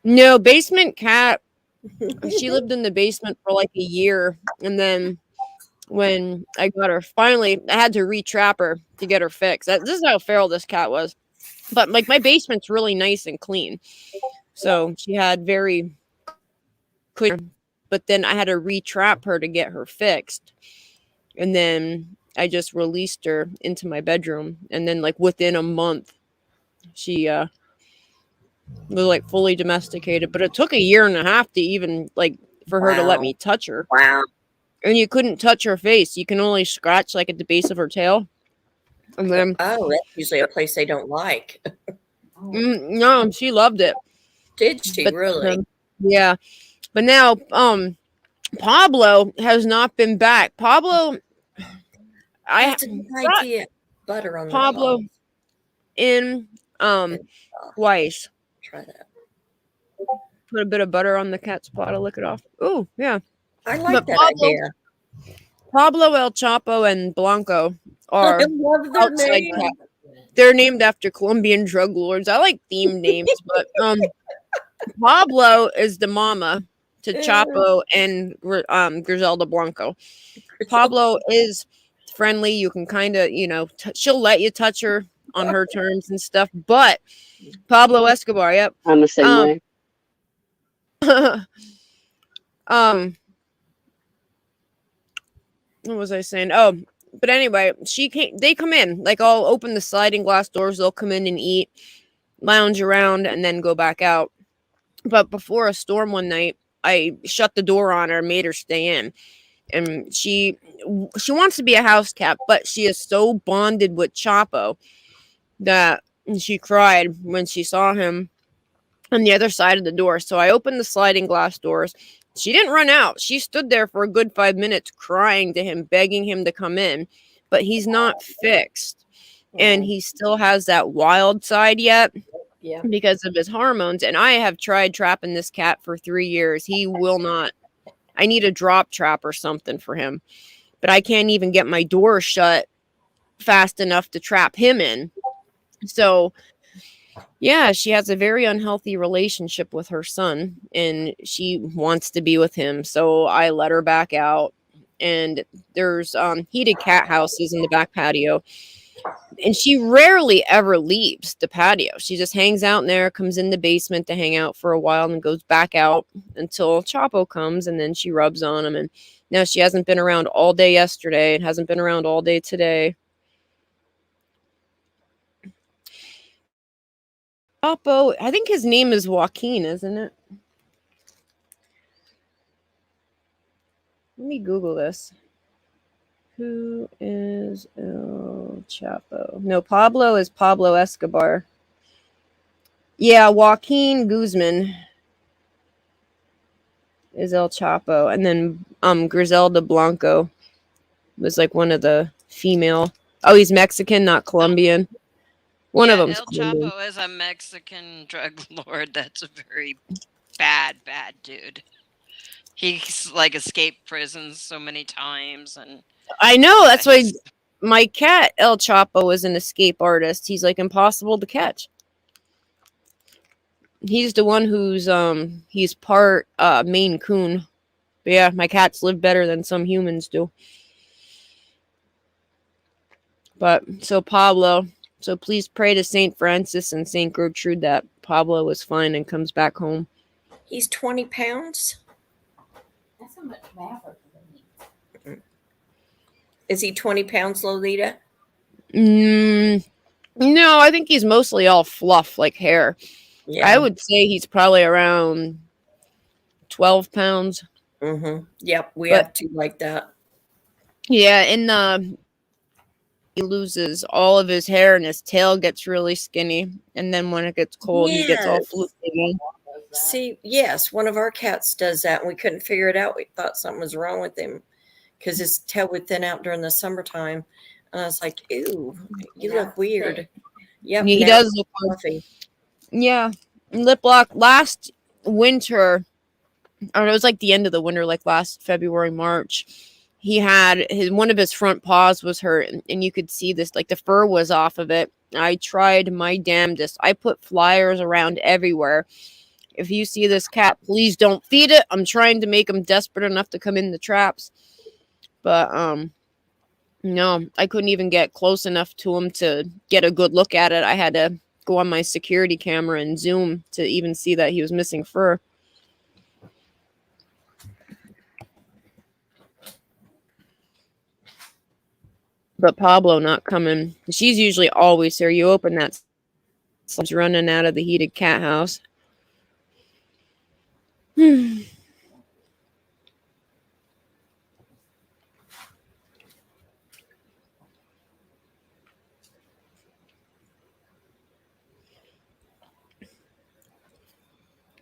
No, basement cat. She lived in the basement for like a year. And then when I got her, finally, I had to re-trap her to get her fixed. This is how feral this cat was. But like my basement's really nice and clean. So she had very clear. But then I had to re-trap her to get her fixed. And then I just released her into my bedroom. And then like within a month, she was like fully domesticated. But it took a year and a half to even like for her to let me touch her. Wow. And you couldn't touch her face. You can only scratch like at the base of her tail. And then that's usually a place they don't like. No, she loved it. Did she really? Yeah. But now Pablo has not been back. Pablo That's a good idea. Butter on Pablo the in Weiss. Try that. Put a bit of butter on the cat's paw to lick it off. Oh, yeah. I like that idea. Pablo, El Chapo, and Blanco are I love their outside name. cat. They're named after Colombian drug lords. I like themed names, but Pablo is the mama to Chapo and Griselda Blanco. Pablo is friendly. You can kind of, she'll let you touch her on her terms and stuff. But Pablo Escobar, yep. I'm the same way. what was I saying? Oh, but anyway, they come in. Like, I'll open the sliding glass doors. They'll come in and eat, lounge around, and then go back out. But before a storm one night, I shut the door on her, made her stay in. And she wants to be a house cat, but she is so bonded with Chapo that she cried when she saw him on the other side of the door. So I opened the sliding glass doors. She didn't run out. She stood there for a good 5 minutes crying to him, begging him to come in. But he's not fixed. And he still has that wild side yet. Yeah. Because of his hormones. And I have tried trapping this cat for 3 years. He will not. I need a drop trap or something for him. But I can't even get my door shut fast enough to trap him in. So, yeah, she has a very unhealthy relationship with her son. And she wants to be with him. So I let her back out. And there's heated cat houses in the back patio. And she rarely ever leaves the patio. She just hangs out in there, comes in the basement to hang out for a while, and goes back out until Chapo comes, and then she rubs on him. And now she hasn't been around all day yesterday and hasn't been around all day today. Chapo, I think his name is Joaquin, isn't it? Let me Google this. Who is El Chapo? No, Pablo is Pablo Escobar. Yeah, Joaquin Guzman is El Chapo. And then Griselda Blanco was like one of the female. Oh, he's Mexican, not Colombian. One of them's El Colombian. Chapo is a Mexican drug lord. That's a very bad dude. He's like escaped prison so many times, and I know, that's why my cat El Chapo is an escape artist. He's like impossible to catch. He's the one who's he's part Maine Coon. But yeah, my cats live better than some humans do. But so Pablo, so please pray to Saint Francis and Saint Gertrude that Pablo is fine and comes back home. He's 20 pounds. That's how much matter. Is he 20 pounds, Lolita? No, I think he's mostly all fluff, like hair. Yeah. I would say he's probably around 12 pounds. Mm-hmm. Yep, we have two like that. Yeah, and he loses all of his hair and his tail gets really skinny. And then when it gets cold, he gets all floofy again. See, yes, one of our cats does that, and we couldn't figure it out. We thought something was wrong with him because his tail would thin out during the summertime. And I was like, ew, you look weird. Yep, he does look fluffy. Yeah. Lip lock last winter, or it was like the end of the winter, like last February, March. He had one of his front paws was hurt, and you could see this, like the fur was off of it. I tried my damnedest. I put flyers around everywhere. If you see this cat, please don't feed it. I'm trying to make him desperate enough to come in the traps. But, no, I couldn't even get close enough to him to get a good look at it. I had to go on my security camera and zoom to even see that he was missing fur. But Pablo not coming. She's usually always here. You open that, she's running out of the heated cat house.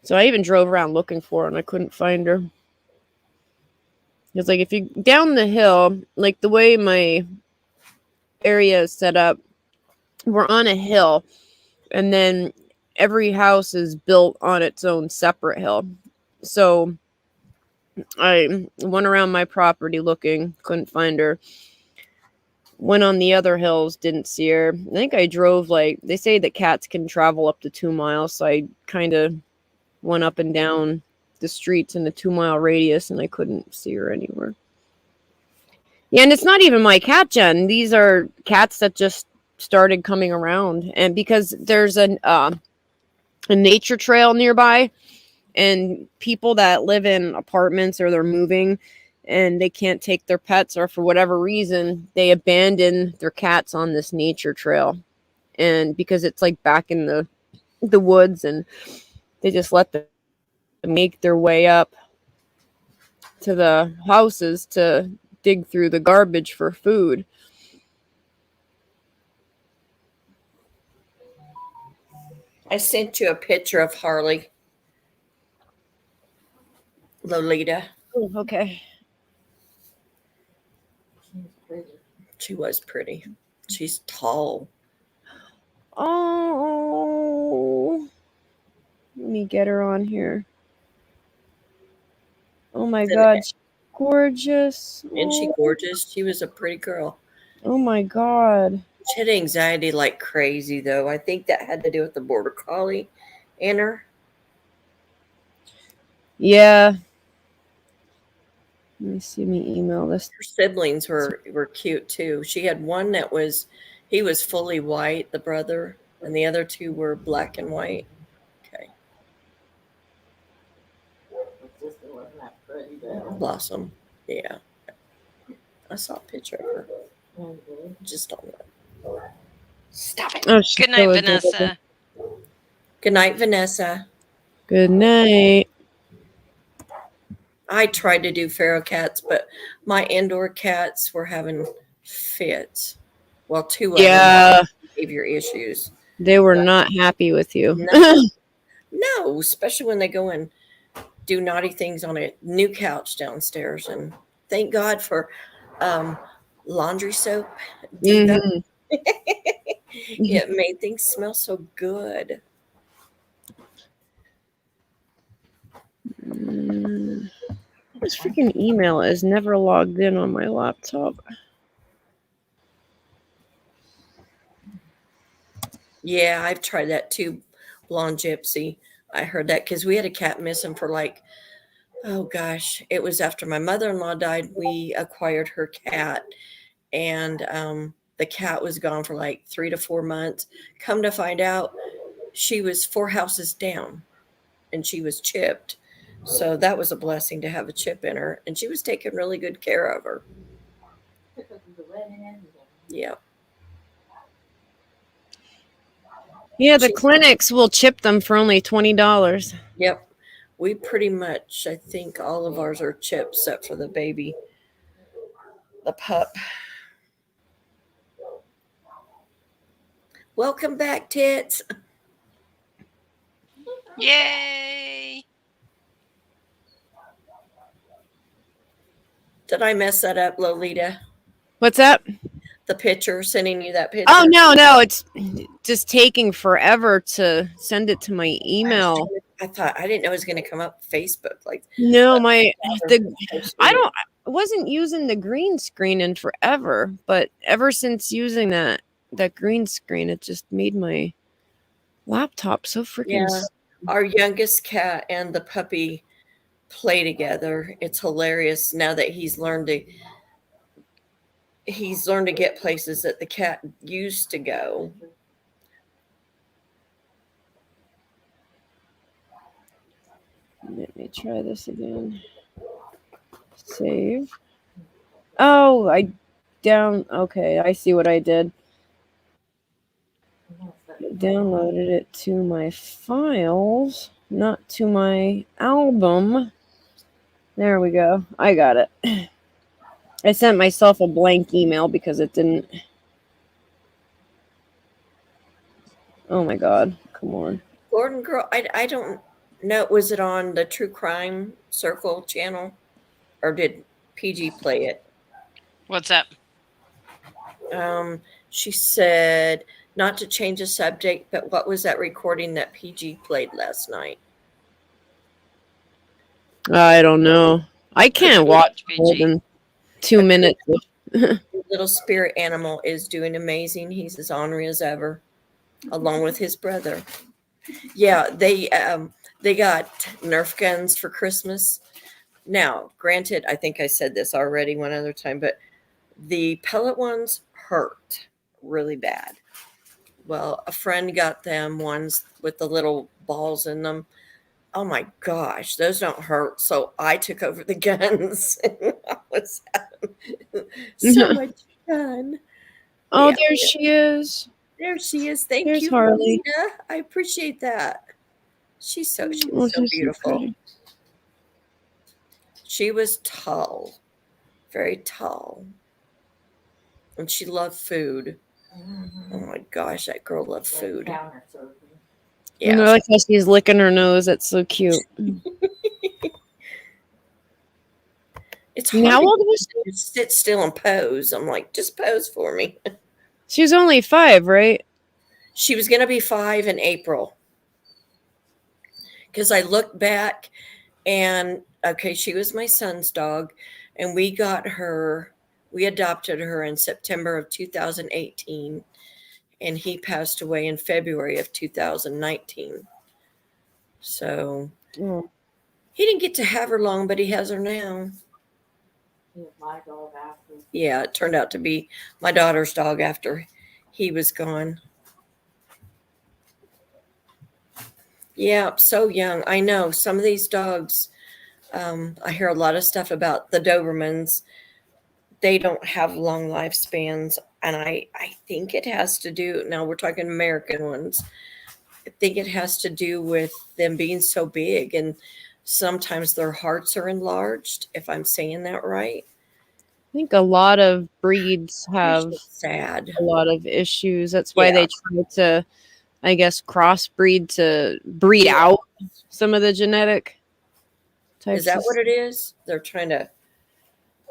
So I even drove around looking for her and I couldn't find her. It's like if you down the hill, like the way my area is set up, we're on a hill and then every house is built on its own separate hill. So I went around my property looking, couldn't find her. Went on the other hills, didn't see her. I think I drove they say that cats can travel up to 2 miles. So I kind of went up and down the streets in a 2-mile radius and I couldn't see her anywhere. Yeah, and it's not even my cat, Jen. These are cats that just started coming around. And because there's a nature trail nearby and people that live in apartments or they're moving, and they can't take their pets, or for whatever reason they abandon their cats on this nature trail, and because it's like back in the woods, and they just let them make their way up to the houses to dig through the garbage for food. I sent you a picture of Harley. Lolita. Oh, okay. She was pretty. She's tall. Oh, let me get her on here. Oh my God, she's gorgeous. Isn't she gorgeous? She was a pretty girl. Oh my God. She had anxiety like crazy, though. I think that had to do with the border collie in her. Yeah. Let me see me email this. Her siblings were cute too. She had one that he was fully white, the brother, and the other two were black and white. Okay. Blossom. Yeah. I saw a picture of her. Just on that. Stop it. Oh, Good night, Vanessa. Good night, Vanessa. Good night. I tried to do feral cats, but my indoor cats were having fits. Well, two of them had behavior issues. They were not happy with you. No, especially when they go and do naughty things on a new couch downstairs. And thank God for laundry soap. Mm-hmm. It made things smell so good. This freaking email is never logged in on my laptop. Yeah, I've tried that too, Blonde Gypsy. I heard that because we had a cat missing for like, oh gosh, it was after my mother-in-law died. We acquired her cat, and the cat was gone for like 3 to 4 months. Come to find out, she was 4 houses down, and she was chipped. So that was a blessing to have a chip in her, and she was taking really good care of her. Yeah. Yeah, the clinics will chip them for only $20. Yep. We pretty much, I think all of ours are chipped except for the baby, the pup. Welcome back, Tits. Yay! Did I mess that up, Lolita? What's that? The picture, sending you that picture. Oh, no, it's just taking forever to send it to my email. I didn't know it was going to come up Facebook. Like, no, I wasn't using the green screen in forever, but ever since using that green screen, it just made my laptop so freaking. Yeah. Our youngest cat and the puppy play together. It's hilarious now that he's learned to get places that the cat used to go. Let me try this again. Save. Oh, okay, I see what I did. Downloaded it to my files, not to my album. There we go. I got it. I sent myself a blank email because it didn't. Oh my God. Come on. Gordon Girl, I don't know. Was it on the True Crime Circle channel, or did PG play it? What's up? She said, not to change the subject, but what was that recording that PG played last night? I don't know. I can't watch more than 2 minutes. Little spirit animal is doing amazing. He's as ornery as ever, along with his brother. Yeah, they got Nerf guns for Christmas. Now, granted, I think I said this already one other time, but the pellet ones hurt really bad. Well, a friend got them ones with the little balls in them. oh my gosh, those don't hurt. So I took over the guns. And I was having so much fun. Oh, Yeah, there she is. there she is. Thank There's you, Harley. Rosita. I appreciate that. She Oh, was so she's so beautiful. pretty. She was tall, very tall. And she loved food. Oh my gosh, that girl loved food. And I like how she's licking her nose. That's so cute. It's And hard how to old was get her to sit still and pose. I'm like, just pose for me. she? Was only 5, right? She was going to be 5 in April. Because I looked back and, okay, she was my son's dog. And we adopted her in September of 2018. And he passed away in February of 2019. So he didn't get to have her long, but he has her now. Yeah, it turned out to be my daughter's dog after he was gone. Yeah, so young. I know some of these dogs, I hear a lot of stuff about the Dobermans. They don't have long lifespans. And I think it has to do, now we're talking American ones. I think it has to do with them being so big, and sometimes their hearts are enlarged, if I'm saying that right. I think a lot of breeds have sad. a lot of issues. That's why they try to, I guess, crossbreed to breed out some of the genetic types. Is that what it is? They're trying to.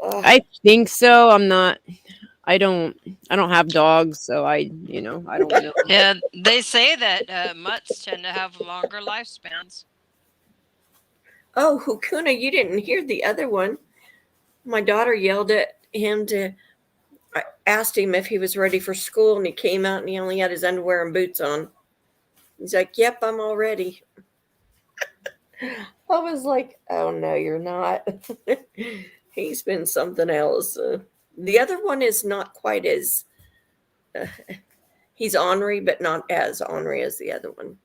I think so. I don't have dogs, so I don't know. Yeah, they say that mutts tend to have longer lifespans. Oh, Hukuna, you didn't hear the other one. My daughter yelled at him I asked him if he was ready for school, and he came out and he only had his underwear and boots on. He's like, yep, I'm all ready. I was like, oh, no, you're not. He's been something else. The other one is not quite as, he's ornery, but not as ornery as the other one.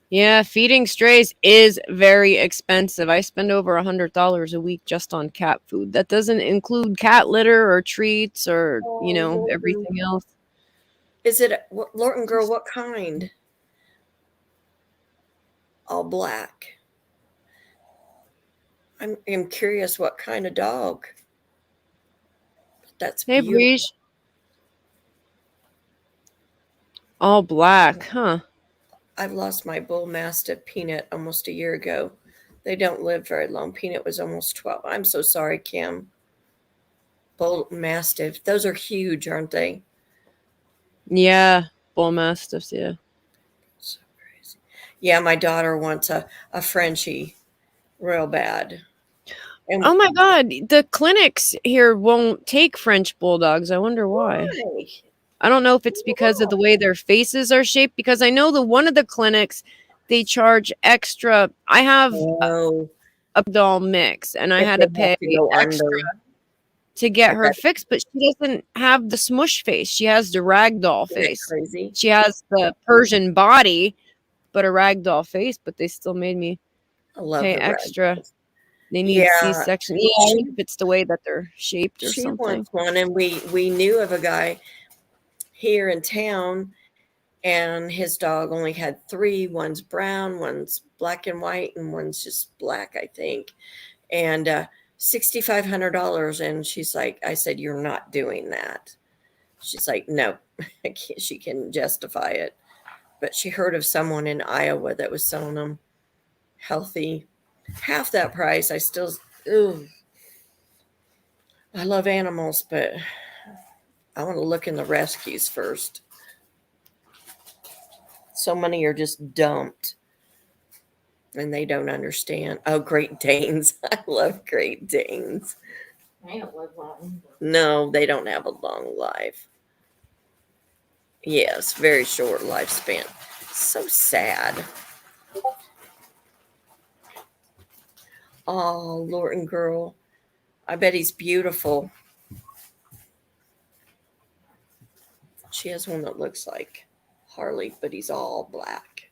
Yeah, feeding strays is very expensive. I spend over $100 a week just on cat food. That doesn't include cat litter or treats or, everything else. Is it, Lorton girl, what kind? All black. I'm curious what kind of dog. That's hey, beautiful. Breeze. All black, huh? I've lost my bull mastiff Peanut almost a year ago. They don't live very long. Peanut was almost 12. I'm so sorry, Kim. Bull mastiff. Those are huge, aren't they? Yeah, bull mastiffs, yeah. So crazy. Yeah, my daughter wants a Frenchie real bad. And oh my God, the clinics here won't take French bulldogs. I wonder why. I don't know if it's because of the way their faces are shaped, because I know one of the clinics, they charge extra. I have a doll mix, and I had to pay extra to get her fixed, but she doesn't have the smush face. She has the ragdoll face. Crazy. She has the Persian body, but a ragdoll face, but they still made me pay extra. They need C-section. Yeah, I think if it's the way that they're shaped or something. She wants one, and we knew of a guy here in town, and his dog only had 3. One's brown, one's black and white, and one's just black, I think. And $6,500. And she's like, I said, you're not doing that. She's like, no, I can't. She can justify it. But she heard of someone in Iowa that was selling them healthy, half that price. I still, I love animals, but I want to look in the rescues first. So many are just dumped, and they don't understand. Oh, Great Danes. I love Great Danes. They don't live long. No, they don't have a long life. Yes, very short lifespan. So sad. Oh, Lorton girl. I bet he's beautiful. She has one that looks like Harley, but he's all black.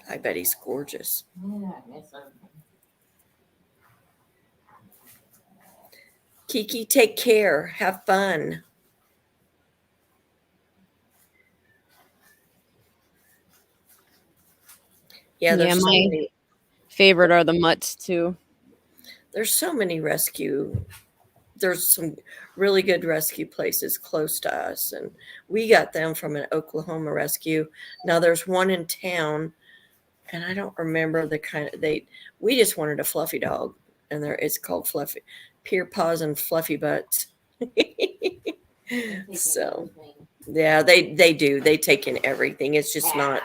I bet he's gorgeous. Yeah, I guess so. Kiki, take care. Have fun. Yeah, Yeah, there's so my many. favorite are the mutts too. There's so many rescue. There's some really good rescue places close to us, and we got them from an Oklahoma rescue. Now there's one in town, and I don't remember the kind of we just wanted a fluffy dog, and it's called Fluffy Peer Paws and Fluffy Butts. So yeah, they do. They take in everything. It's just not,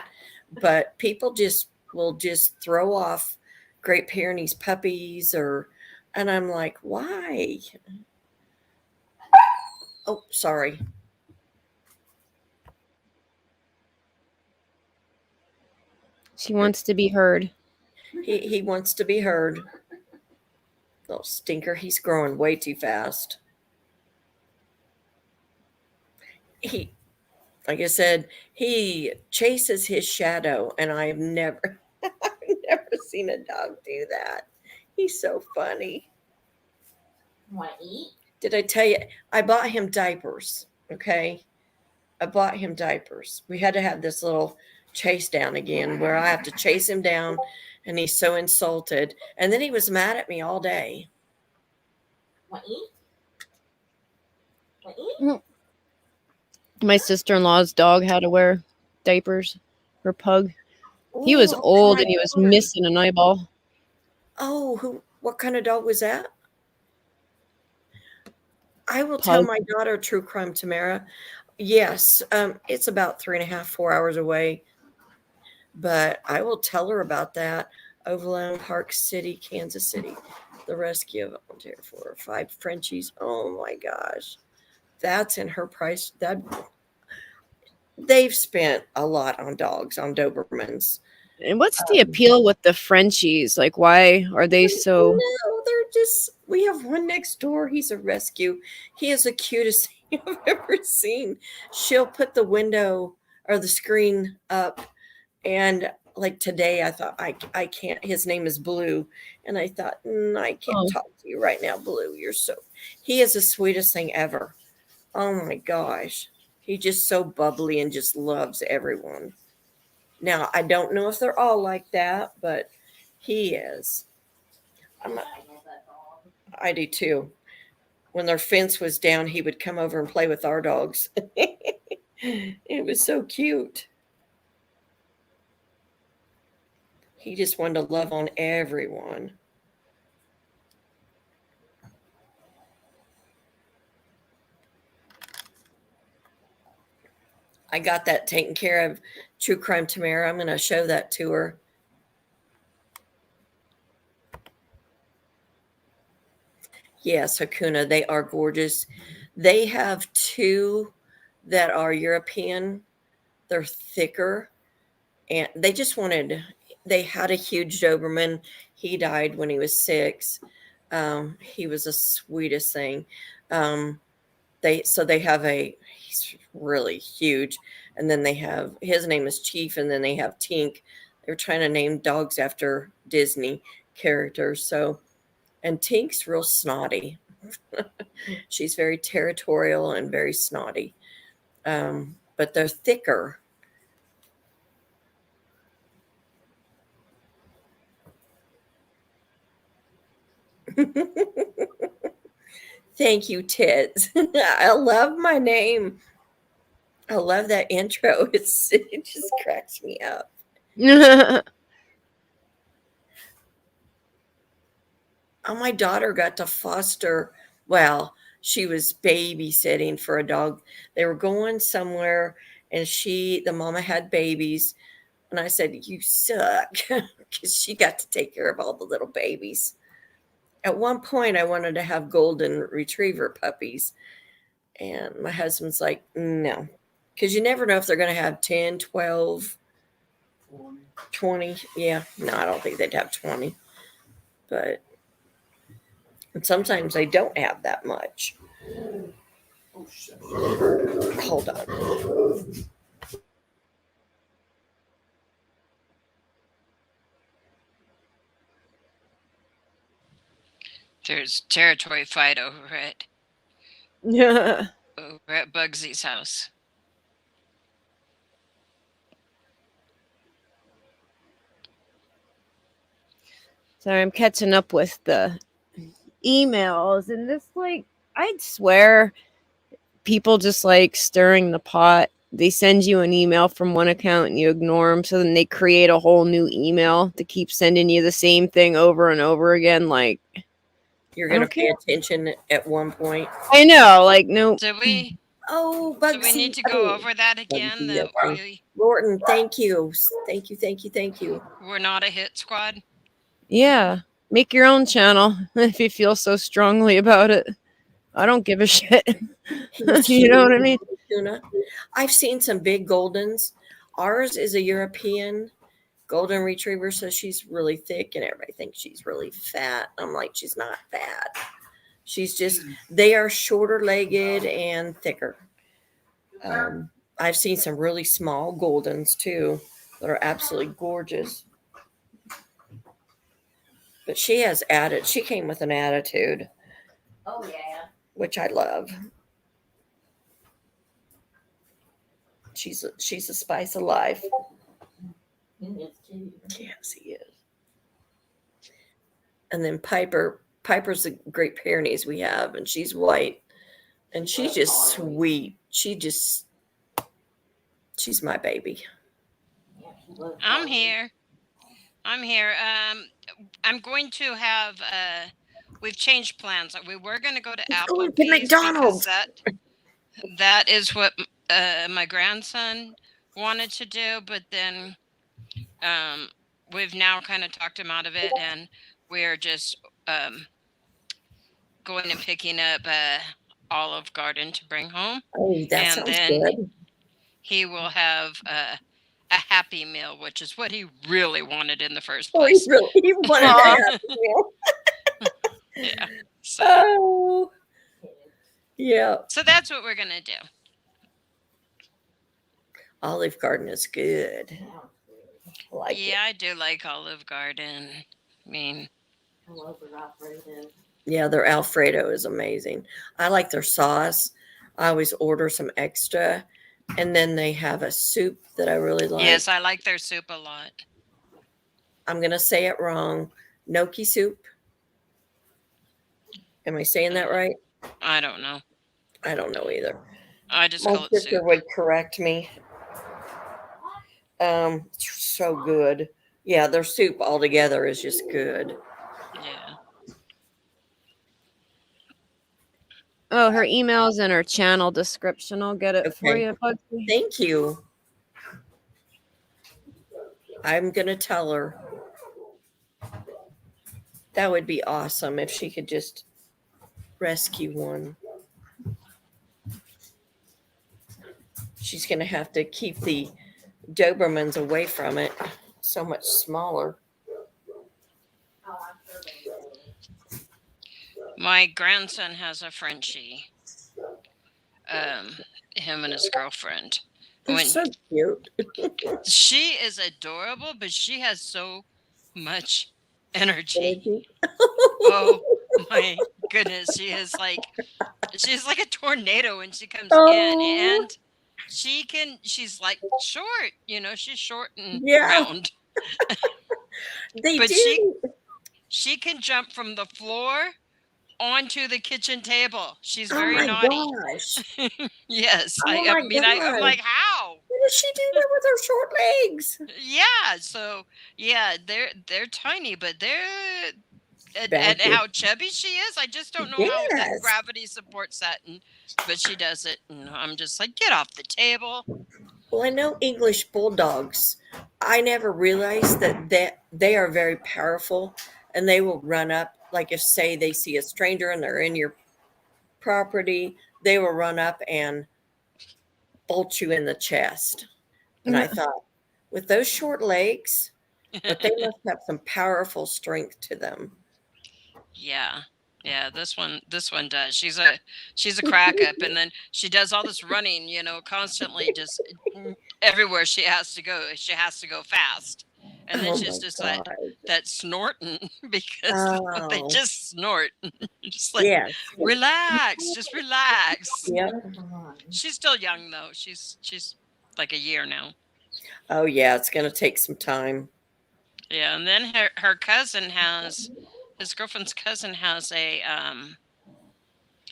but people just will just throw off Great Pyrenees puppies and I'm like, why? Oh, sorry. She wants to be heard. He wants to be heard. Little stinker, he's growing way too fast. Like I said, he chases his shadow, and I've never seen a dog do that. He's so funny. Want to eat? Did I tell you? I bought him diapers. Okay. I bought him diapers. We had to have this little chase down again where I have to chase him down, and he's so insulted. And then he was mad at me all day. Want to eat? Want to eat? My sister-in-law's dog had to wear diapers. Her pug. He was old and he was missing an eyeball. Oh, what kind of dog was that? I will Pug. tell my daughter True Crime Tamara. Yes, it's about 3.5, 4 hours away. But I will tell her about that. Overland Park City, Kansas City. The rescue of volunteer for 5 Frenchies. Oh my gosh. That's in her price. They've spent a lot on dogs, on Dobermans. And what's the appeal with the Frenchies? Like, why are they so... No, they're just... We have one next door. He's a rescue. He is the cutest thing I've ever seen. She'll put the window or the screen up, and like today I thought, I can't... His name is Blue, and I thought, I can't talk to you right now, Blue. He is the sweetest thing ever. Oh my gosh. He's just so bubbly and just loves everyone. Now, I don't know if they're all like that, but he is. I do too. When their fence was down, he would come over and play with our dogs. It was so cute. He just wanted to love on everyone. I got that taken care of. True Crime Tamara. I'm going to show that to her. Yes, Hakuna. They are gorgeous. They have 2 that are European. They're thicker. And they had a huge Doberman. He died when he was 6. He was the sweetest thing. He's really huge. And then his name is Chief, and then they have Tink. They're trying to name dogs after Disney characters. And Tink's real snotty. She's very territorial and very snotty. But they're thicker. Thank you, Tits. I love my name. I love that intro. It just cracks me up. My daughter got to foster. Well, she was babysitting for a dog. They were going somewhere, and the mama had babies. And I said, you suck, because she got to take care of all the little babies. At one point, I wanted to have golden retriever puppies. And my husband's like, no, because you never know if they're going to have 10, 12, 20. Yeah, no, I don't think they'd have 20. But sometimes they don't have that much. Hold on. There's territory fight over it. Yeah. Over at Bugsy's house. Sorry, I'm catching up with the emails, and this, like, I'd swear people just like stirring the pot. They send you an email from one account and you ignore them, so then they create a whole new email to keep sending you the same thing over and over again. Like, You're going to pay attention at one point. I know, like, no. Do we? Oh, Do we need to go over that again? That Lorton, thank you. Thank you. We're not a hit squad. Yeah, make your own channel if you feel so strongly about it. I don't give a shit. You know what I mean? Tuna. I've seen some big Goldens. Ours is a European Golden Retriever, so she's really thick, and everybody thinks she's really fat. I'm like, she's not fat. She's just, they are shorter legged and thicker. I've seen some really small Goldens too that are absolutely gorgeous. But she has added, she came with an attitude. Oh, yeah. Which I love. She's a spice of life. Yes, he is. And then Piper's the Great Pyrenees we have, and she's white, and she's just sweet. She's my baby. I'm here. I'm going to have. We've changed plans. We were going to go to Applebee's McDonald's. That is what my grandson wanted to do, but then we've now kind of talked him out of it, and we're just going and picking up Olive Garden to bring home. Oh, that sounds good. He will have a Happy Meal, which is what he really wanted in the first place. Oh, he wanted a Happy Meal. Yeah. So. Oh. Yeah. So that's what we're gonna do. Olive Garden is good. I do like Olive Garden. I mean, yeah, their Alfredo is amazing. I like their sauce. I always order some extra, and then they have a soup that I really like. Yes, I like their soup a lot. I'm gonna say it wrong. Gnocchi soup. Am I saying that right? I don't know. I don't know either. I just My call it sister soup. would correct me. So good. Yeah, their soup altogether is just good. Yeah. Oh, her email's in her channel description. I'll get it for you. Thank you. I'm gonna tell her. That would be awesome if she could just rescue one. She's going to have to keep the Dobermans away from it. So much smaller. My grandson has a Frenchie. Him and his girlfriend. They're so cute. She is adorable, but she has so much energy. Oh my goodness. She's like a tornado when she comes in, and she's like short, she's short and round. But she can jump from the floor onto the kitchen table. She's very naughty. Gosh. Yes. I'm like, how? What does she do that with her short legs? Yeah. So yeah, they're tiny, but they're and how chubby she is. I just don't know how that gravity supports that. But she does it, and I'm just like, get off the table. Well, I know English bulldogs. I never realized that they are very powerful, and they will run up. Like if, say, they see a stranger and they're in your property, they will run up and bolt you in the chest. And I thought, with those short legs, but they must have some powerful strength to them. Yeah. Yeah, this one does. She's a crack up, and then she does all this running, constantly, just everywhere she has to go. She has to go fast. and then Oh she's my just God. that snorting because they Oh, just snort. Just like yes. relax, just relax. Yep. She's still young though. She's like a year now. Oh, yeah. It's going to take some time. Yeah, and then her cousin has his girlfriend's cousin has a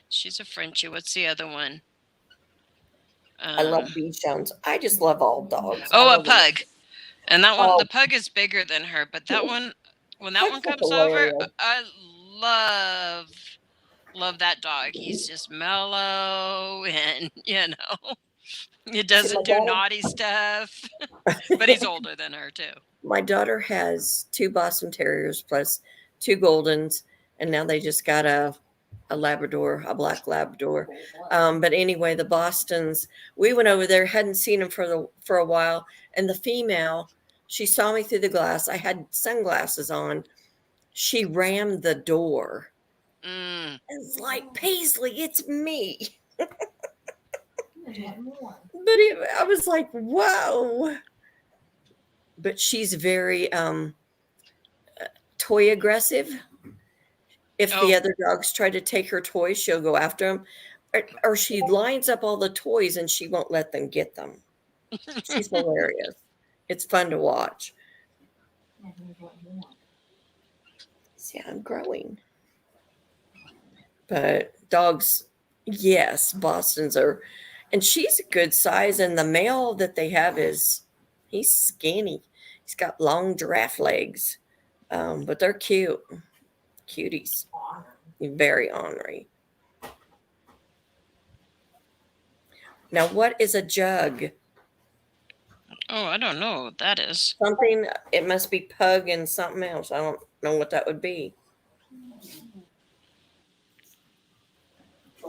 she's a Frenchie. What's the other one? I love Bichons. I just love all dogs. I Oh, a love them. pug. And that one, Oh, the pug is bigger than her, but that one, when that pugs one are comes over, hilarious. I love that dog. He's just mellow and he See, doesn't do naughty stuff. But he's older than her too. my daughter has 2 Boston Terriers plus 2 Goldens, and now they just got a Labrador, a black Labrador. But anyway, the Bostons, we went over there, hadn't seen them for a while, and the female, she saw me through the glass. I had sunglasses on. She rammed the door. It's like, Paisley, it's me. But I was like, whoa. But she's very toy aggressive. If the other dogs try to take her toys, she'll go after them. Or she lines up all the toys and she won't let them get them. She's hilarious. It's fun to watch. See, I'm growing. But dogs, yes, Bostons are. And she's a good size. And the male that they have he's skinny. He's got long giraffe legs. But they're cute. Cuties. Very ornery. Now, what is a jug? Oh, I don't know what that is. Something, it must be pug and something else. I don't know what that would be.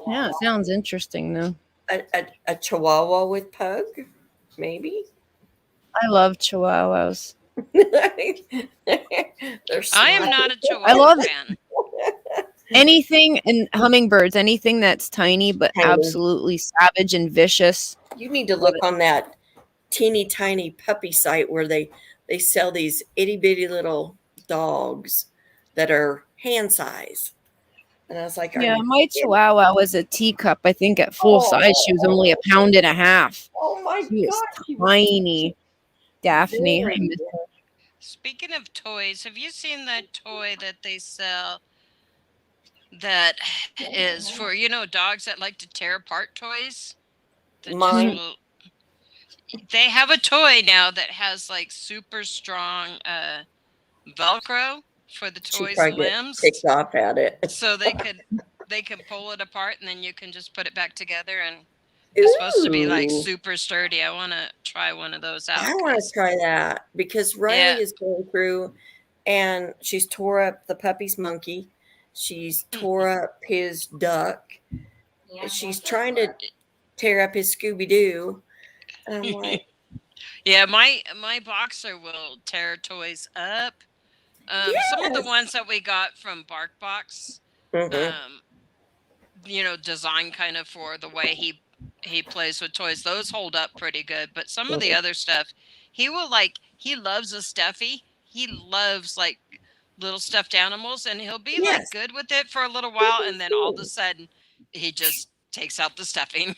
Yeah, it sounds interesting though. A chihuahua with pug? Maybe? I love chihuahuas. I am not a chihuahua I love fan. anything and hummingbirds, anything that's tiny but absolutely savage and vicious. You need to look on that teeny tiny puppy site where they sell these itty bitty little dogs that are hand size. And I was like, Yeah, my chihuahua was a teacup. I think at full size, she was only 1.5 pounds. Oh my She was tiny. Daphne. I miss her. Speaking of toys, have you seen that toy that they sell that is for, dogs that like to tear apart toys? Mine. They have a toy now that has like super strong Velcro for the toy's limbs. Kicked off at it. So they can pull it apart and then you can just put it back together, and it's supposed to be like super sturdy. I want to try one of those out. I want to try that because Riley is going through and she's tore up the puppy's monkey. She's tore up his duck. She's trying to tear up his Scooby-Doo. And I'm like, yeah, my boxer will tear toys up. Some of the ones that we got from BarkBox, designed kind of for the way he plays with toys, those hold up pretty good. But some of the other stuff, he loves a stuffy. He loves like little stuffed animals, and he'll be like good with it for a little while, and then all of a sudden he just takes out the stuffing.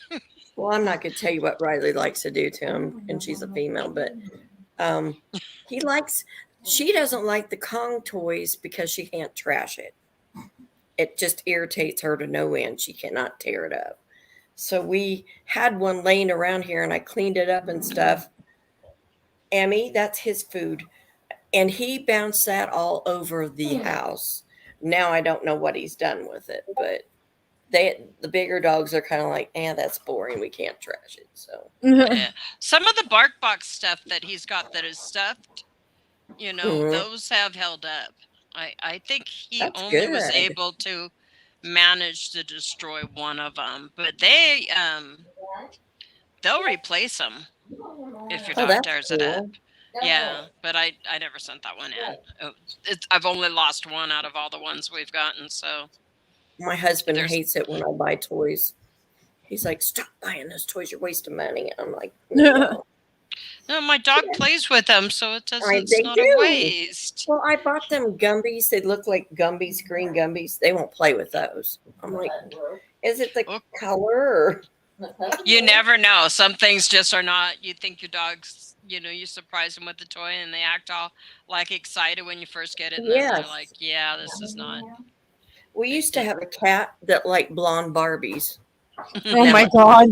well, I'm not going to tell you what Riley likes to do to him, and she's a female, but she doesn't like the Kong toys because she can't trash it. It just irritates her to no end. She cannot tear it up. So we had one laying around here and I cleaned it up and stuff. Emmy, that's his food. And he bounced that all over the house. Now I don't know what he's done with it, but the bigger dogs are kind of like, that's boring. We can't trash it. So some of the BarkBox stuff that he's got that is stuffed, those have held up. I think he That's only was good. able to manage to destroy one of them, but they'll replace them if your dog tears it up. Yeah, but I never sent that one in. I've only lost one out of all the ones we've gotten. So my husband hates it when I buy toys. He's like, stop buying those toys. You're wasting money. I'm like, no. No, my dog plays with them, so it's They not a do. waste. Well, I bought them Gumbies. They look like Gumbies, green Gumbies. They won't play with those. I'm like, is it the color? You never know. Some things just are not. You think your dog's, you surprise them with the toy and they act all like excited when you first get it. And then they're like, yeah, this is not. We used to have a cat that liked blonde Barbies. Oh my God.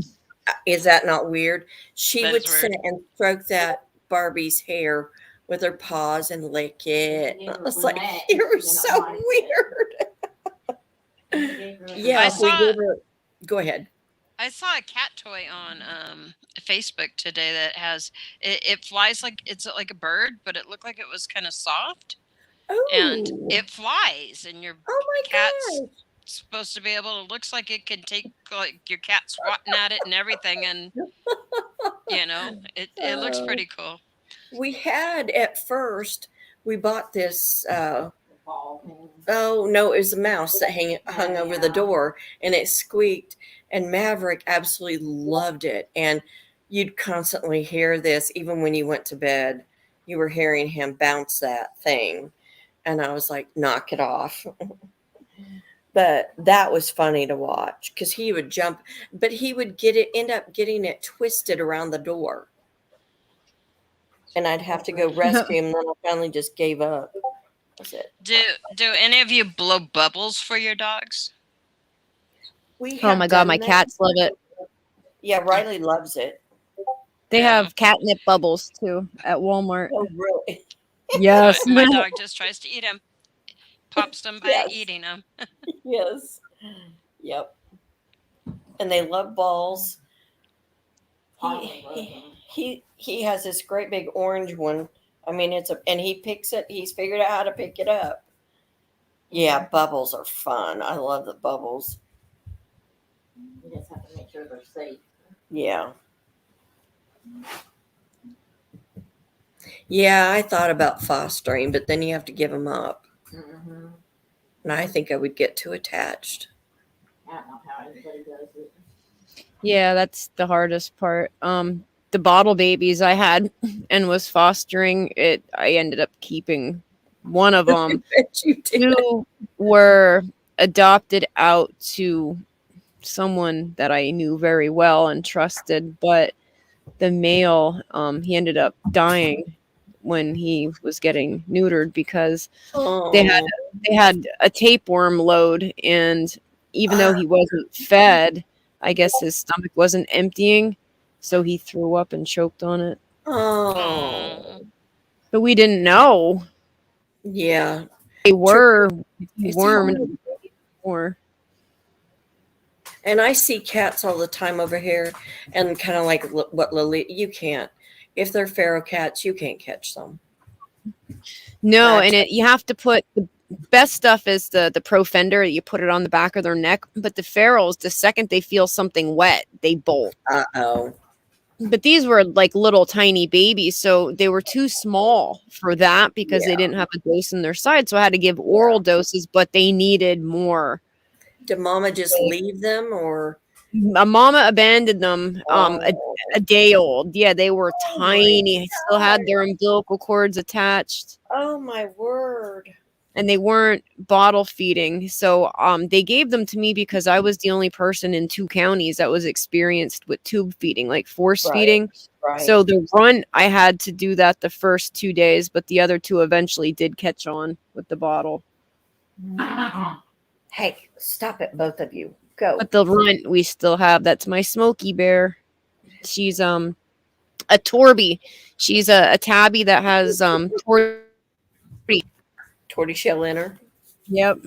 Is that not weird? She That would is weird. sit and stroke that Barbie's hair with her paws and lick it. I was like, you're so weird. Yeah, go ahead. I saw a cat toy on Facebook today that has it flies like it's like a bird, but it looked like it was kind of soft. And it flies, and your cat's supposed to be able to. Looks like it can take like your cat swatting at it and everything, and it looks pretty cool. We had at first. We bought this. Oh no, it was a mouse that hung over the door, and it squeaked. And Maverick absolutely loved it, and you'd constantly hear this even when you went to bed. You were hearing him bounce that thing, and I was like, "Knock it off." But that was funny to watch because he would jump, but he would end up getting it twisted around the door, and I'd have to go rescue him. And then I finally just gave up. That's it. Do any of you blow bubbles for your dogs? Oh my God, my cats love it. Yeah, Riley loves it. They have catnip bubbles too at Walmart. Oh, really? Yes. My dog just tries to eat them. Pops them by eating them. Yes. Yep. And they love balls. He has this great big orange one. I mean, and he picks it. He's figured out how to pick it up. Yeah, bubbles are fun. I love the bubbles. You just have to make sure they're safe. Yeah. Yeah, I thought about fostering, but then you have to give them up. Mm-hmm. And I think I would get too attached. I don't know how anybody does it. Yeah, that's the hardest part. The bottle babies I had and was fostering it, I ended up keeping one of them. Two were adopted out to someone that I knew very well and trusted, but the male, he ended up dying when he was getting neutered because they had a tapeworm load, and even though he wasn't fed, I guess his stomach wasn't emptying, so he threw up and choked on it. Oh. But we didn't know. Yeah. They were It's wormed more. And I see cats all the time over here, and kind of like what Lily, you can't. If they're feral cats, you can't catch them. No, and you have to put the best stuff is the Profender. You put it on the back of their neck, but the ferals, the second they feel something wet, they bolt. Uh-oh. But these were like little tiny babies, so they were too small for that because they didn't have a dose in their side. So I had to give oral doses, but they needed more. Did Mama just leave them, or a Mama abandoned them a day old? Yeah, they were tiny. Still had their umbilical cords attached. Oh my word. And they weren't bottle feeding. So they gave them to me because I was the only person in 2 counties that was experienced with tube feeding, like force feeding. Right. So the run, I had to do that the first 2 days, but the other 2 eventually did catch on with the bottle. Hey, stop it, both of you. Go. But the runt we still have. That's my Smoky Bear. She's a Torby. She's a tabby that has tortoiseshell in her. Yep.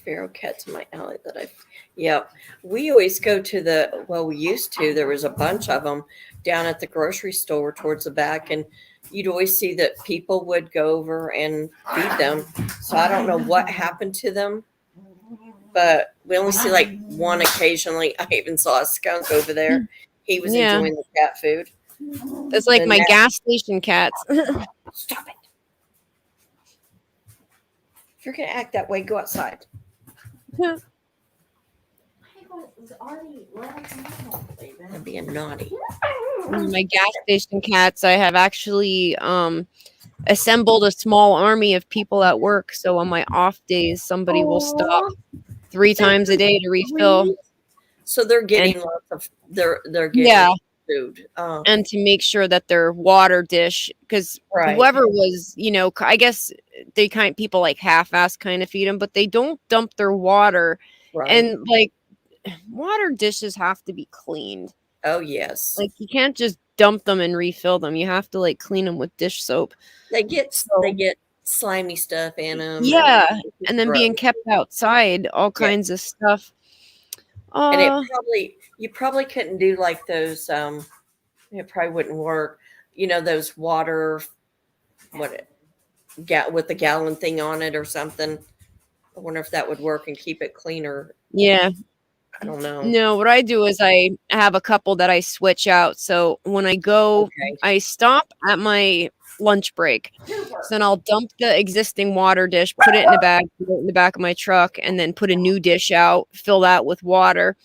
Feral cats in my alley that I've. Yep. We always go to we used to. There was a bunch of them down at the grocery store towards the back, and you'd always see that people would go over and feed them. So I don't know what happened to them, but we only see like one occasionally. I even saw a skunk over there. He was enjoying the cat food. It's like my gas station cats. Stop it. If you're going to act that way, go outside. I'm being naughty. My gas station cats, I have actually assembled a small army of people at work. So on my off days, somebody will stop 3 times a day to refill. So they're getting And lots of they're yeah, getting food. and to make sure that their water dish, because Right. whoever was, I guess they people like half-ass kind of feed them, but they don't dump their water. Right. And like water dishes have to be cleaned. Oh yes. Like you can't just dump them and refill them. You have to like clean them with dish soap. They get slimy stuff in them. Yeah, and then being kept outside, all kinds of stuff. And you probably couldn't do like those. It probably wouldn't work. Those water, with the gallon thing on it or something. I wonder if that would work and keep it cleaner. Yeah. I don't know. No, what I do is I have a couple that I switch out. So when I go, I stop at my lunch break. So then I'll dump the existing water dish, put it in a bag, put it in the back of my truck, and then put a new dish out, fill that with water.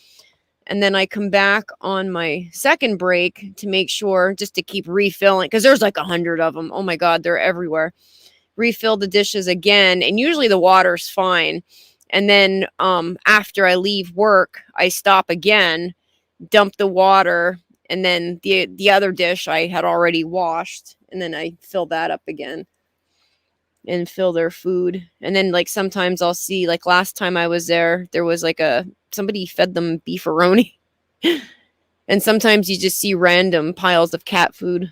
And then I come back on my second break to make sure, just to keep refilling, because there's like 100 of them. Oh my God, they're everywhere. Refill the dishes again, and usually the water's fine. And then after I leave work, I stop again, dump the water, and then the other dish I had already washed, and then I fill that up again and fill their food. And then like sometimes I'll see, like last time I was there was like somebody fed them beefaroni. And sometimes you just see random piles of cat food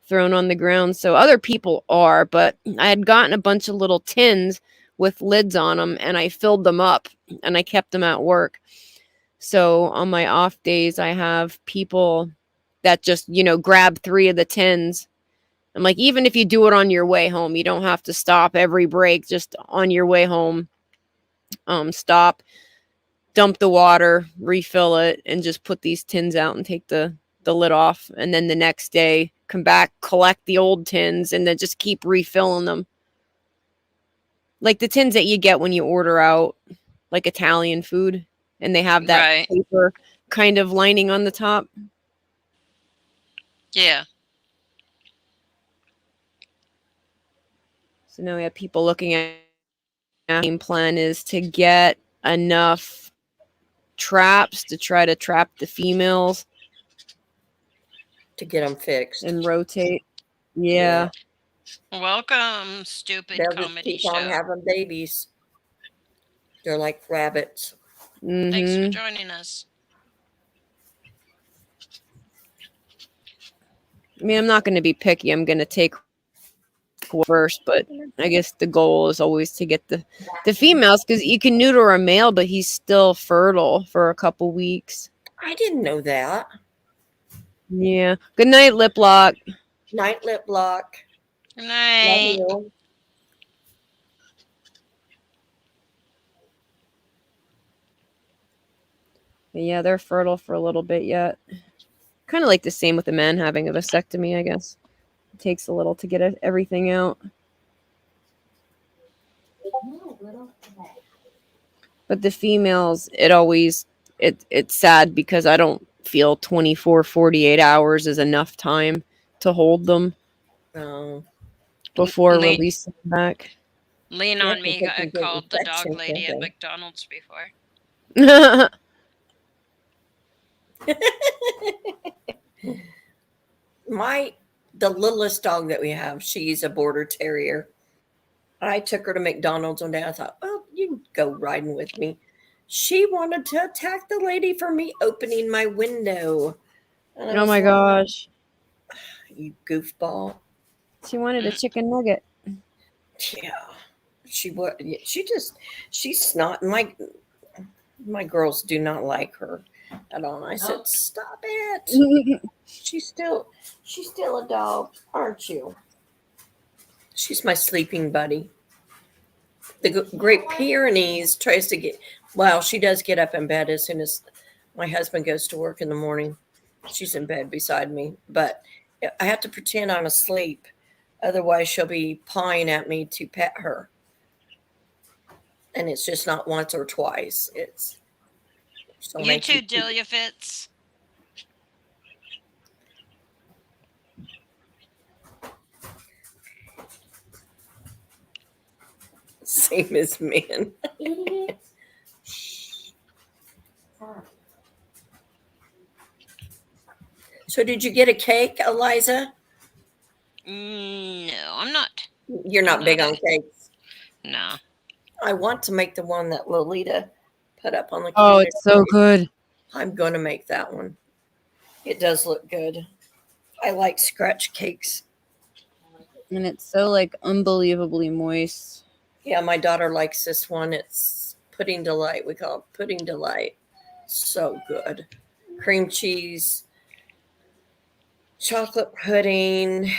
thrown on the ground. So other people are, but I had gotten a bunch of little tins with lids on them, and I filled them up and I kept them at work. So on my off days, I have people that just, grab 3 of the tins. I'm like, even if you do it on your way home, you don't have to stop every break. Just on your way home, stop, dump the water, refill it, and just put these tins out and take the lid off. And then the next day, come back, collect the old tins, and then just keep refilling them. Like the tins that you get when you order out like Italian food, and they have that paper kind of lining on the top. Yeah. So now we have people looking at the game plan is to get enough traps to try to trap the females. To get them fixed. And rotate. Yeah. Welcome, stupid They'll comedy just keep on show. having babies. They're like rabbits. Thanks for joining us. I mean, I'm not going to be picky. I'm going to take first, but I guess the goal is always to get the females, because you can neuter a male, but he's still fertile for a couple weeks. I didn't know that. Yeah. Good night, Lip Lock. Night, Lip Lock. Good night. Love you. But yeah, they're fertile for a little bit yet. Kind of like the same with the men having a vasectomy, I guess. It takes a little to get everything out. But the females, it's sad because I don't feel 24, 48 hours is enough time to hold them before releasing them back. Lean on Me got called the dog lady at McDonald's before. The littlest dog that we have, she's a border terrier. I took her to McDonald's one day. I thought, well, you can go riding with me. She wanted to attack the lady for me opening my window. Oh my gosh. You goofball. She wanted a chicken nugget. Yeah. She's snot. My girls do not like her at all. I said, stop it. She's still a dog, aren't you? She's my sleeping buddy. The Great Pyrenees tries to get, she does get up in bed as soon as my husband goes to work in the morning. She's in bed beside me, but I have to pretend I'm asleep. Otherwise, she'll be pawing at me to pet her. And it's just not once or twice. Still You make too, Delia Fitz. Same as men. Idiot. So did you get a cake, Eliza? No, I'm not. You're not I'm big not on cakes. No. I want to make the one that Lolita put up on the Oh, community. it's so good. I'm going to make that one. It does look good. I like scratch cakes. And it's so like unbelievably moist. Yeah, my daughter likes this one. It's Pudding Delight. We call it Pudding Delight. So good. Cream cheese, chocolate pudding.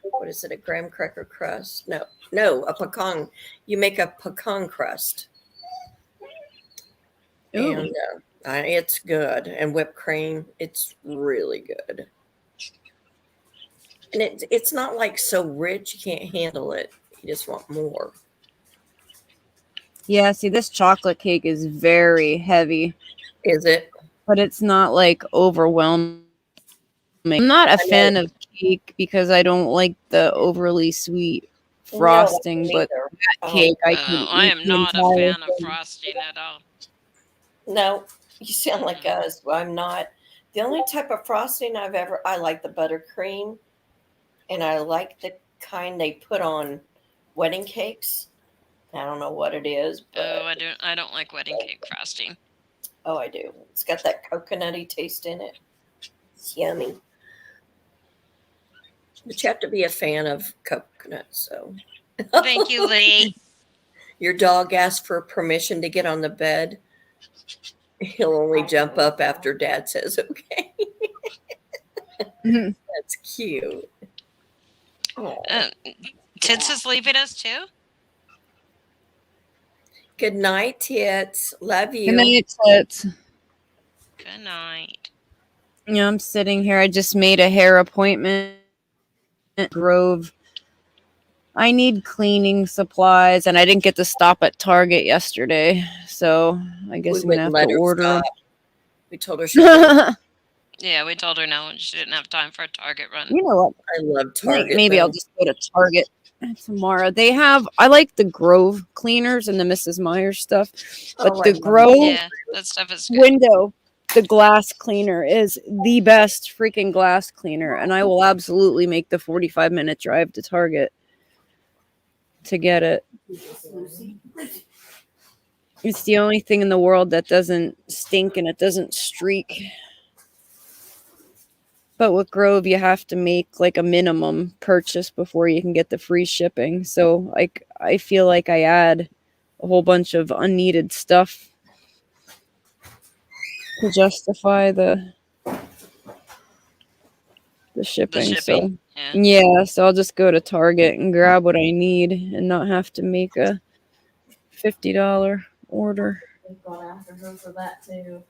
What is it? A graham cracker crust? No, a pecan. You make a pecan crust. Ooh. And it's good. And whipped cream. It's really good. And it's not like so rich you can't handle it. You just want more. Yeah, see, this chocolate cake is very heavy. Is it? But it's not like overwhelming. I'm not a fan of cake because I don't like the overly sweet frosting, but that cake I could eat I am the not a entire fan of thing. frosting at all. No, you sound like us. I'm not. The only type of frosting I like the buttercream, and I like the kind they put on wedding cakes. I don't know what it is, but I don't like wedding cake frosting. oh, I do. It's got that coconutty taste in it. It's yummy. But you have to be a fan of coconut, so. Thank you, Lee. Your dog asked for permission to get on the bed. He'll only jump up after Dad says okay. That's cute. Tits is leaving us too? Good night, Tits. Love you. Good night, Tits. Good night. Yeah, I'm sitting here. I just made a hair appointment at Grove. I need cleaning supplies, and I didn't get to stop at Target yesterday, so I guess I'm gonna have to order. We told her she couldn't. Yeah, we told her no, she didn't have time for a Target run. You know what? I love Target. Maybe I'll just go to Target tomorrow. I like the Grove cleaners and the Mrs. Myers stuff, but the Grove that stuff is good. window, the glass cleaner is the best freaking glass cleaner, and I will absolutely make the 45-minute drive to Target to get it. It's the only thing in the world that doesn't stink and it doesn't streak. But with Grove, you have to make like a minimum purchase before you can get the free shipping. So like I feel like I add a whole bunch of unneeded stuff to justify the shipping. So yeah, so I'll just go to Target and grab what I need and not have to make a $50 order. They've gone after her for that too.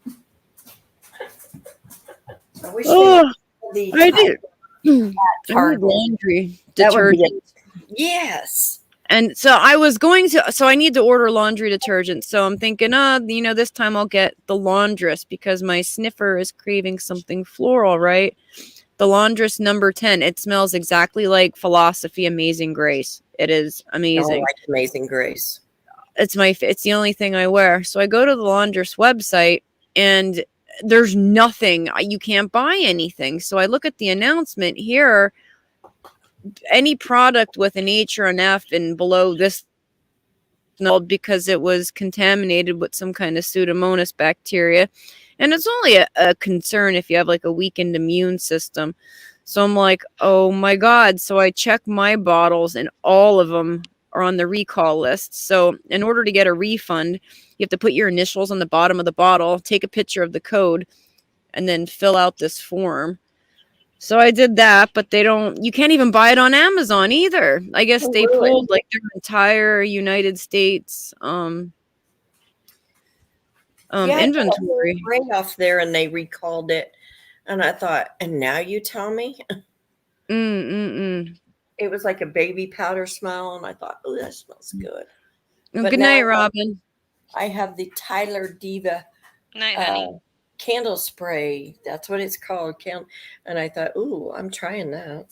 I did. I need laundry detergent. Yes. And so I need to order laundry detergent. So I'm thinking, this time I'll get the laundress because my sniffer is craving something floral, right? The laundress number 10. It smells exactly like Philosophy Amazing Grace. It is amazing. I like Amazing Grace. It's the only thing I wear. So I go to the laundress website and there's nothing. You can't buy anything. So I look at the announcement here. Any product with an H or an F and below this because it was contaminated with some kind of Pseudomonas bacteria. And it's only a concern if you have like a weakened immune system. So I'm like, oh my God. So I check my bottles and all of them are on the recall list. So in order to get a refund, you have to put your initials on the bottom of the bottle, take a picture of the code, and then fill out this form. So I did that, but you can't even buy it on Amazon either. I guess they pulled like their entire United States inventory. Right off there, and they recalled it. And I thought, and now you tell me? It was like a baby powder smell, and I thought, oh, that smells good. Good night, Robin. I have the Tyler Diva Night, honey. Candle spray. That's what it's called. And I thought, ooh, I'm trying that.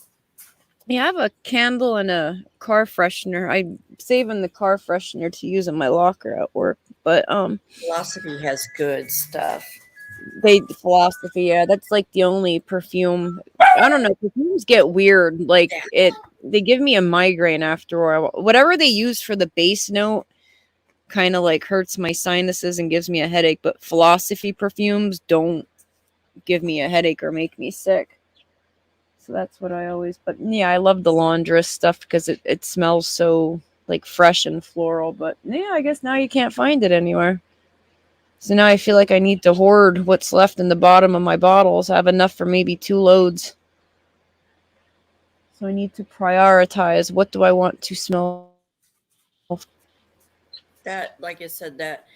Yeah, I have a candle and a car freshener. I'm saving the car freshener to use in my locker at work. But Philosophy has good stuff. Philosophy, yeah, that's like the only perfume. I don't know, perfumes get weird. Like they give me a migraine after a while. Whatever they use for the base note kind of like hurts my sinuses and gives me a headache, but philosophy perfumes don't give me a headache or make me sick. So that's what I always, but yeah, I love the laundress stuff because it smells so like fresh and floral. But yeah, I guess now you can't find it anywhere. So now I feel like I need to hoard what's left in the bottom of my bottles. I have enough for maybe 2 loads. So I need to prioritize what do I want to smell. That, like I said, that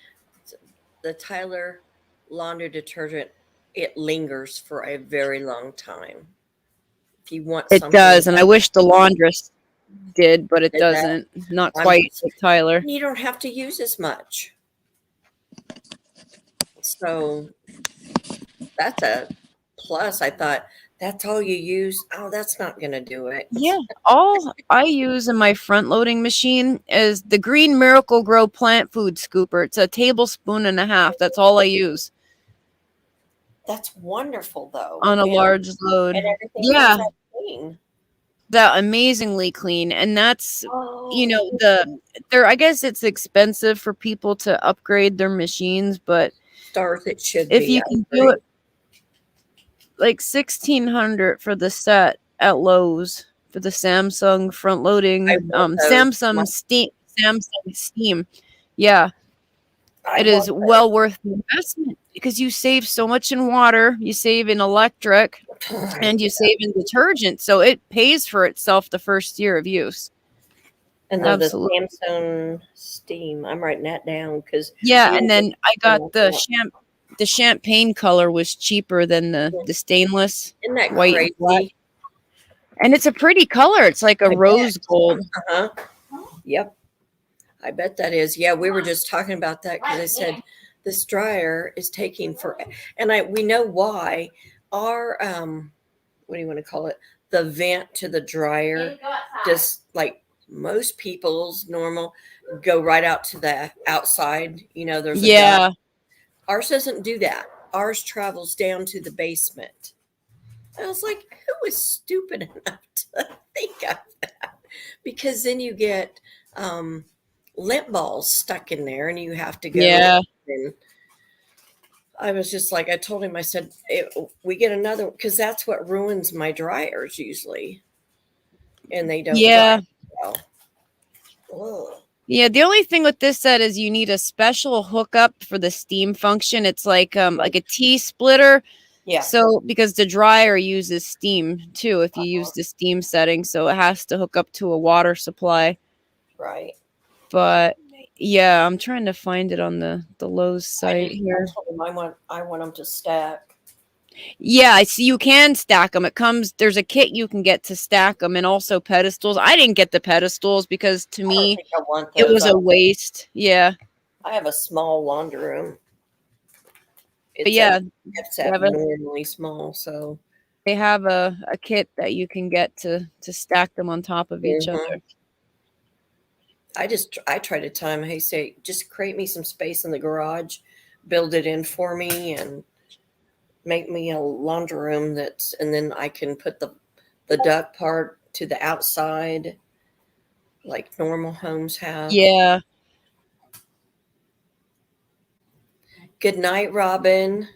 the Tyler laundry detergent, it lingers for a very long time. If you want It something, does, and I wish the laundress did, but it Did that? doesn't. Not quite like Tyler. you don't have to use as much. So that's a plus. I thought, that's all you use? Oh, that's not going to do it. Yeah, all I use in my front loading machine is the Green Miracle Grow plant food scooper. It's a tablespoon and a half. That's all I use That's wonderful, though. on a And- large load. And everything Yeah, comes out clean. that amazingly clean, and that's you know Oh. I guess it's expensive for people to upgrade their machines, but Stars, it should if be. you I can agree. do it like 1,600 for the set at Lowe's for the Samsung front loading I want those. Samsung Steam. Yeah, I it is want well worth the investment because you save so much in water, you save in electric, and you save in detergent. So it pays for itself the first year of use. And then Absolutely. the Samsung Steam. I'm writing that down because Yeah, and then I got the champagne color was cheaper than the stainless Isn't that white crazy? and black. And it's a pretty color. It's like a rose gold. Uh-huh. Yep. I bet that is. Yeah, we were just talking about that because I said this dryer is taking for, and we know why. Our what do you want to call it? The vent to the dryer, just like most people's normal, go right out to the outside. There's a duct. Ours doesn't do that. Ours travels down to the basement. I was like, who is stupid enough to think of that? Because then you get lint balls stuck in there and you have to go. Yeah. And I was just like, I told him, I said, we get another, because that's what ruins my dryers usually. And they don't. Yeah. Dry well. Ugh. Yeah, the only thing with this set is you need a special hookup for the steam function. It's like a T splitter. Yeah. So because the dryer uses steam too, if you use the steam setting, so it has to hook up to a water supply. Right. But yeah, I'm trying to find it on the Lowe's site here. I told him I want them to stack. Yeah, I see you can stack them. There's a kit you can get to stack them, and also pedestals. I didn't get the pedestals because to me it was a waste. Yeah. I have a small laundry room. But yeah, it's abnormally small, so they have a kit that you can get to stack them on top of each other. I try to time, hey, say, just create me some space in the garage, build it in for me, and make me a laundry room and then I can put the duct part to the outside, like normal homes have. Yeah. Good night, Robin.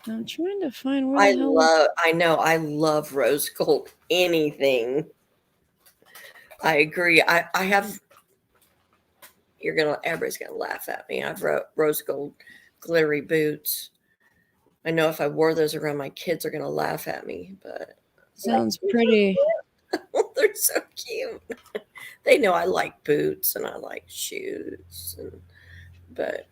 I'm trying to find where I love rose gold anything. I agree. I have. Everybody's gonna laugh at me. I've rose gold glittery boots. I know if I wore those around my kids, are gonna laugh at me. But sounds pretty. They're so cute. They know I like boots and I like shoes, but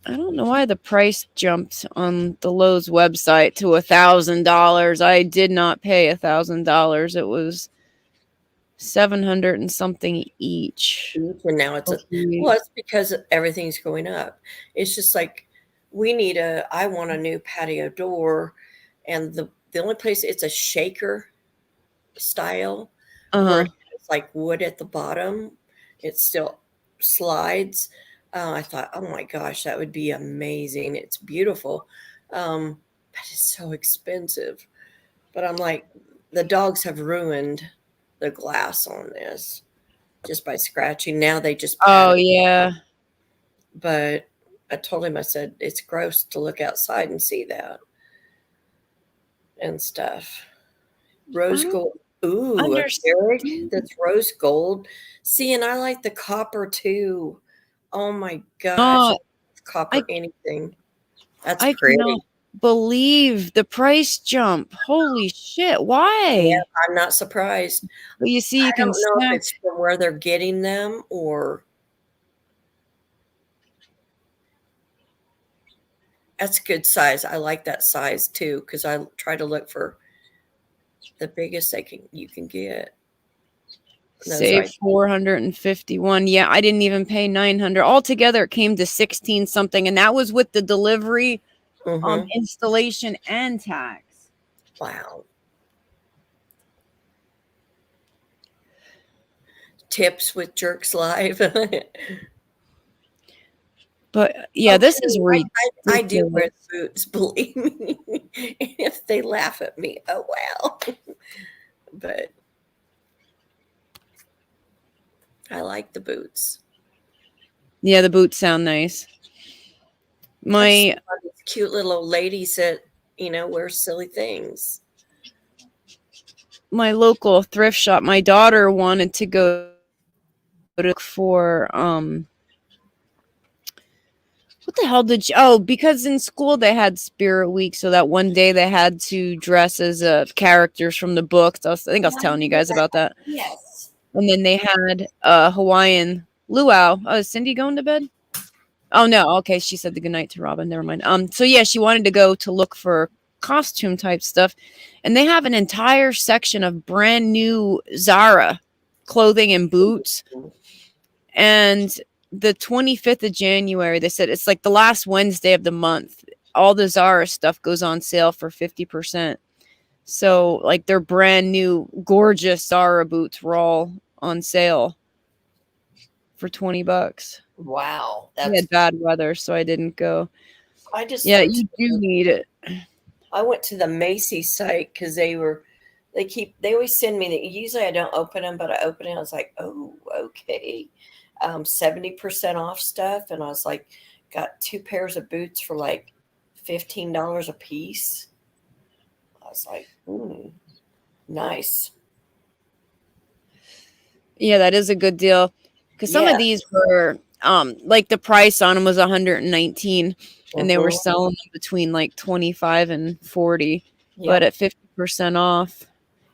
I don't know why the price jumped on the Lowe's website to $1,000. I did not pay $1,000. It was 700 and something each. And now it's it's because everything's going up. It's just like I want a new patio door, and the only place it's a shaker style where it's like wood at the bottom. It still slides. I thought, oh my gosh, that would be amazing. It's beautiful. But it's so expensive. But I'm like, the dogs have ruined the glass on this just by scratching. Now they just pat it. Yeah. But I told him, I said, it's gross to look outside and see that and stuff. Rose gold. Ooh, a carrot that's rose gold. See, and I like the copper too. Oh my gosh. Copper anything. That's pretty. Cannot believe the price jump. Holy shit. Why? Yeah, I'm not surprised. But you see, you can don't know if it's from where they're getting them or that's good size. I like that size too, because I try to look for the biggest you can get. Save 451. Yeah, I didn't even pay 900. Altogether, it came to 16 something, and that was with the delivery, installation, and tax. Wow. Tips with Jerks Live. But yeah, this is ridiculous. I do wear boots, believe me. If they laugh at me, oh well. But I like the boots. Yeah, the boots sound nice. My cute little old ladies that wear silly things. My local thrift shop, my daughter wanted to go to for what the hell did you because in school they had Spirit Week, so that one day they had to dress as characters from the books. I think I was telling you guys about that. Yes. And then they had Hawaiian luau. Oh, is Cindy going to bed? Oh no, okay. She said the goodnight to Robin. Never mind. So yeah, she wanted to go to look for costume type stuff, and they have an entire section of brand new Zara clothing and boots. And the 25th of January, they said it's like the last Wednesday of the month. All the Zara stuff goes on sale for 50%. So like their brand new gorgeous Zara boots were all on sale for $20. Wow. We had bad weather, so I didn't go. You do need it. I went to the Macy's site because they always send me usually I don't open them, but I opened it. I was like, oh, okay. 70% off stuff. And I was like, got 2 pairs of boots for like $15 a piece. I was like, nice. Yeah, that is a good deal. Because some of these were like the price on them was $119, and they were selling them between like 25 and 40, but at 50% off.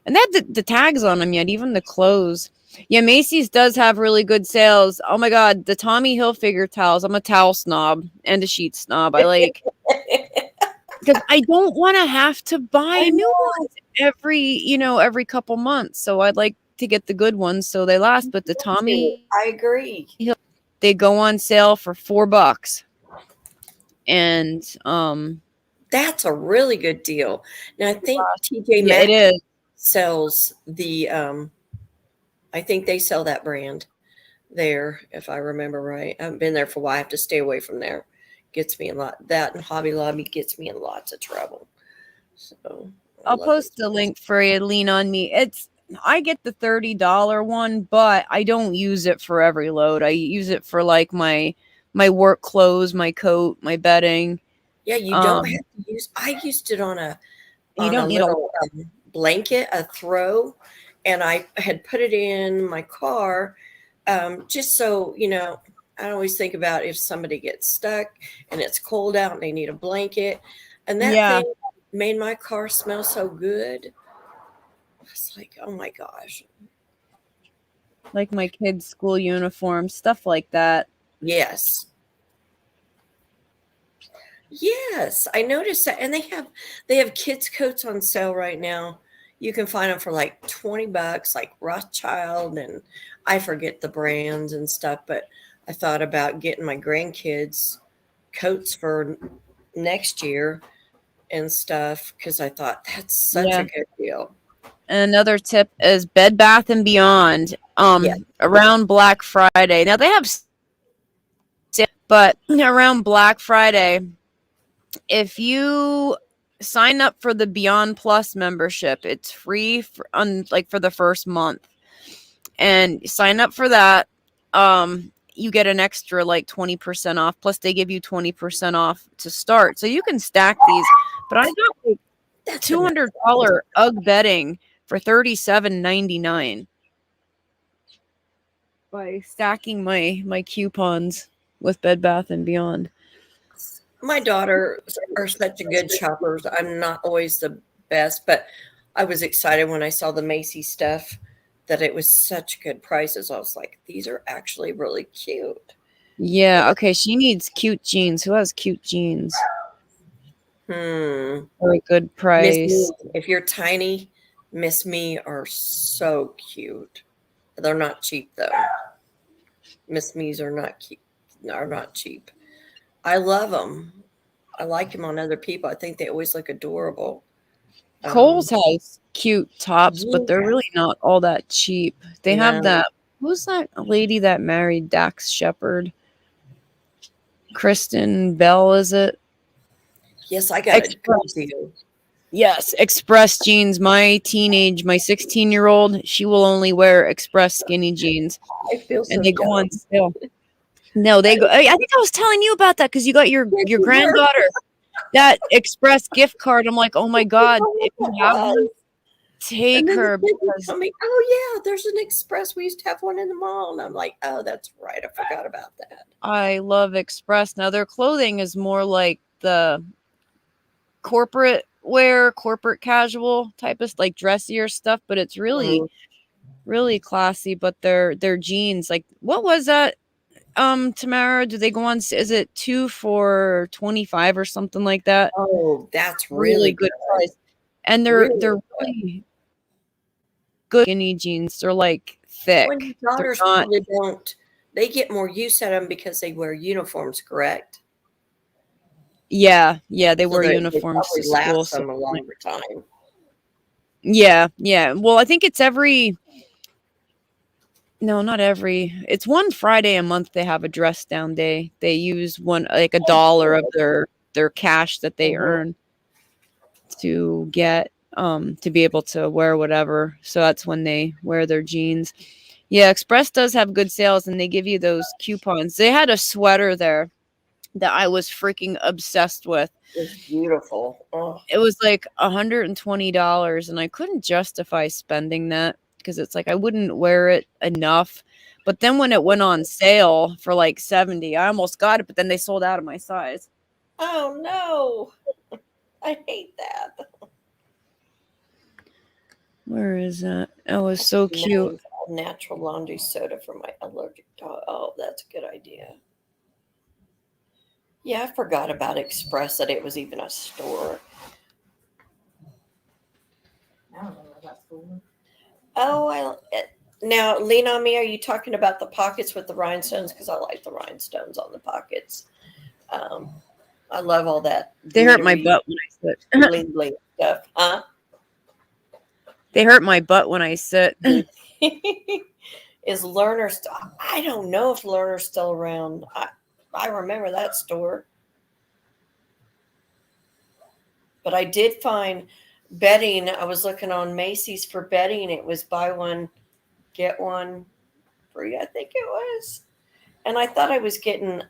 And they had the tags on them yet, even the clothes. Yeah, Macy's does have really good sales. Oh my God, the Tommy Hilfiger towels. I'm a towel snob and a sheet snob. I like because I don't want to have to buy new ones every couple months. So I'd like to get the good ones so they last. But the Tommy, I agree. They go on sale for $4, and that's a really good deal. Now I think TJ Maxx sells the I think they sell that brand there, if I remember right. I haven't been there for a while. I have to stay away from there. Gets me that and Hobby Lobby gets me in lots of trouble. So I'll post the link for you. Lean on me. I get the $30 one, but I don't use it for every load. I use it for like my work clothes, my coat, my bedding. Yeah, you don't have to use. I used it on a little blanket, a throw, and I had put it in my car, just so I always think about if somebody gets stuck and it's cold out and they need a blanket, and that thing made my car smell so good. I was like, oh my gosh. Like my kids' school uniform, stuff like that. Yes. Yes, I noticed that. And they have kids' coats on sale right now. You can find them for like $20, like Rothschild, and I forget the brands and stuff. But I thought about getting my grandkids coats for next year and stuff because I thought that's such a good deal. And another tip is Bed Bath and Beyond. Around Black Friday. Now they have, but around Black Friday, if you sign up for the Beyond Plus membership, it's free for the first month. And sign up for that. You get an extra like 20% off. Plus, they give you 20% off to start, so you can stack these. But I got like $200 UGG bedding for $37.99 by stacking my coupons with Bed Bath and Beyond. My daughters are such a good shoppers. I'm not always the best, but I was excited when I saw the Macy's stuff that it was such good prices. I was like, these are actually really cute. Yeah, okay, she needs cute jeans. Who has cute jeans? For a good price. If you're tiny, Miss Me are so cute. They're not cheap though. Miss Me's are not cheap. I love them. I like them on other people. I think they always look adorable. Kohl's has cute tops, but they're really not all that cheap. They have that. Who's that lady that married Dax Shepard? Kristen Bell, is it? Yes, I got a good deal. Yes, Express jeans. My 16-year-old, she will only wear Express skinny jeans. I feel so and they go on sale. No, they go. I think I was telling you about that because you got your granddaughter that Express gift card. I'm like, oh my God, if you have one, take her. Because oh yeah, there's an Express. We used to have one in the mall, and I'm like, oh, that's right. I forgot about that. I love Express. Now their clothing is more like the corporate wear, corporate casual type of like dressier stuff, but it's really, really classy. But their jeans, like, what was that? Tamara, do they go on? Is it 2 for $25 or something like that? Oh, that's really good price. And they're really good skinny jeans. They're like thick. When your daughters probably don't, they get more use out of them because they wear uniforms, correct? Yeah, they wear uniforms to school. Last them a longer time. Yeah. Well, I think it's not every. It's one Friday a month they have a dress down day. They use $1 of their cash that they earn to get to be able to wear whatever. So that's when they wear their jeans. Yeah, Express does have good sales, and they give you those coupons. They had a sweater there that I was freaking obsessed with. It's beautiful. Oh. It was like $120, and I couldn't justify spending that because it's like I wouldn't wear it enough. But then when it went on sale for like $70, I almost got it, but then they sold out of my size. Oh no. I hate that. Where is that? Oh, it's so cute. Natural laundry soda for my allergic dog. Oh, that's a good idea. Yeah, I forgot about Express, that it was even a store. I don't know about school. Oh, now, Lean On Me, are you talking about the pockets with the rhinestones? Because I like the rhinestones on the pockets. I love all that. They hurt my butt when I sit. Bling bling stuff, huh? They hurt my butt when I sit. Is Lerner still? I don't know if Lerner's still around. I remember that store. But I did find bedding. I was looking on Macy's for bedding. It was buy one, get one free, I think it was. And I thought I was getting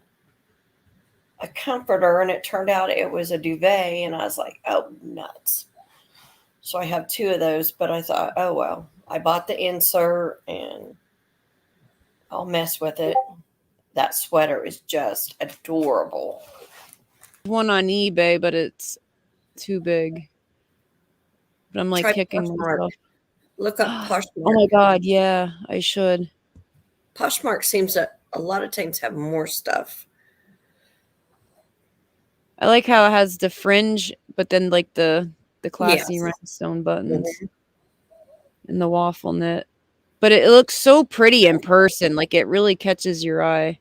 a comforter, and it turned out it was a duvet. And I was like, oh, nuts. So I have 2 of those, but I thought, oh, well, I bought the insert and I'll mess with it. That sweater is just adorable. One on eBay, but it's too big. But I'm like kicking myself. Look up Poshmark. Oh my God, yeah, I should. Poshmark seems to a lot of times have more stuff. I like how it has the fringe, but then like the classy rhinestone buttons. in the waffle knit. But it looks so pretty in person. Like, it really catches your eye.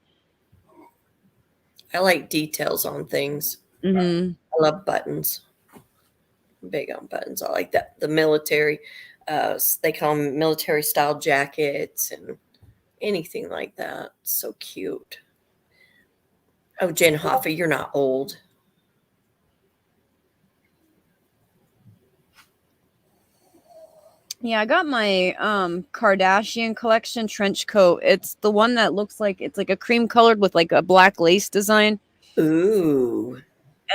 I like details on things. Mm-hmm. I love buttons. I'm big on buttons. I like that. The military, they call them military style jackets and anything like that. So cute. Oh, Jen Hoffa, you're not old. Yeah, I got my Kardashian collection trench coat. It's the one that looks like it's like a cream colored with like a black lace design. Ooh.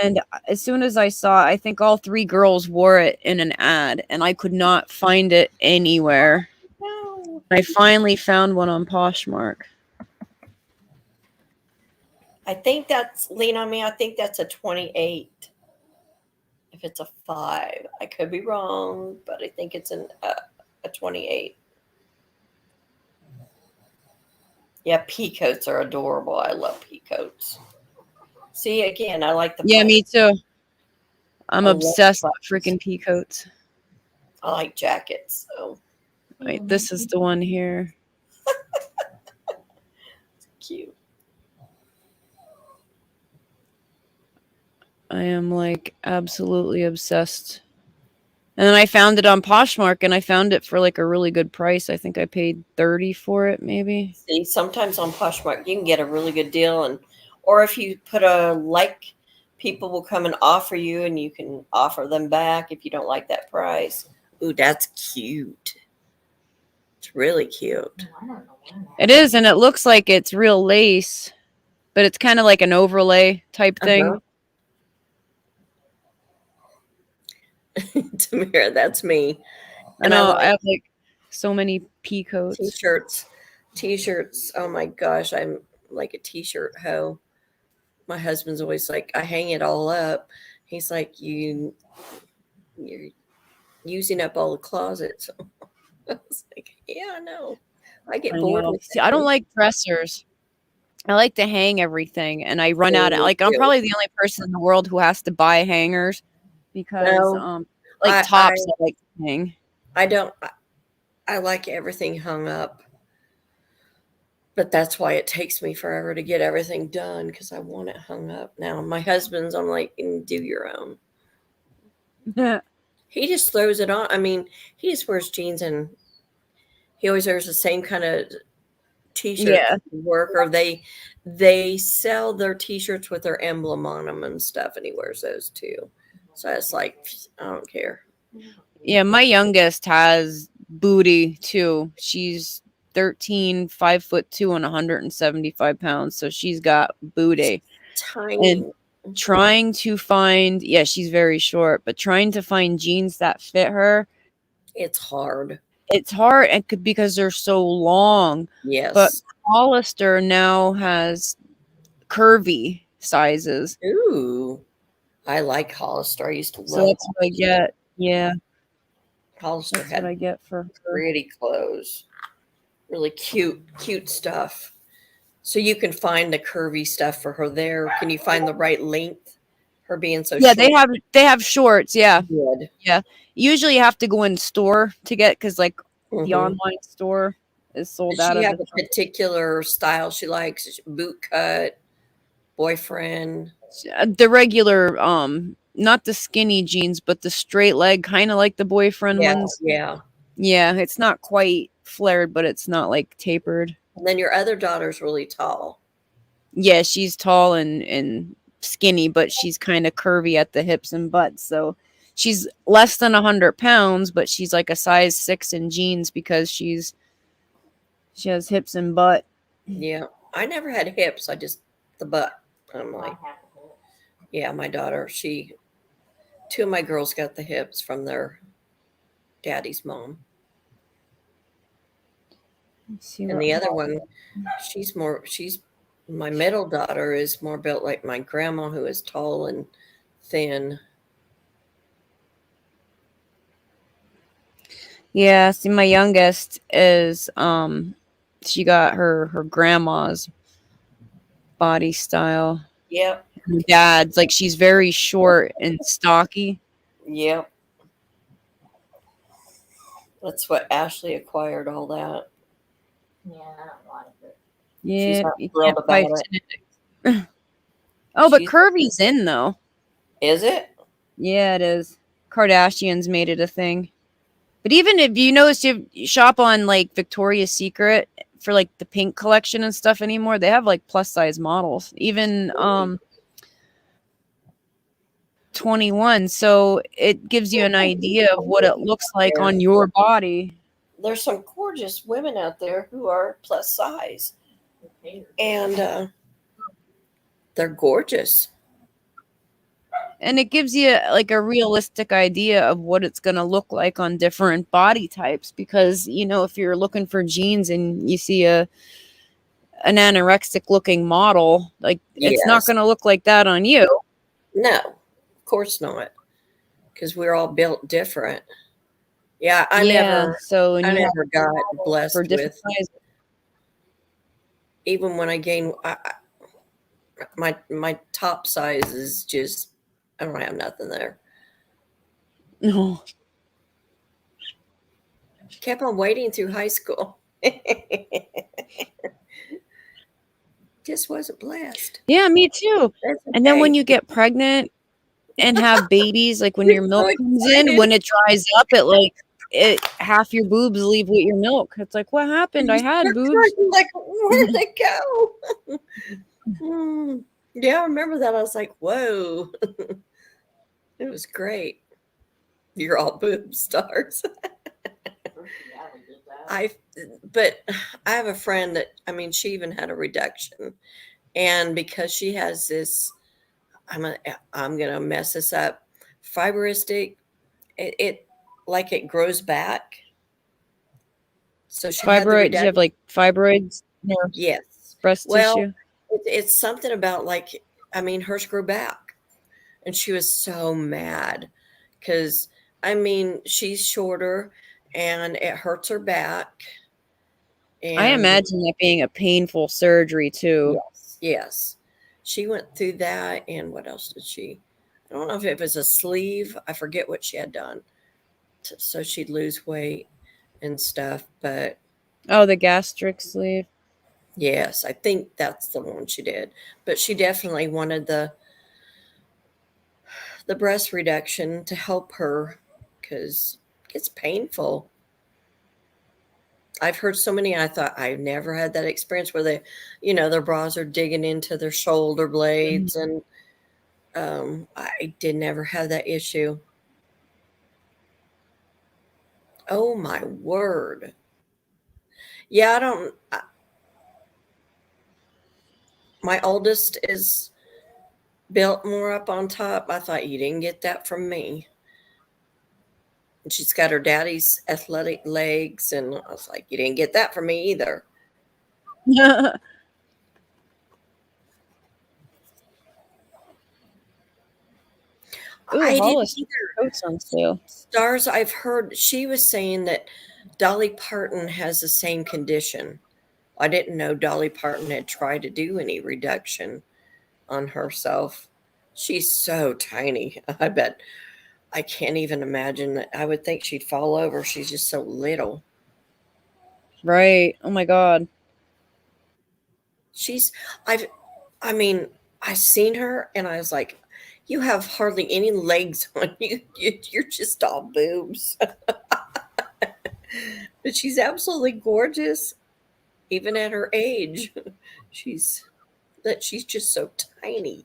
And as soon as I saw, I think all 3 girls wore it in an ad, and I could not find it anywhere. No. I finally found one on Poshmark. I think that's, lean on me, I think that's a 28. If it's a 5, I could be wrong, but I think it's a 28. Yeah, pea coats are adorable. I love pea coats. See, again, I like the. Yeah, me too. I'm I obsessed love with freaking pea coats. I like jackets. So Wait, this is the one here. cute. I am like absolutely obsessed. And then I found it on Poshmark, and I found it for like a really good price. I think I paid $30 for it, maybe. See, sometimes on Poshmark you can get a really good deal, and or if you put a like, people will come and offer you, and you can offer them back if you don't like that price. Ooh, that's cute. It's really cute. It is, and it looks like it's real lace, but it's kind of like an overlay type thing. Tamara, that's me. And I have like so many pea coats. T-shirts. Oh my gosh, I'm like a t-shirt hoe. My husband's always like, I hang it all up. He's like, you're using up all the closets. I was like, yeah, I know. I get bored with See, I don't like dressers. I like to hang everything, and I run out of like I'm probably the only person in the world who has to buy hangers because tops I like to hang. I like everything hung up. But that's why it takes me forever to get everything done, because I want it hung up. Now my husband's, I'm like, do your own. He just throws it on. I mean, he just wears jeans, and he always wears the same kind of t-shirt to work, or they sell their t-shirts with their emblem on them and stuff, and he wears those too. So it's like, I don't care. Yeah, my youngest has booty too. She's 13, 5'2", and 175 pounds. So she's got booty. Tiny. And trying to find, she's very short, but trying to find jeans that fit her, it's hard. It's hard because they're so long. Yes. But Hollister now has curvy sizes. Ooh. I like Hollister. I used to love So that's what I get. Yeah. Hollister That's had what I get for her. pretty clothes. Really cute stuff. So you can find the curvy stuff for her there. Can you find the right length? Her being so short. They have shorts, yeah. Good. Yeah. Usually you have to go in store to get, because like the online store is sold out. Does she have a particular style she likes? Boot cut, boyfriend? The regular, not the skinny jeans, but the straight leg, kind of like the boyfriend ones. Yeah. Yeah, it's not quite flared, but it's not like tapered. And then your other daughter's really tall. Yeah, she's tall and skinny, but she's kind of curvy at the hips and butts. So she's less than 100 pounds, but she's like a size 6 in jeans because she has hips and butt. Yeah, I never had hips. I just the butt. I'm like, yeah, my daughter. Two of my girls got the hips from their daddy's mom. And the other one, my middle daughter is more built like my grandma, who is tall and thin. Yeah, see, my youngest is she got her grandma's body style. Yep. Her dad's like, she's very short and stocky. Yep. That's what Ashley acquired all that. Yeah, I don't like it. Yeah, not you thrilled can't fight about it. genetics. Oh, but She's- curvy's in though. Is it? Yeah, it is. Kardashians made it a thing. But even if you notice, you shop on like Victoria's Secret for like the pink collection and stuff anymore, they have like plus size models. Even 21. So it gives you an idea of what it looks like on your body. There's some gorgeous women out there who are plus size, and they're gorgeous. And it gives you like a realistic idea of what it's going to look like on different body types, because you know, if you're looking for jeans and you see an anorexic looking model, like it's not Yes. going to look like that on you. No, of course not, because we're all built different. Yeah, I never got blessed for different with sizes. Even when I gain my top size is just, I don't have nothing there. No. Kept on waiting through high school. Just wasn't blessed. Yeah, me too. That's And then when okay. you get pregnant and have babies, like when You're your milk so comes in, excited. when it dries up, half your boobs leave with your milk. It's like, what happened? I had boobs. Like, where'd they go? Yeah, I remember that. I was like, whoa. It was great. You're all boob stars. But I have a friend that, I mean, she even had a reduction, and because she has this, I'm gonna mess this up, fibristic, it like it grows back. So she had the Fibroid? Do you have like fibroids? Or yes, breast tissue? it's something about like, I mean, hers grew back, and she was so mad because, I mean, she's shorter and it hurts her back. And I imagine that being a painful surgery too. Yes. She went through that, and what else did she? I don't know if it was a sleeve. I forget what she had done, so she'd lose weight and stuff. But Oh, the gastric sleeve. yes, I think that's the one she did. But she definitely wanted the breast reduction to help her because it's painful. I've heard so many. I thought I've never had that experience where they, their bras are digging into their shoulder blades, and I did never have that issue. Oh my word! Yeah, my oldest is built more up on top. I thought you didn't get that from me. And she's got her daddy's athletic legs, and I was like, you didn't get that from me either. Ooh, I Hollis didn't coats on sale. Stars, I've heard she was saying that Dolly Parton has the same condition. I didn't know Dolly Parton had tried to do any reduction on herself. She's so tiny. I bet I can't even imagine that. I would think she'd fall over. She's just so little. Right. Oh my God. I seen her and I was like, you have hardly any legs on you. You're just all boobs. But she's absolutely gorgeous, even at her age. She's just so tiny.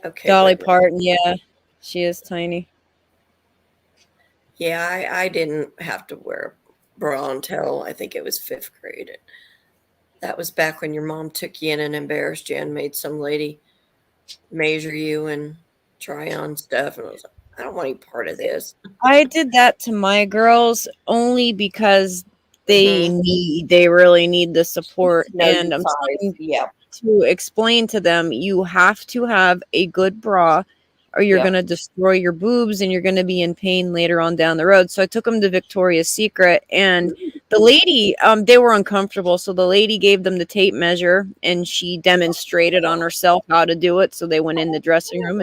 Okay, Dolly Parton, yeah. She is tiny. Yeah, I didn't have to wear a bra until I think it was 5th grade. That was back when your mom took you in and embarrassed you and made some lady measure you and try on stuff. And I was like, I don't want any part of this. I did that to my girls only because they really need the support. And I'm trying to explain to them, you have to have a good bra or you're going to destroy your boobs and you're going to be in pain later on down the road. So I took them to Victoria's Secret, and the lady, they were uncomfortable. So the lady gave them the tape measure and she demonstrated on herself how to do it. So they went in the dressing room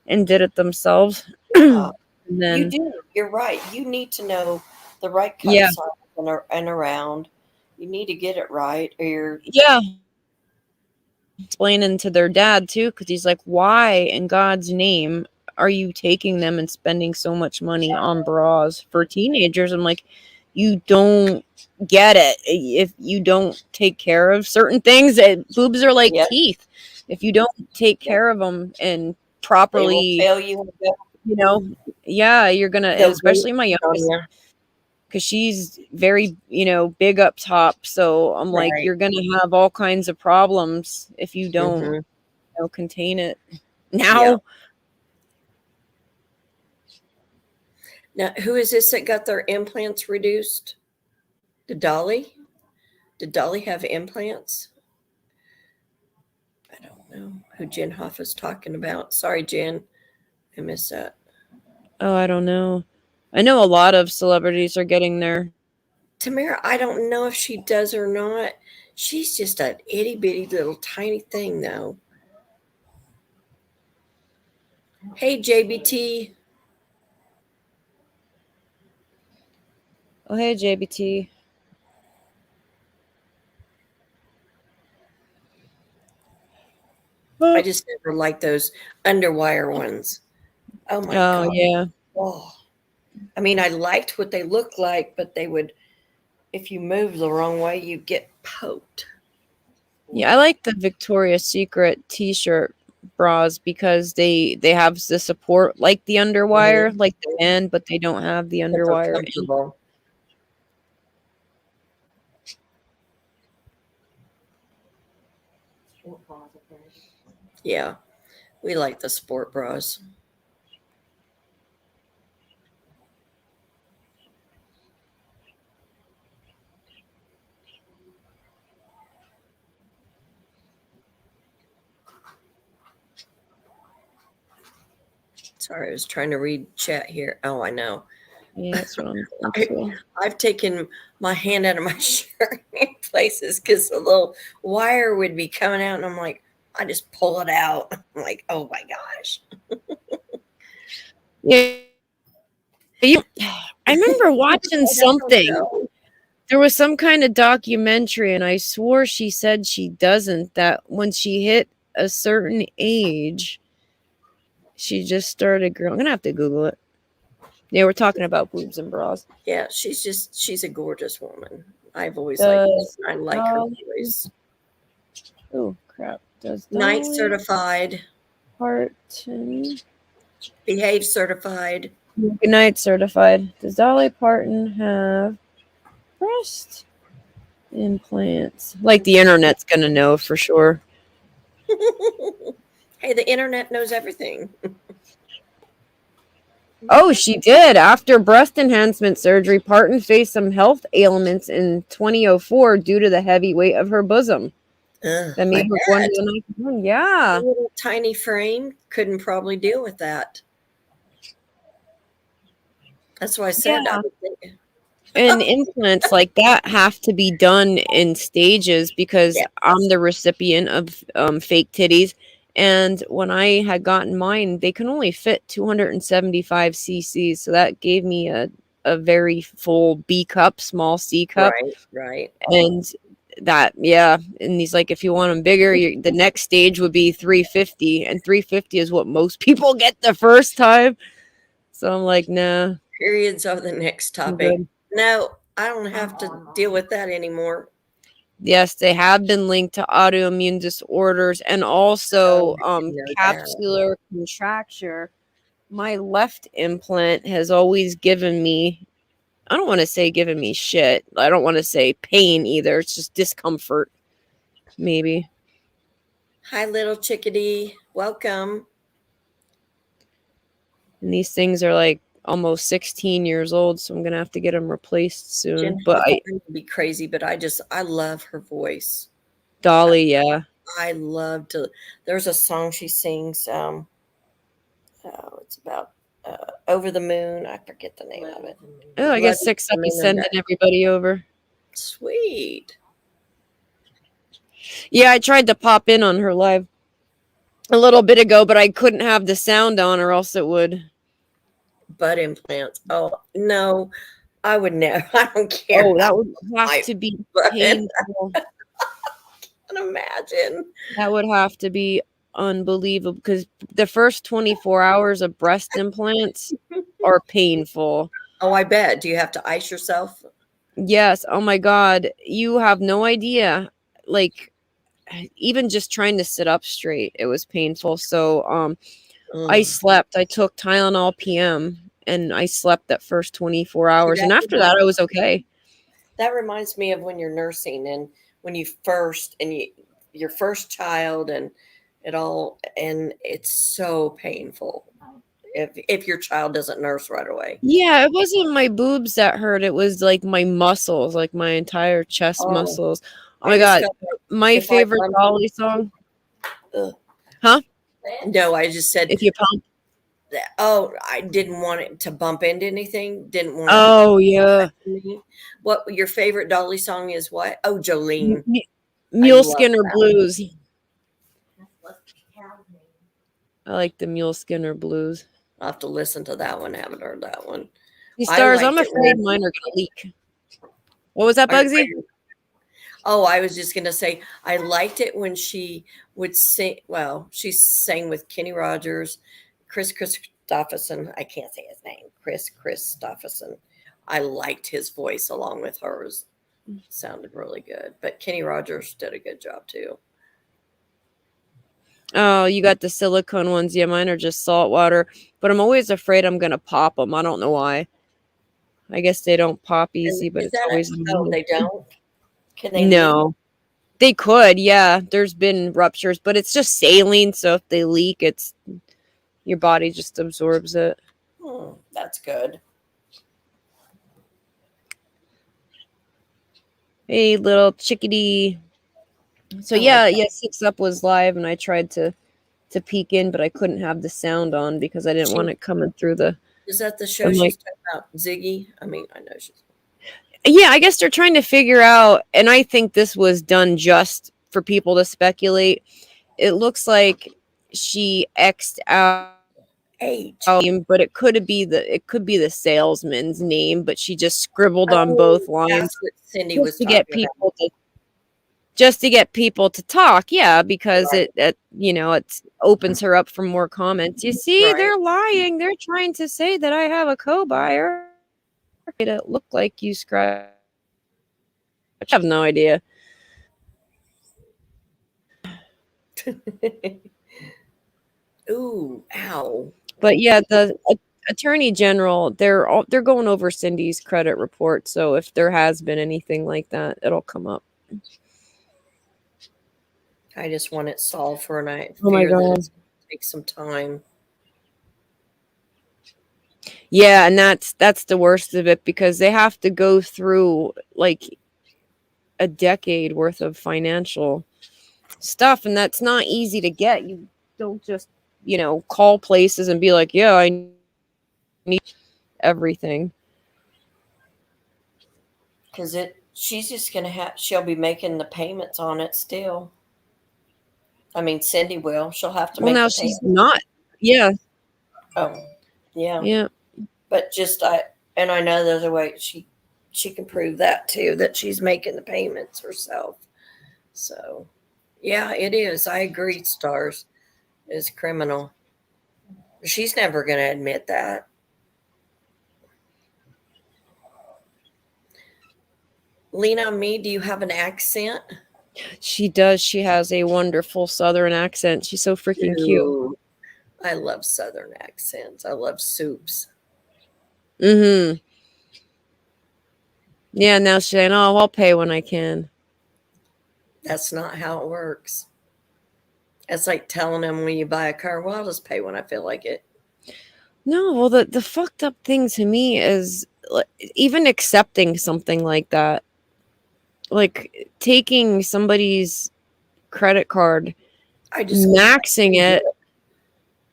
and did it themselves. Yeah. And You then, do. You're right. You need to know the right cut yeah, size and around. You need to get it right, or you're yeah, explaining to their dad too, because he's like, why in God's name are you taking them and spending so much money on bras for teenagers? I'm like, you don't get it. If you don't take care of certain things, boobs are like Yep. teeth. If you don't take Yep. care of them and They will properly, fail you. you know, yeah, you're gonna, and They'll especially my on youngest, you. because she's very, big up top. So I'm like, Right. you're gonna have all kinds of problems if you don't Mm-hmm. contain it. Yeah. Now, Now, who is this that got their implants reduced? Did Dolly? Did Dolly have implants? I don't know who Jen Hoff is talking about. Sorry, Jen. I missed that. oh, I don't know. I know a lot of celebrities are getting their. Tamara, I don't know if she does or not. She's just an itty bitty little tiny thing, though. Hey, JBT. Oh, hey, JBT. I just never liked those underwire ones. Oh my Oh, God. yeah. Oh. I mean, I liked what they looked like, but they would, if you move the wrong way, you get poked. Yeah, I like the Victoria's Secret t-shirt bras because they have the support like the underwire, like the band, but they don't have the But they're underwire. comfortable. Yeah, we like the sport bras. Sorry, I was trying to read chat here. Oh, I know. Yeah, that's what I'm thinking. I've taken my hand out of my shirt in places because the little wire would be coming out, and I'm like, I just pull it out. I'm like, oh my gosh. Yeah. I remember watching something. There was some kind of documentary, and I swore she said she doesn't, that when she hit a certain age, she just started growing. I'm going to have to Google it. Yeah, we're talking about boobs and bras. Yeah, she's a gorgeous woman. I've always liked her. I like her voice. Oh, crap. Does Night Dolly certified. Parton. Behave certified. Good night certified. Does Dolly Parton have breast implants? Like the internet's going to know for sure. Hey, the internet knows everything. Oh, she did. After breast enhancement surgery, Parton faced some health ailments in 2004 due to the heavy weight of her bosom. That made her one of the nice. Yeah. A little tiny frame couldn't probably deal with that. That's why I said I would think. And implants like that have to be done in stages because I'm the recipient of fake titties. And when I had gotten mine, they can only fit 275 cc's. So that gave me a very full B cup, small C cup. Right. And that, yeah. And he's like, if you want them bigger, the next stage would be 350. And 350 is what most people get the first time. So I'm like, nah. Periods are the next topic. No, I don't have to deal with that anymore. Yes, they have been linked to autoimmune disorders and also capsular contracture. My left implant has always given me, I don't want to say given me shit. I don't want to say pain either. It's just discomfort, maybe. Hi, little chickadee. Welcome. And these things are like almost 16 years old, so I'm gonna have to get them replaced soon. Jen But I would be crazy, but I love her voice. Dolly, yeah. I love to. There's a song she sings. It's about Over the Moon. I forget the name of it. Oh, I guess 6 sending everybody over. Sweet. Yeah, I tried to pop in on her live a little bit ago, but I couldn't have the sound on or else it would butt implants. Oh no, I would never. I don't care. Oh, that how would have my to be butt- painful. Can imagine. That would have to be unbelievable because the first 24 hours of breast implants are painful. Oh, I bet. Do you have to ice yourself? Yes. Oh my God. You have no idea. Like, even just trying to sit up straight, it was painful. So, I Mm. slept. I took Tylenol PM and I slept that first 24 See, hours. And after that, I was okay. that reminds me of when you're nursing and when you first and your first child and it all, and it's so painful if your child doesn't nurse right away. Yeah, it wasn't my boobs that hurt. It was like my muscles, like my entire chest Oh, muscles. Oh I my just God. felt like My if I favorite bumped Dolly song. Ugh. Huh? No, I just said If you pump. that. Oh, I didn't want it to bump into anything. Didn't want Oh, yeah. to. What your favorite Dolly song is? What? Oh, Jolene. I Mule love Skinner that. Blues. I like the Mule Skinner Blues. I'll have to listen to that one. Haven't heard that one. These I stars, I'm liked it afraid when- mine are going to leak. What was that, Are- Bugsy? Oh, I was just gonna say I liked it when she would sing. Well, she sang with Kenny Rogers, Chris Christopherson. I can't say his name. Chris Christopherson. I liked his voice along with hers. Sounded really good. But Kenny Rogers did a good job too. Oh, you got the silicone ones. Yeah, mine are just salt water. But I'm always afraid I'm going to pop them. I don't know why. I guess they don't pop easy, but Is it's that always no? They don't. Can they? Leak? No. They could, yeah. There's been ruptures, but it's just saline, so if they leak, it's your body just absorbs it. That's good. Hey, little chickadee. So I yeah, like yeah, Six Up was live, and I tried to peek in, but I couldn't have the sound on because I didn't want it coming through the. Is that the show I'm she's like, talking about? Ziggy? I mean, I know she's. yeah, I guess they're trying to figure out, and I think this was done just for people to speculate. It looks like she X'd out but it could be the salesman's name, but she just scribbled on both lines That's what Cindy was just to talking get people to talk. Yeah, because Right. it opens her up for more comments. You see, Right. they're lying. They're trying to say that I have a co-buyer. It looked like you scratched. I have no idea. Ooh, ow. But yeah, the attorney general, they're going over Cindy's credit report. So if there has been anything like that, it'll come up. I just want it solved for a night. Oh my Fear that God. it's gonna take some time. Yeah, and that's the worst of it because they have to go through like a decade worth of financial stuff, and that's not easy to get. You don't just, call places and be like, "Yeah, I need everything." Because she's just gonna she'll be making the payments on it still. I mean, Cindy will. She'll have to Well, make now the she's payment. not. Yeah. Oh, yeah. Yeah. But and I know there's a way she can prove that too, that she's making the payments herself. So, yeah, it is. I agree. Stars is criminal. She's never going to admit that. Lean on me. Do you have an accent? She does. She has a wonderful Southern accent. She's so freaking cute. I love Southern accents. I love soups. Mm-hmm. Yeah, now she's saying, "Oh, I'll pay when I can." That's not how it works. It's like telling them when you buy a car, well, I'll just pay when I feel like it. No, well, the fucked up thing to me is even accepting something like that. Like taking somebody's credit card, maxing it,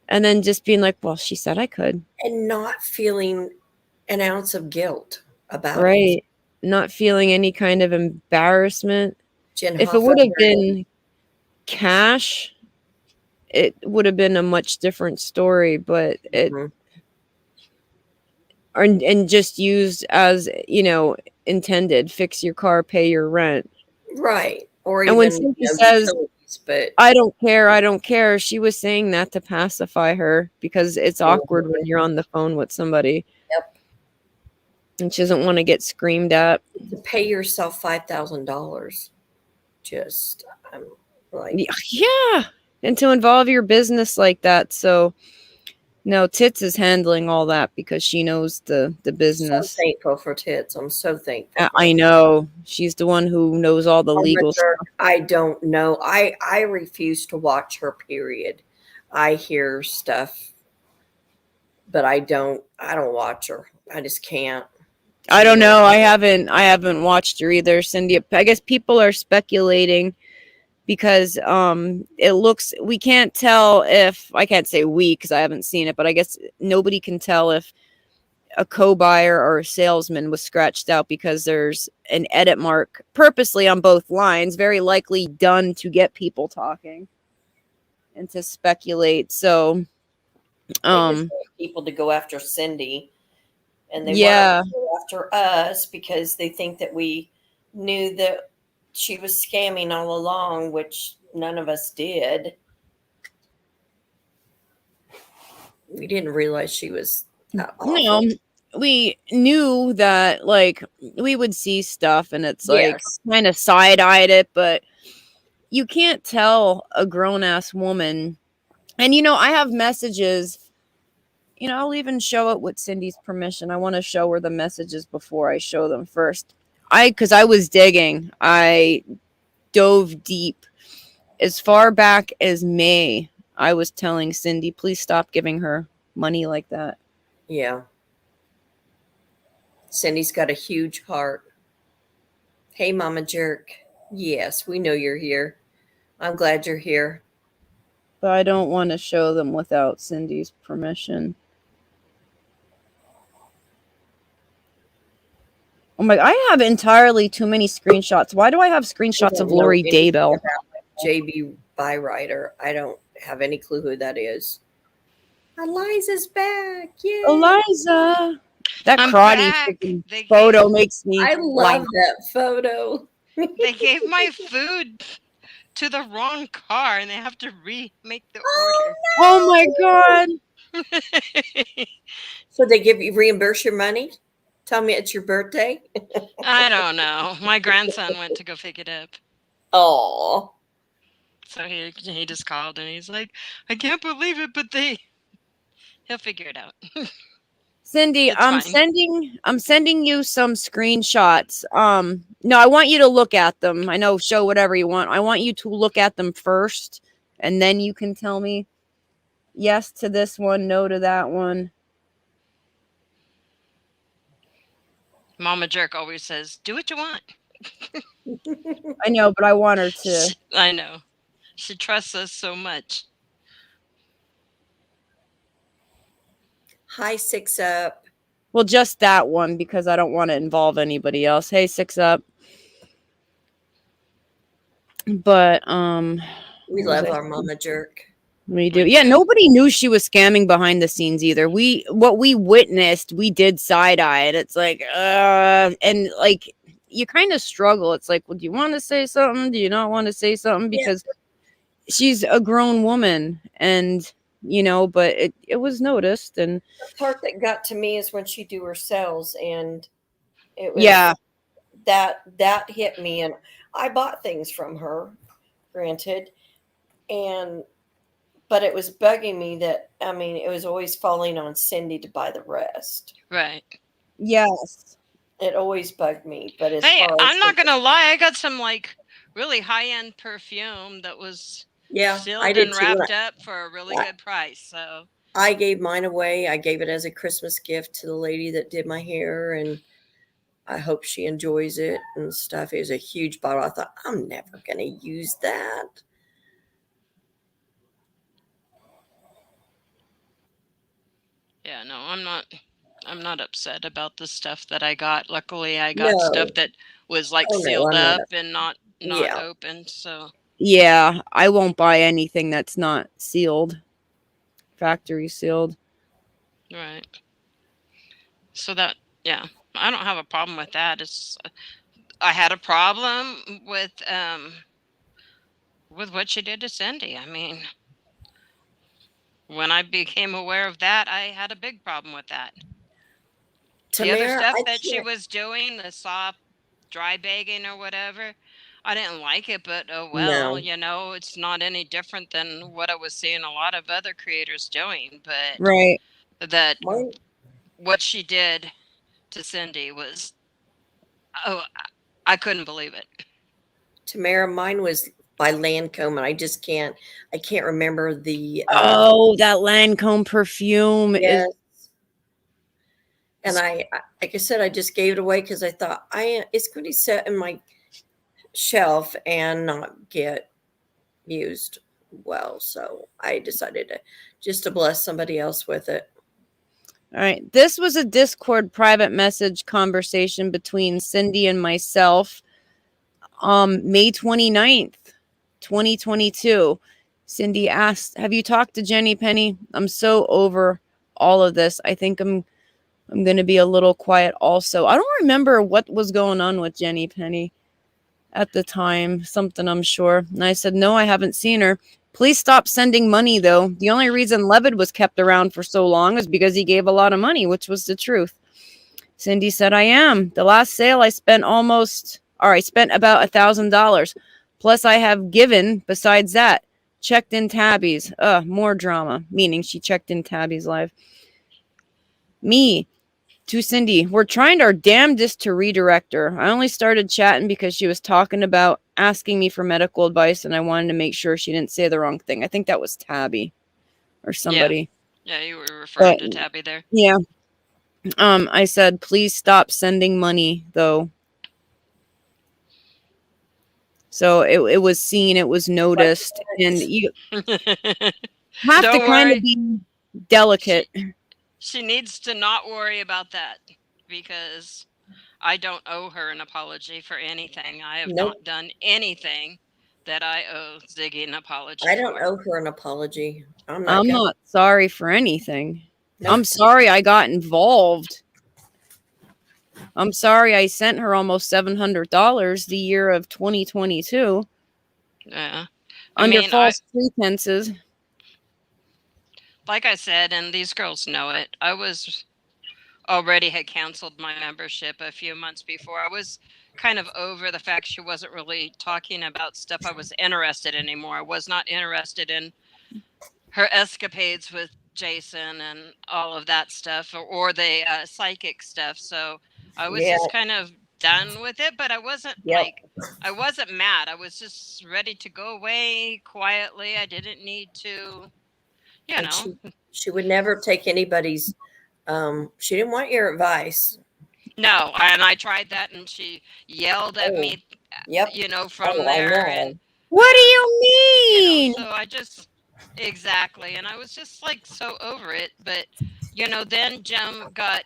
and then just being like, "Well, she said I could." And not feeling an ounce of guilt about it. Right. Not feeling any kind of embarrassment. Jen If it would have been cash, it would have been a much different story, but and just used as, intended. Fix your car, pay your rent. Right. Or And when even, Cynthia says, utilities, but I don't care, she was saying that to pacify her because it's awkward when you're on the phone with somebody. Yep. And she doesn't want to get screamed at. To pay yourself $5,000. Just, I'm like, Yeah. And to involve your business like that. So, no, Tits is handling all that because she knows the so business. thankful for Tits. I'm so thankful. I know. She's the one who knows all the legal stuff. I don't know. I refuse to watch her, period. I hear stuff, but I don't watch her. I just can't. I don't know. I haven't watched her either, Cindy. I guess people are speculating because we can't tell if, I can't say we because I haven't seen it, but I guess nobody can tell if a co-buyer or a salesman was scratched out because there's an edit mark purposely on both lines, very likely done to get people talking and to speculate. So they just want people to go after Cindy, and they want to go after us because they think that we knew that she was scamming all along, which none of us did. We didn't realize she was that awful. No, we knew that, like, we would see stuff and it's like kind of side-eyed it, but you can't tell a grown-ass woman. And, I have messages, I'll even show it with Cindy's permission. I want to show her the messages before I show them first. Because I was digging. I dove deep. As far back as May, I was telling Cindy, please stop giving her money like that. Yeah. Cindy's got a huge heart. Hey, Mama Jerk. Yes, we know you're here. I'm glad you're here. But I don't want to show them without Cindy's permission. Oh my, I have entirely too many screenshots. Why do I have screenshots of Lori Daybell? JB Byrider. I don't have any clue who that is. Eliza's back. Yay. Eliza. That I'm karate photo makes me. I love that photo. They gave my food to the wrong car and they have to remake the order. Oh my god. So they reimburse your money? Tell me it's your birthday? I don't know. My grandson went to go pick it up. Oh. So he just called and he's like, I can't believe it, but he'll figure it out. Cindy, I'm sending you some screenshots. No, I want you to look at them. I know, show whatever you want. I want you to look at them first, and then you can tell me yes to this one, no to that one. Mama Jerk always says, do what you want. I know, but I want her to. I know. She trusts us so much. Hi, 6 Up. Well, just that one because I don't want to involve anybody else. Hey, 6 Up. But we love our Mama Jerk. We do. Yeah, nobody knew she was scamming behind the scenes either. What we witnessed, we did side eye it. It's like, and like you kind of struggle. It's like, well, do you want to say something? Do you not want to say something? Because she's a grown woman, and but it was noticed. And the part that got to me is when she do her sales, and it was that hit me, and I bought things from her, granted, but it was bugging me that, it was always falling on Cindy to buy the rest. Right. Yes. It always bugged me. But I'm not going to lie. I got some like really high-end perfume that was sealed and wrapped up for a really good price. So I gave mine away. I gave it as a Christmas gift to the lady that did my hair, and I hope she enjoys it and stuff. It was a huge bottle. I thought, I'm never going to use that. Yeah, no, I'm not upset about the stuff that I got. Luckily, I got stuff that was like sealed up and not open. So yeah, I won't buy anything that's not sealed, factory sealed. Right. So that, yeah, I don't have a problem with that. It's I had a problem with what she did to Cindy. I mean, when I became aware of that, I had a big problem with that. The other Tamara, stuff I that she can't. was doing, the soft dry bagging or whatever, I didn't like it, but oh well, No. you know, it's not any different than what I was seeing a lot of other creators doing. But Right. that Mine, what she did to Cindy was, oh, I couldn't believe it. Tamara, mine was by Lancome, and I can't remember the. Oh, that Lancome perfume is. Yes. And like I said, I just gave it away because I thought it's going to sit in my shelf and not get used well. So I decided to bless somebody else with it. All right. This was a Discord private message conversation between Cindy and myself. May 29th, 2022. Cindy asked, "Have you talked to Jenny Penny? I'm so over all of this. I think I'm going to be a little quiet also." I don't remember what was going on with Jenny Penny at the time. Something, I'm sure. And I said, "No, I haven't seen her. Please stop sending money, though. The only reason Levitt was kept around for so long is because he gave a lot of money," which was the truth. Cindy said, "I am. The last sale I spent about $1,000. Plus I have given, besides that, checked in Tabby's." More drama, meaning she checked in Tabby's live. Me to Cindy, "We're trying our damnedest to redirect her. I only started chatting because she was talking about asking me for medical advice, and I wanted to make sure she didn't say the wrong thing." I think that was Tabby or somebody. Yeah, you were referring to Tabby there. Yeah. I said, "Please stop sending money, though." So it was seen, it was noticed, and you have to Don't kind of worry. be delicate. She needs to not worry about that because I don't owe her an apology for anything. I have Nope. not done anything that I owe Ziggy an apology I don't for. owe her an apology. I'm not sorry for anything. Nope. I'm sorry I got involved. I'm sorry I sent her almost $700 the year of 2022. Yeah. Under false pretenses. Like I said, and these girls know it, I already had canceled my membership a few months before. I was kind of over the fact she wasn't really talking about stuff I was interested in anymore. I was not interested in her escapades with Jason and all of that stuff, or the psychic stuff. So I was just kind of done with it, but I wasn't I wasn't mad. I was just ready to go away quietly. I didn't need to, you know. She would never take anybody's. She didn't want your advice. No, and I tried that, and she yelled at me. Yep. You know, from I there. know. And what do you mean? You know, so I just exactly, and I was just like so over it. But you know, then Jem got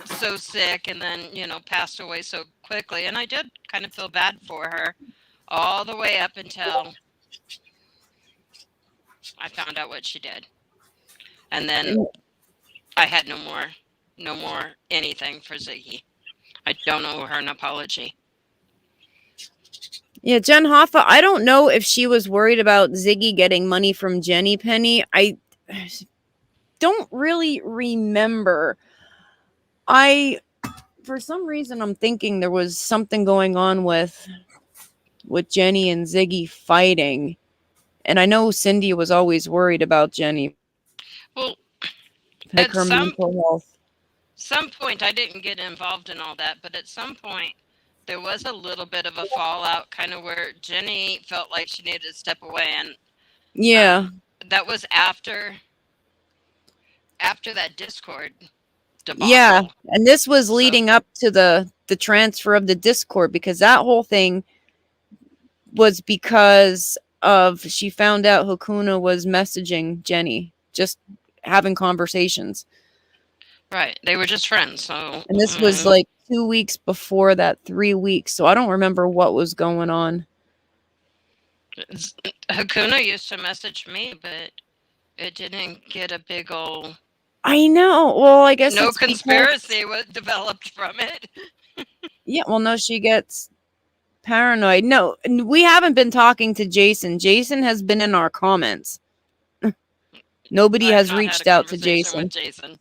so sick, and then passed away so quickly, and I did kind of feel bad for her all the way up until I found out what she did, and then I had no more anything for Ziggy. I don't owe her an apology. Yeah, Jen Hoffa, I don't know if she was worried about Ziggy getting money from Jenny Penny. I don't really remember. For some reason, I'm thinking there was something going on with Jenny and Ziggy fighting. And I know Cindy was always worried about Jenny. Well, like her mental health. Some point, I didn't get involved in all that, but at some point, there was a little bit of a fallout, kind of where Jenny felt like she needed to step away, and that was after that Discord debacle. Yeah, and this was leading up to the transfer of the Discord, because that whole thing was because of she found out Hakuna was messaging Jenny, just having conversations. Right, they were just friends. So, and this was like 2 weeks before that, 3 weeks. So I don't remember what was going on. Hakuna used to message me, but it didn't get a big old I know. Well, I guess No it's because conspiracy was developed from it. yeah. Well, no, she gets paranoid. No, we haven't been talking to Jason. Jason has been in our comments. Nobody I've has not had reached a out to conversation with Jason.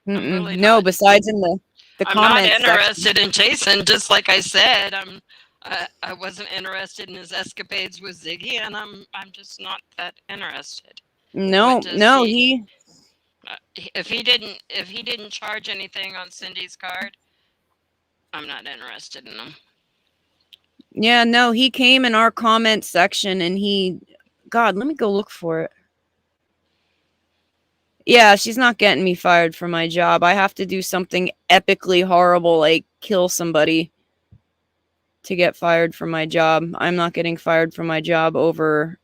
Jason. I'm really No, not. besides in the I'm not comments section. interested in Jason. Just like I said, I wasn't interested in his escapades with Ziggy, and I'm just not that interested. No, no, he. If he didn't charge anything on Cindy's card, I'm not interested in him. Yeah, no, he came in our comment section and God, let me go look for it. Yeah, she's not getting me fired from my job. I have to do something epically horrible, like kill somebody to get fired from my job. I'm not getting fired from my job over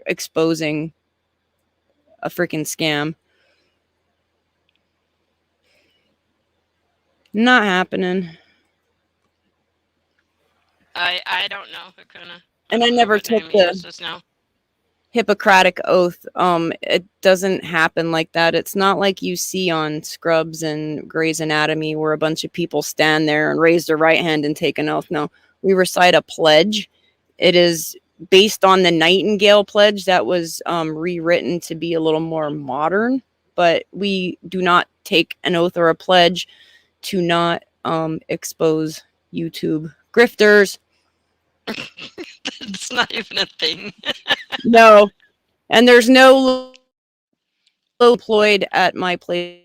exposing a freaking scam. Not happening. I don't know who And I never took the Hippocratic oath. It doesn't happen like that. It's not like you see on Scrubs and Grey's Anatomy where a bunch of people stand there and raise their right hand and take an oath. No, we recite a pledge. It is based on the Nightingale pledge that was rewritten to be a little more modern, but we do not take an oath or a pledge to not expose YouTube grifters. It's not even a thing. No. And there's no employed at my place.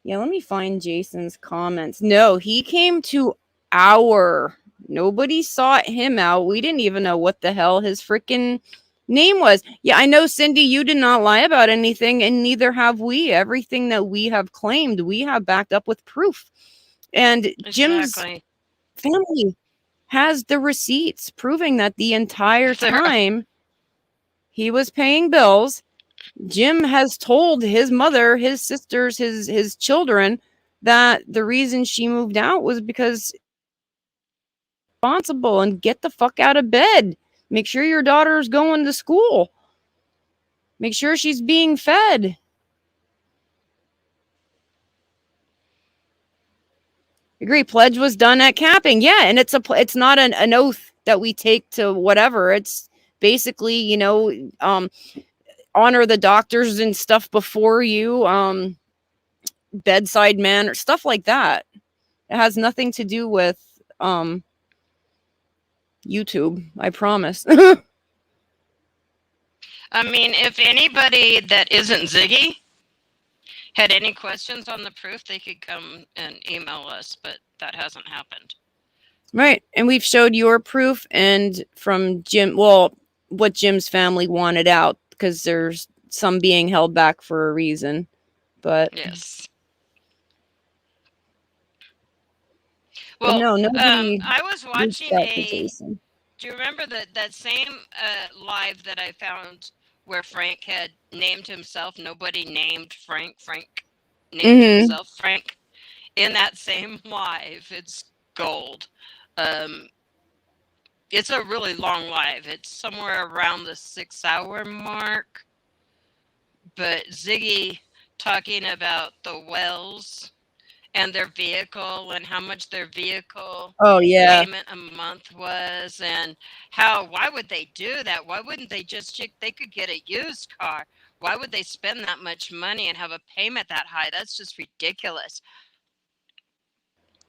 Yeah, let me find Jason's comments. No, he came to our. Nobody sought him out. We didn't even know what the hell his freaking name was. Yeah, I know, Cindy, you did not lie about anything, and neither have we. Everything that we have claimed, we have backed up with proof. And Jim's family has the receipts proving that the entire time he was paying bills, Jim has told his mother, his sisters, his children that the reason she moved out was because responsible and get the fuck out of bed. Make sure your daughter's going to school. Make sure she's being fed. Agree. Pledge was done at capping. Yeah, and it's not an oath that we take to whatever. It's basically, honor the doctors and stuff before you, bedside manner, stuff like that. It has nothing to do with YouTube, I promise. I mean, if anybody that isn't Ziggy had any questions on the proof, they could come and email us, but that hasn't happened. Right. And we've showed your proof and from Jim, well, what Jim's family wanted out, because there's some being held back for a reason. But yes. Well, no, nobody. I was watching do you remember that same live that I found where Frank had named himself? Nobody named Frank. Frank named himself Frank. In that same live, it's gold. It's a really long live. It's somewhere around the 6-hour mark. But Ziggy talking about the Wells and their vehicle and how much their vehicle payment a month was, and why would they do that? Why wouldn't they they could get a used car? Why would they spend that much money and have a payment that high? That's just ridiculous.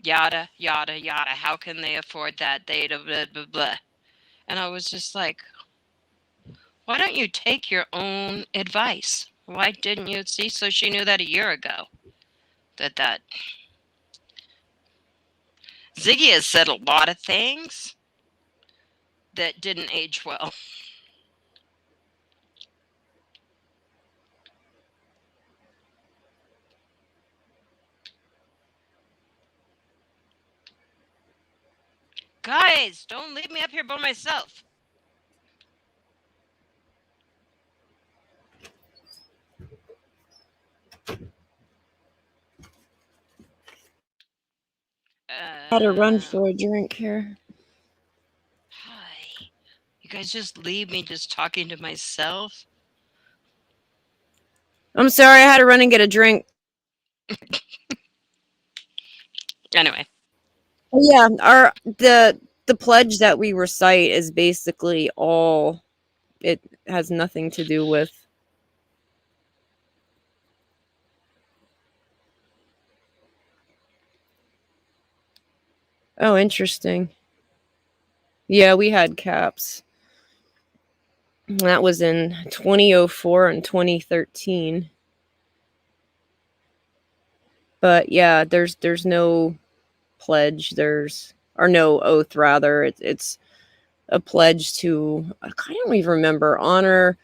Yada, yada, yada. How can they afford that? They blah, blah, blah. And I was just like, why don't you take your own advice? Why didn't you see? So she knew that a year ago. That Ziggy has said a lot of things that didn't age well. Guys, don't leave me up here by myself. Had to run for a drink here. Hi. You guys just leave me just talking to myself? I'm sorry, I had to run and get a drink. Anyway. Yeah, the pledge that we recite is basically all. It has nothing to do with. Oh, interesting. Yeah, we had caps. That was in 2004 and 2013. But yeah, there's no pledge. Or no oath rather. It's a pledge to, I don't even remember, honor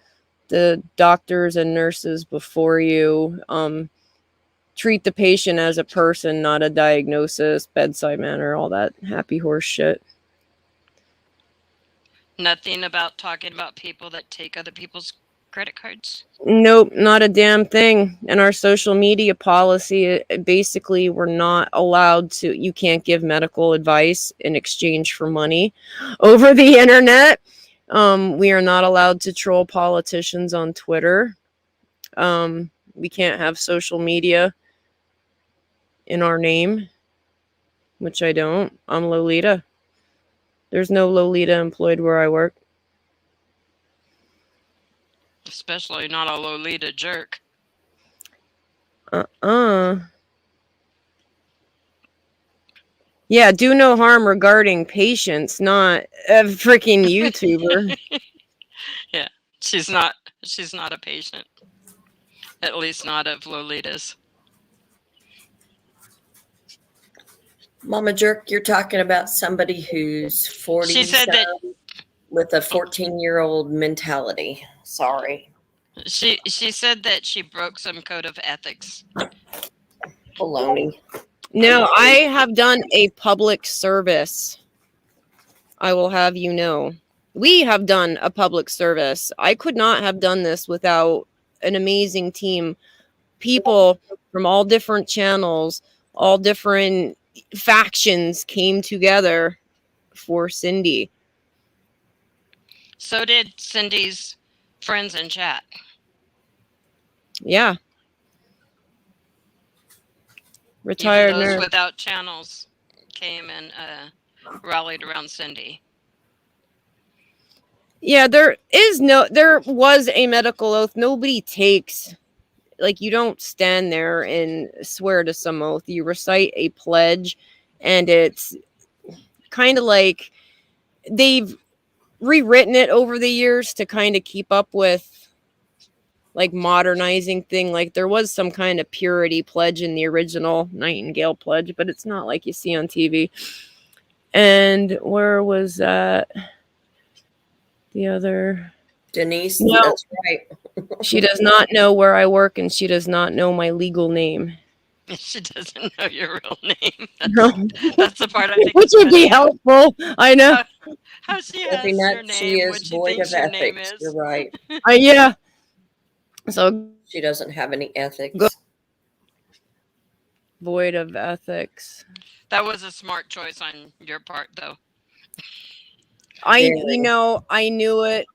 the doctors and nurses before you. Treat the patient as a person, not a diagnosis, bedside manner, all that happy horse shit. Nothing about talking about people that take other people's credit cards? Nope, not a damn thing. And our social media policy, basically, we're not allowed to, you can't give medical advice in exchange for money over the internet. We are not allowed to troll politicians on Twitter. We can't have social media in our name, which I don't. I'm Lolita. There's no Lolita employed where I work. Especially not a Lolita jerk. Yeah, do no harm regarding patients, not a freaking YouTuber. Yeah, she's not a patient. At least not of Lolita's. Mama Jerk, you're talking about somebody who's 40 She said that with a 14-year-old mentality. Sorry. She said that she broke some code of ethics. Baloney. No, I have done a public service. I will have you know. We have done a public service. I could not have done this without an amazing team. People from all different channels, all different factions came together for Cindy. So did Cindy's friends in chat. Yeah. Retired Even those nurse. without channels came and rallied around Cindy. Yeah, there was a medical oath. Nobody takes, like, you don't stand there and swear to some oath. You recite a pledge, and it's kind of like they've rewritten it over the years to kind of keep up with, like, modernizing thing. Like, there was some kind of purity pledge in the original Nightingale pledge, but it's not like you see on TV. And where was that? The other Denise, no, that's right. she does not know where I work, and she does not know my legal name. She doesn't know your real name. No. That's the part I think. Which would be helpful. I know. How she Every has night your name, she is what she void thinks of your name ethics. is. You're right. Yeah. So she doesn't have any ethics. Void of ethics. That was a smart choice on your part, though. I knew it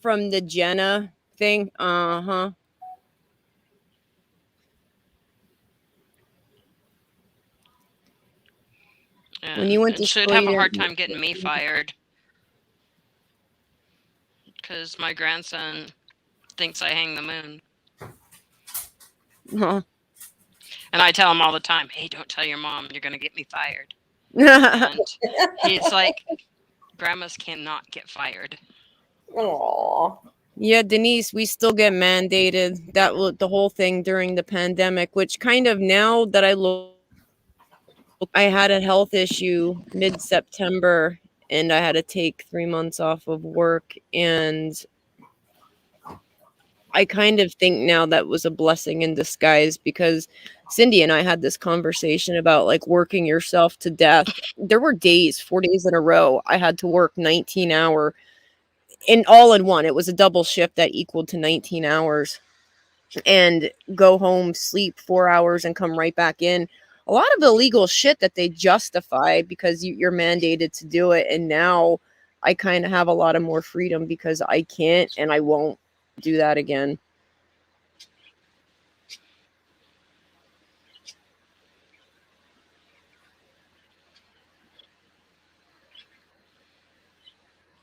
from the Jenna thing. Uh-huh. And When you went to should have a hard time getting me fired. Because my grandson thinks I hang the moon. Huh. And I tell him all the time, hey, don't tell your mom, you're going to get me fired. And he's like, grandmas cannot get fired. Aww. Yeah, Denise, we still get mandated. That was the whole thing during the pandemic, which kind of, now that I look, I had a health issue mid-September, and I had to take 3 months off of work, and I kind of think now that was a blessing in disguise, because Cindy and I had this conversation about, like, working yourself to death. There were days, 4 days in a row, I had to work 19 hour in all in one. It was a double shift that equaled to 19 hours, and go home, sleep 4 hours, and come right back in. A lot of illegal shit that they justify because you're mandated to do it. And now I kind of have a lot of more freedom because I can't and I won't do that again.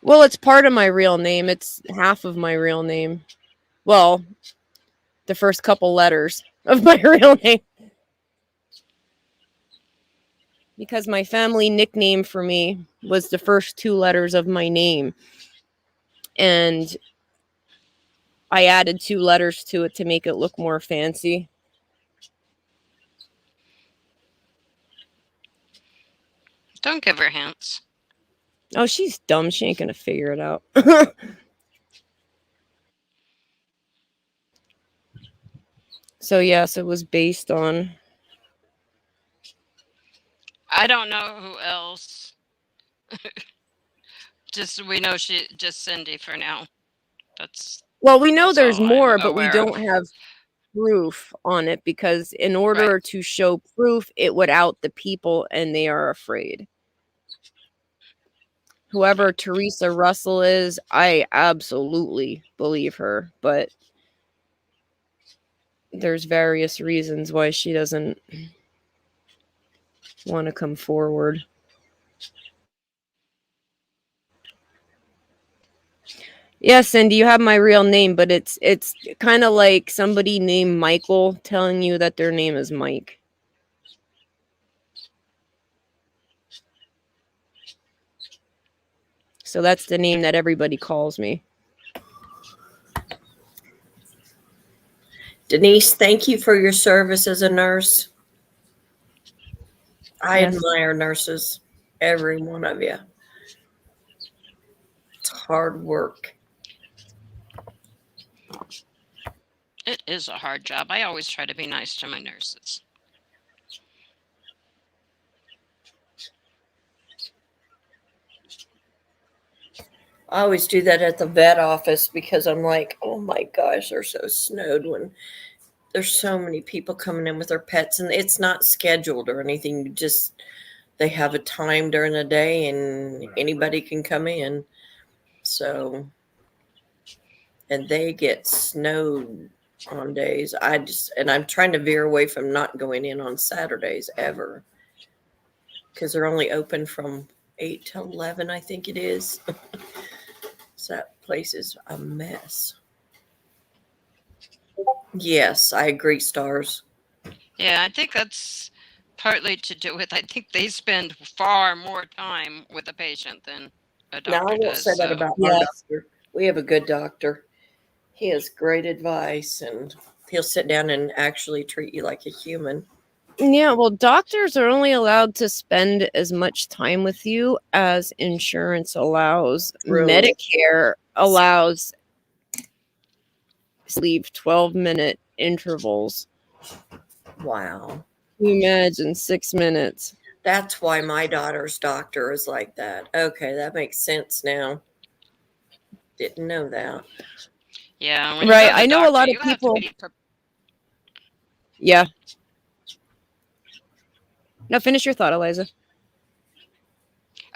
Well, it's part of my real name. It's half of my real name. Well, the first couple letters of my real name. Because my family nickname for me was the first 2 letters of my name. And I added 2 letters to it to make it look more fancy. Don't give her hints. Oh, she's dumb. She ain't gonna figure it out. So yes, it was based on. I don't know who else. Just we know just Cindy for now. Well, we know that's there's all I'm more, but we aware don't of. have proof on it because in order to show proof, it would out the people and they are afraid. Whoever Teresa Russell is, I absolutely believe her, but there's various reasons why she doesn't want to come forward. Yes, Cindy, you have my real name, but it's kind of like somebody named Michael telling you that their name is Mike. So that's the name that everybody calls me. Denise, thank you for your service as a nurse. I Yes. admire nurses, every one of you. It's hard work. It is a hard job. I always try to be nice to my nurses. I always do that at the vet office because I'm like, oh my gosh, they're so snowed when there's so many people coming in with their pets, and it's not scheduled or anything. You just, they have a time during the day and anybody can come in. So, and they get snowed on days. And I'm trying to veer away from not going in on Saturdays ever because they're only open from 8 to 11, I think it is. So that place is a mess. Yes, I agree, Stars. Yeah, I think that's partly to do with, I think they spend far more time with a patient than a doctor Now, I won't does. say that So. about our doctor. We have a good doctor. He has great advice, and he'll sit down and actually treat you like a human. Yeah, well, doctors are only allowed to spend as much time with you as insurance allows. Really? Medicare allows leave 12-minute intervals. Wow. Can you imagine 6 minutes? That's why my daughter's doctor is like that. Okay, that makes sense now. Didn't know that. Yeah, when Right. you go to the I know doctor, a lot of you have to people. be Yeah. Now finish your thought, Eliza.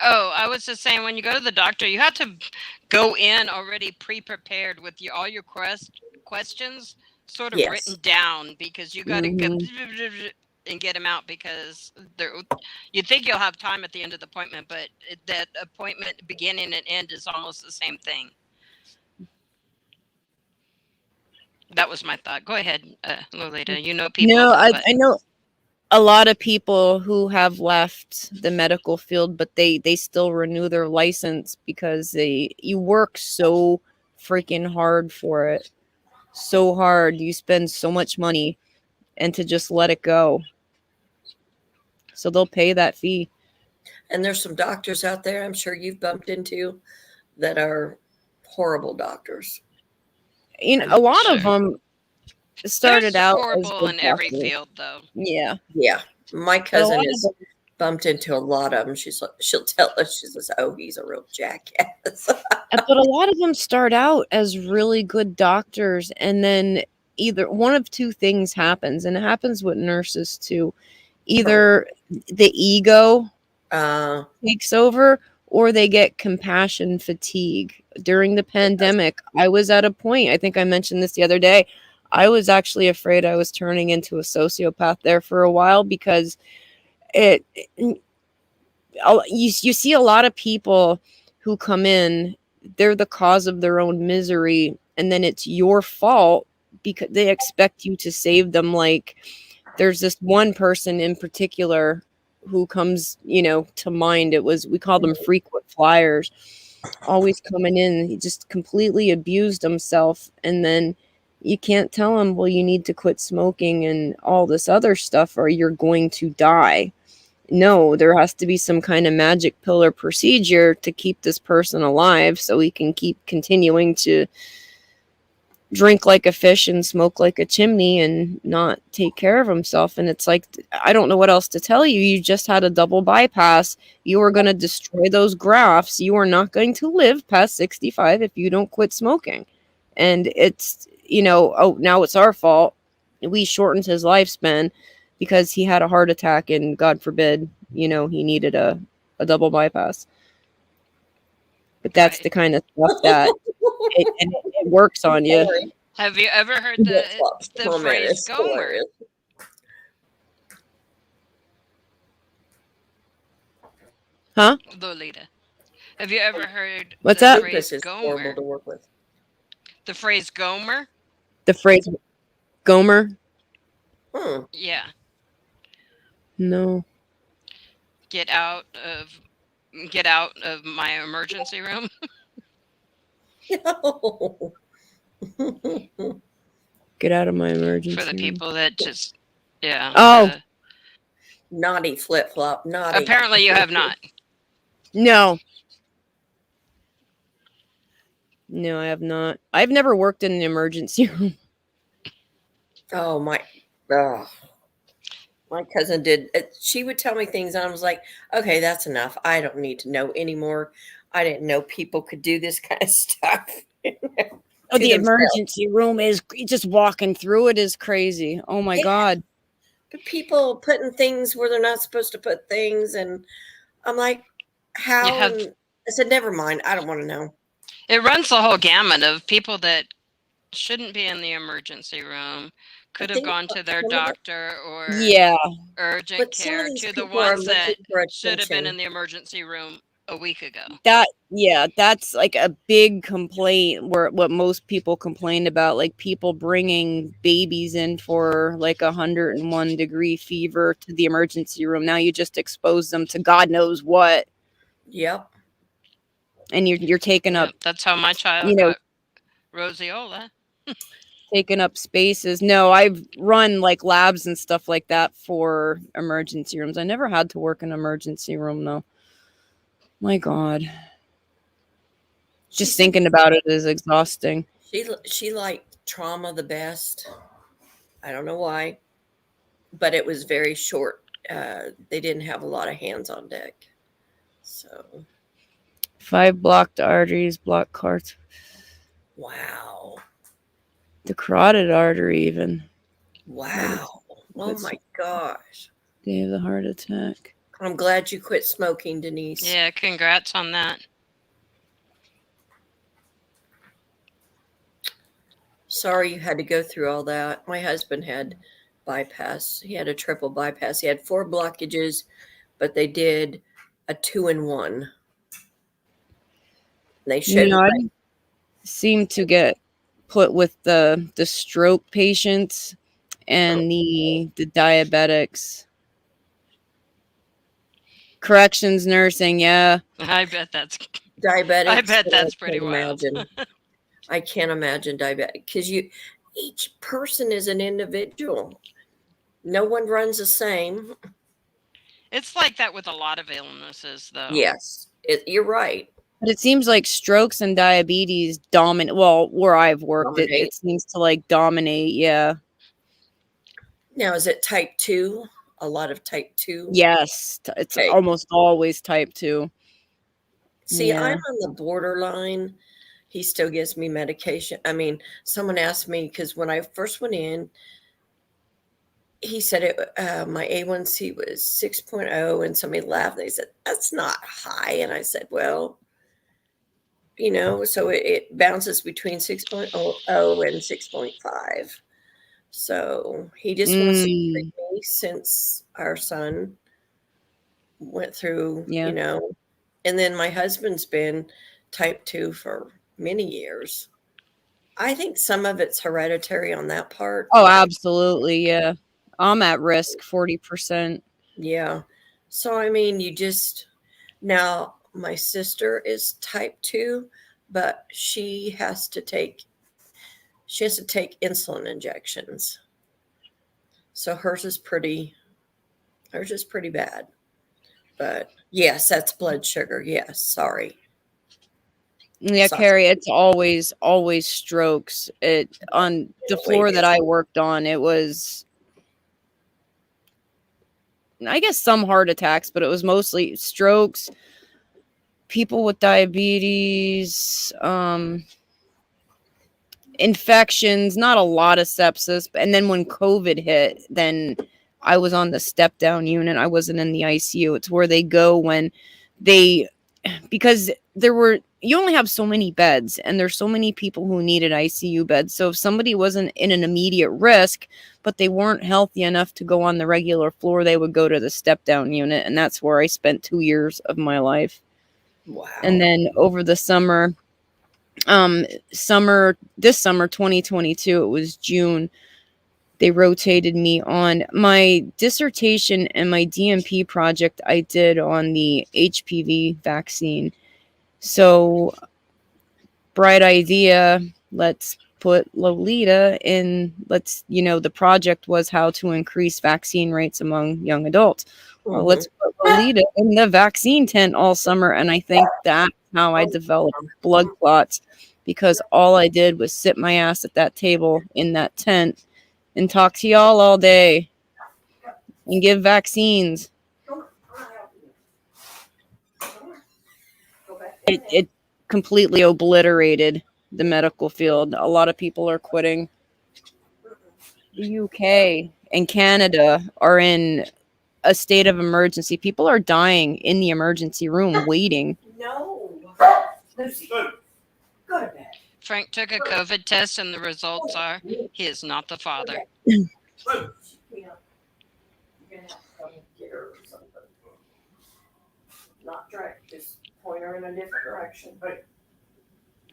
Oh, I was just saying, when you go to the doctor, you have to go in already pre-prepared with all your questions sort of written down, because you got to go and get them out, because you think you'll have time at the end of the appointment, but that appointment beginning and end is almost the same thing. That was my thought. Go ahead, Lolita. You know people. No, I know a lot of people who have left the medical field, but they still renew their license because you work so freaking hard for it. So hard. You spend so much money, and to just let it go. So they'll pay that fee. And there's some doctors out there I'm sure you've bumped into that are horrible doctors. You know, a lot of them started out as horrible good in every doctors. field, though. Yeah. Yeah. My cousin lot is bumped into a lot of them. She'll tell us, she says, oh, he's a real jackass. But a lot of them start out as really good doctors, and then either one of two things happens, and it happens with nurses too. Either the ego takes over, or they get compassion fatigue. During the pandemic, I was at a point, I think I mentioned this the other day, I was actually afraid I was turning into a sociopath there for a while, because you see a lot of people who come in they're the cause of their own misery, and then it's your fault because they expect you to save them. Like, there's this one person in particular who comes, to mind. We call them frequent flyers, always coming in. He just completely abused himself, and then you can't tell him, well, you need to quit smoking and all this other stuff or you're going to die. No, there has to be some kind of magic pill or procedure to keep this person alive so he can keep continuing to drink like a fish and smoke like a chimney and not take care of himself. And it's like, I don't know what else to tell you. You just had a double bypass. You are going to destroy those grafts. You are not going to live past 65 if you don't quit smoking. And it's, now it's our fault. We shortened his lifespan because he had a heart attack and God forbid, he needed a double bypass. But that's the kind of stuff that it works on you. Have you ever heard the phrase Gomer? Huh? Lolita. Have you ever heard What's the that? phrase Gomer? To work with. The phrase Gomer? The phrase Gomer? Yeah. No. Get out of my emergency room. No. Get out of my emergency For the people that just, naughty flip flop. Naughty. Apparently, you have not. No. No, I have not. I've never worked in an emergency room. Oh my cousin did. She would tell me things, and I was like, "Okay, that's enough. I don't need to know anymore." I didn't know people could do this kind of stuff. Oh, the emergency room is just walking through it is crazy. Oh my God. But people putting things where they're not supposed to put things, and I'm like, how? I said, never mind. I don't want to know. It runs the whole gamut of people that shouldn't be in the emergency room, could have gone to their doctor or urgent care, to the ones that should have been in the emergency room a week ago. That's like a big complaint what most people complained about, like people bringing babies in for like 101 degree fever to the emergency room. Now you just expose them to God knows what. Yep. And you're taking up. That's how my child got roseola. Taking up spaces. No, I've run like labs and stuff like that for emergency rooms. I never had to work in an emergency room though. My God. Just thinking about it is exhausting. She liked trauma the best. I don't know why, but it was very short. They didn't have a lot of hands on deck. So 5 blocked arteries, blocked carts. Wow. The carotid artery even. Wow. Oh my gosh. They have a heart attack. I'm glad you quit smoking, Denise. Yeah, congrats on that. Sorry you had to go through all that. My husband had bypass. He had a triple bypass. He had 4 blockages, but they did a 2-in-1. They should. I seem to get put with the stroke patients and the diabetics. Corrections nursing, yeah. I bet that's diabetic. I bet that's pretty wild. I can't imagine diabetic because each person is an individual. No one runs the same. It's like that with a lot of illnesses, though. Yes, you're right. But it seems like strokes and diabetes dominate. Well, where I've worked, it seems to like dominate. Yeah. Now, is it type 2? A lot of type 2? Yes. It's almost always type 2. See, I'm on the borderline. He still gives me medication. I mean, someone asked me, because when I first went in, he said my A1C was 6.0, and somebody laughed. They said, that's not high. And I said, well, so it bounces between 6.0 and 6.5. So he just wants to treat me since our son went through, and then my husband's been type 2 for many years. I think some of it's hereditary on that part. Oh, absolutely, yeah. I'm at risk 40%. Yeah. So I mean, now my sister is type 2, but she has to take insulin injections. So hers is pretty bad. But yes, that's blood sugar. Yes, sorry. Yeah, Sorry. Carrie, it's always strokes. It on the floor that I worked on, it was, I guess, some heart attacks, but it was mostly strokes, people with diabetes, infections, not a lot of sepsis. And then when COVID hit, then I was on the step down unit. I wasn't in the ICU. It's where they go when because you only have so many beds and there's so many people who needed ICU beds. So if somebody wasn't in an immediate risk, but they weren't healthy enough to go on the regular floor, they would go to the step down unit. And that's where I spent 2 years of my life. Wow. And then over the summer, this summer 2022, it was June, they rotated me on my dissertation and my DMP project I did on the HPV vaccine. So bright idea, let's put Lolita in, the project was how to increase vaccine rates among young adults. Well, let's put Lolita in the vaccine tent all summer. And I think that's how I developed blood clots, because all I did was sit my ass at that table in that tent and talk to y'all all day and give vaccines. It completely obliterated the medical field. A lot of people are quitting. The UK and Canada are in a state of emergency. People are dying in the emergency room waiting. No. Lucy, go to bed. Frank took a COVID test, and the results are he is not the father. You're gonna have to come get her or something. Not direct, just point her in a different direction. Right.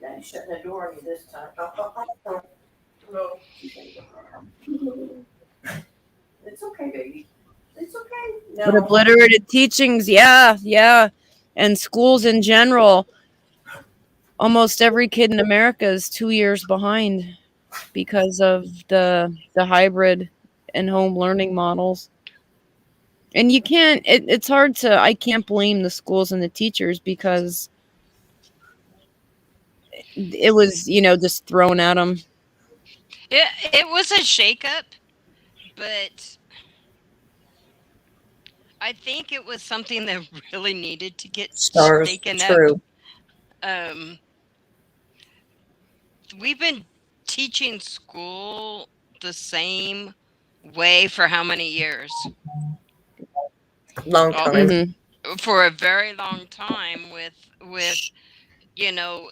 Daddy's shutting the door on you this time. No. It's okay, baby. It's okay. No. But obliterated teachings, yeah. And schools in general. Almost every kid in America is 2 years behind because of the hybrid and home learning models. And you can't, it's hard to, I can't blame the schools and the teachers, because it was, just thrown at them. It was a shakeup, but I think it was something that really needed to get shaken up. We've been teaching school the same way for how many years? Long time. For a very long time, with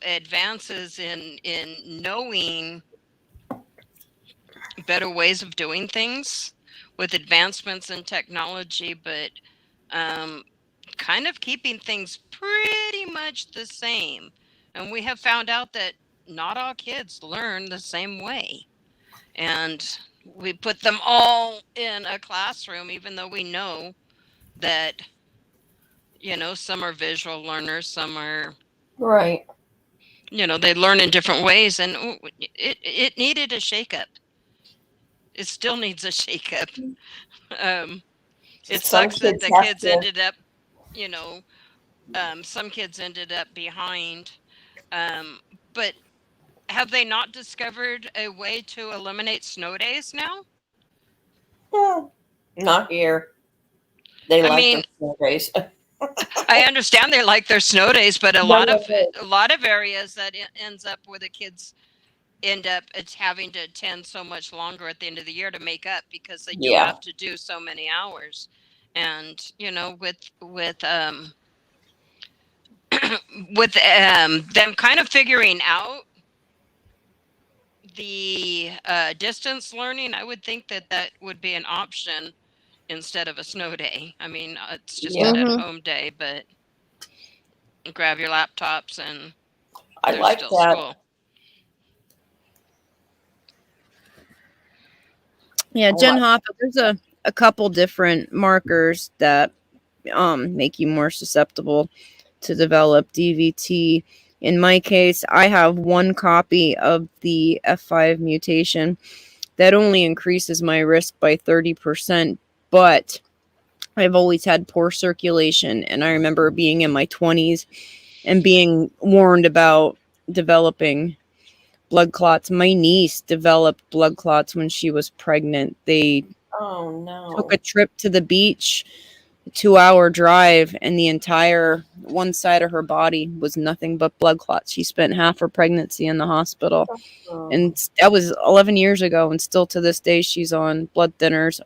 advances in knowing better ways of doing things, with advancements in technology, but kind of keeping things pretty much the same. And we have found out that not all kids learn the same way. And we put them all in a classroom, even though we know that, some are visual learners, some are, Right. they learn in different ways. And it needed a shakeup. It still needs a shakeup. It sucks that the kids ended up, some kids ended up behind. But have they not discovered a way to eliminate snow days now? Not here. They like their snow days. I understand they like their snow days, but a lot of areas that ends up where the kids end up having to attend so much longer at the end of the year to make up, because they do have to do so many hours. And with them kind of figuring out the distance learning, I would think that would be an option instead of a snow day. I mean, it's just an at-home day, but grab your laptops and I there's like still that. school. Yeah, Jen Hopper, there's a couple different markers that make you more susceptible to develop DVT. In my case, I have one copy of the F5 mutation that only increases my risk by 30%, but I've always had poor circulation, and I remember being in my 20s and being warned about developing blood clots. My niece developed blood clots when she was pregnant. They Oh no. took a trip to the beach, a 2-hour drive, and the entire one side of her body was nothing but blood clots. She spent half her pregnancy in the hospital. Oh, And that was 11 years ago, and still to this day she's on blood thinners.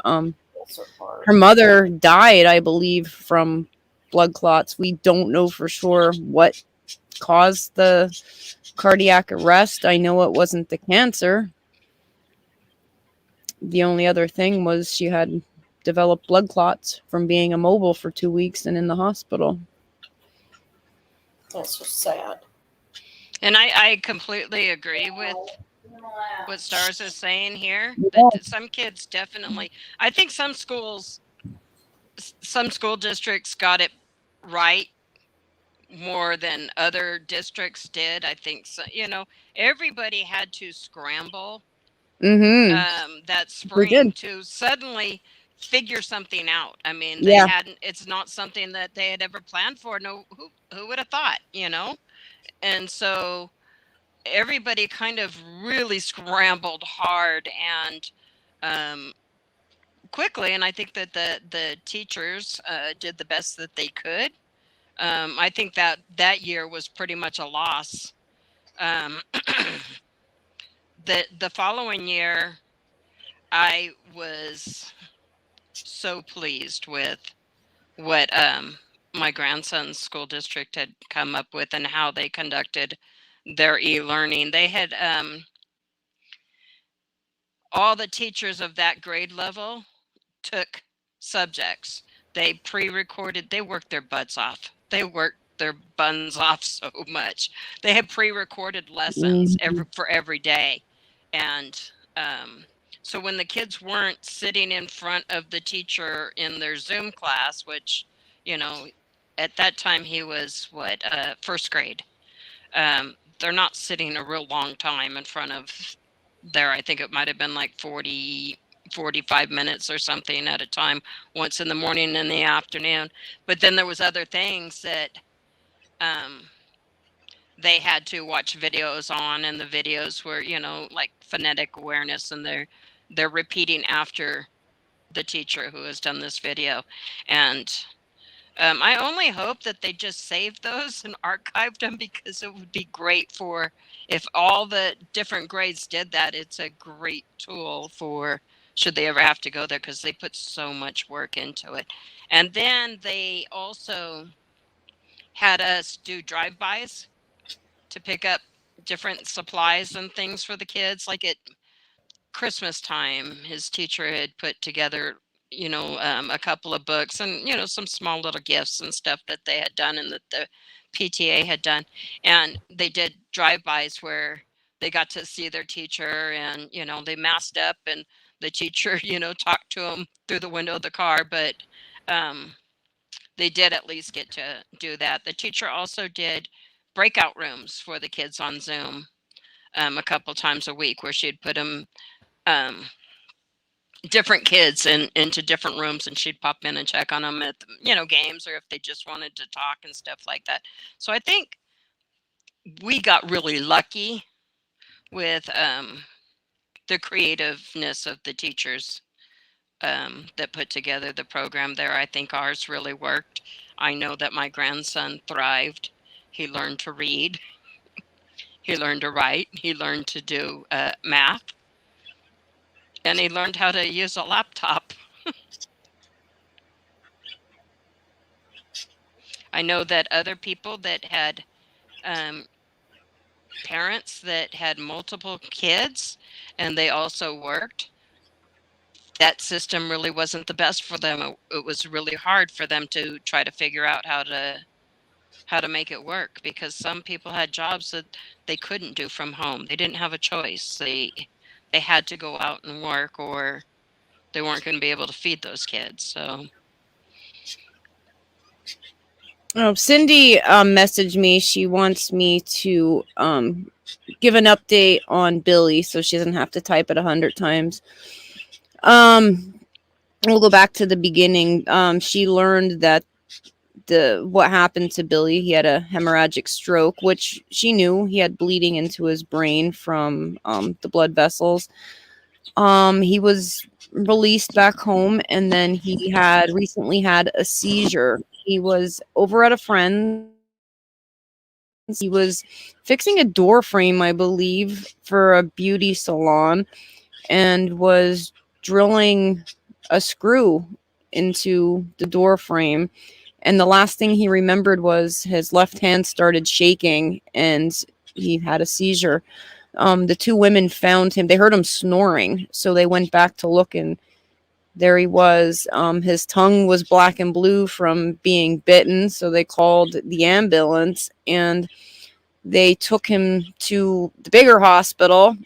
that's so hard. Her mother died, I believe, from blood clots. We don't know for sure what caused the cardiac arrest. I know it wasn't the cancer. The only other thing was she had developed blood clots from being immobile for 2 weeks and in the hospital. That's so sad. And I completely agree with what Stars is saying here. That some kids definitely, I think some school districts got it right more than other districts did. I think so. Everybody had to scramble that spring to suddenly figure something out. I mean, they hadn't. It's not something that they had ever planned for. No, who would have thought? And so everybody kind of really scrambled hard and quickly. And I think that the teachers did the best that they could. I think that year was pretty much a loss. The following year, I was so pleased with what my grandson's school district had come up with and how they conducted their e-learning. They had all the teachers of that grade level took subjects. They pre-recorded, they worked their butts off. They worked their buns off so much. They had pre-recorded lessons for every day. And so when the kids weren't sitting in front of the teacher in their Zoom class, which, at that time he was first grade. They're not sitting a real long time in front of there. I think it might have been like 45 minutes or something at a time, once in the morning and in the afternoon. But then there was other things that they had to watch videos on, and the videos were, like phonetic awareness, and they're repeating after the teacher who has done this video. And I only hope that they just saved those and archived them, because it would be great for if all the different grades did that. It's a great tool for should they ever have to go there, because they put so much work into it. And then they also had us do drive-bys to pick up different supplies and things for the kids. Like at Christmas time, his teacher had put together a couple of books and some small little gifts and stuff that they had done and that the PTA had done. And they did drive-bys where they got to see their teacher, and they masked up, and the teacher talked to them through the window of the car. But they did at least get to do that. The teacher also did breakout rooms for the kids on Zoom a couple times a week, where she'd put them different kids into different rooms, and she'd pop in and check on them at games, or if they just wanted to talk and stuff like that. So I think we got really lucky with the creativeness of the teachers that put together the program there. I think ours really worked. I know that my grandson thrived. He learned to read. He learned to write. He learned to do math. And he learned how to use a laptop. I know that other people that had parents that had multiple kids and they also worked, that system really wasn't the best for them. It was really hard for them to try to figure out how to how to make it work, because some people had jobs that they couldn't do from home. They didn't have a choice. They had to go out and work, or they weren't going to be able to feed those kids. So Cindy messaged me. She wants me to give an update on Billy so she doesn't have to type it 100 times. We'll go back to the beginning. She learned that what happened to Billy. He had a hemorrhagic stroke, which she knew. He had bleeding into his brain from the blood vessels. He was released back home, and then he had recently had a seizure. He was over at a friend's. He was fixing a door frame, I believe, for a beauty salon, and was drilling a screw into the door frame. And the last thing he remembered was his left hand started shaking and he had a seizure. The two women found him. They heard him snoring, so they went back to look, and there he was. His tongue was black and blue from being bitten, so they called the ambulance, and they took him to the bigger hospital,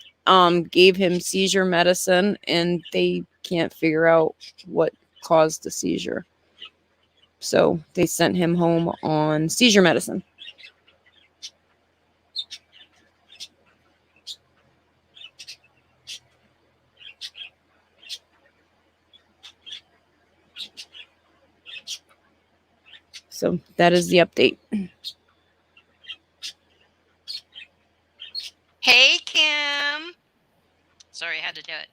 gave him seizure medicine, and they can't figure out what caused the seizure. So they sent him home on seizure medicine. So that is the update. hey, Kim. Sorry, I had to do it.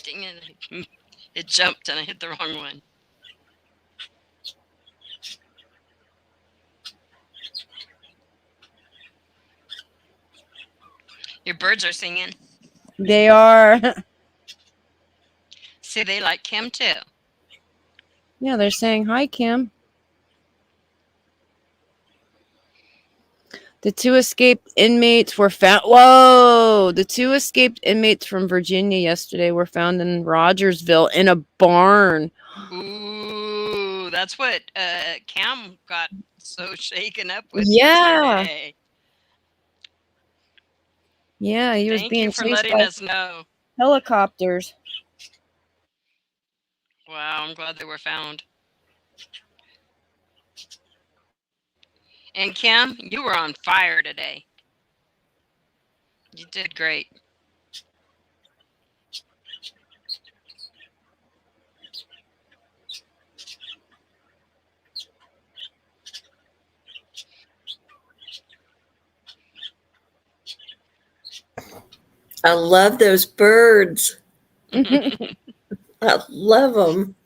Dang it. It jumped and I hit the wrong one. Your birds are singing. They are. See, they like Kim too. Yeah, they're saying hi, Kim. The two escaped inmates were found. Whoa! The two escaped inmates from Virginia yesterday were found in Rogersville in a barn. Ooh, that's what Cam got so shaken up with Yeah. yesterday. Yeah, he was Thank being you for chased letting by us know. helicopters. Wow, I'm glad they were found. And Kim, you were on fire today. You did great. I love those birds. I love them.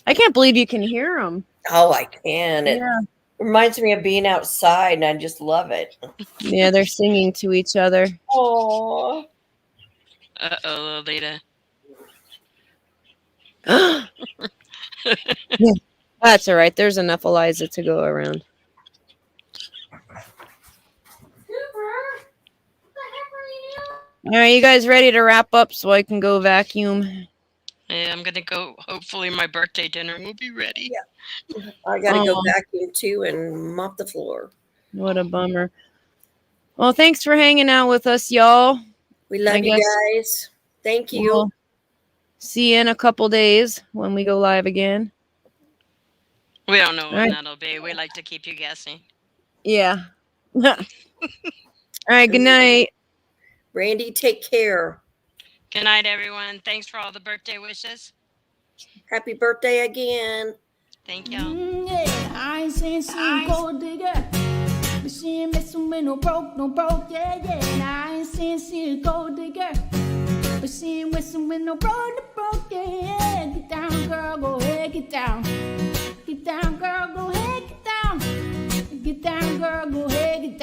I can't believe you can hear them. Oh, I can. It Yeah. reminds me of being outside, and I just love it. Yeah, they're singing to each other. Oh. Uh-oh, Lolita. Yeah, that's all right. There's enough Eliza to go around. All right, you guys ready to wrap up so I can go vacuum? Yeah, I'm going to go. Hopefully my birthday dinner will be ready. Yeah. I got to go vacuum too and mop the floor. What a bummer. Well, thanks for hanging out with us, y'all. We love you guys. Thank you. We'll see you in a couple days when we go live again. We don't know when that'll be. We like to keep you guessing. Yeah. All right, good night. Randy, take care. Good night, everyone. Thanks for all the birthday wishes. Happy birthday again. Thank y'all. Yeah, I ain't saying she gold digger, but she ain't messing with no broke, yeah. And I ain't saying she a gold digger, but she ain't messing with no broke, yeah. Get down, girl, go ahead, get down. Get down, girl, go ahead, get down. Get down, girl, go ahead, get down.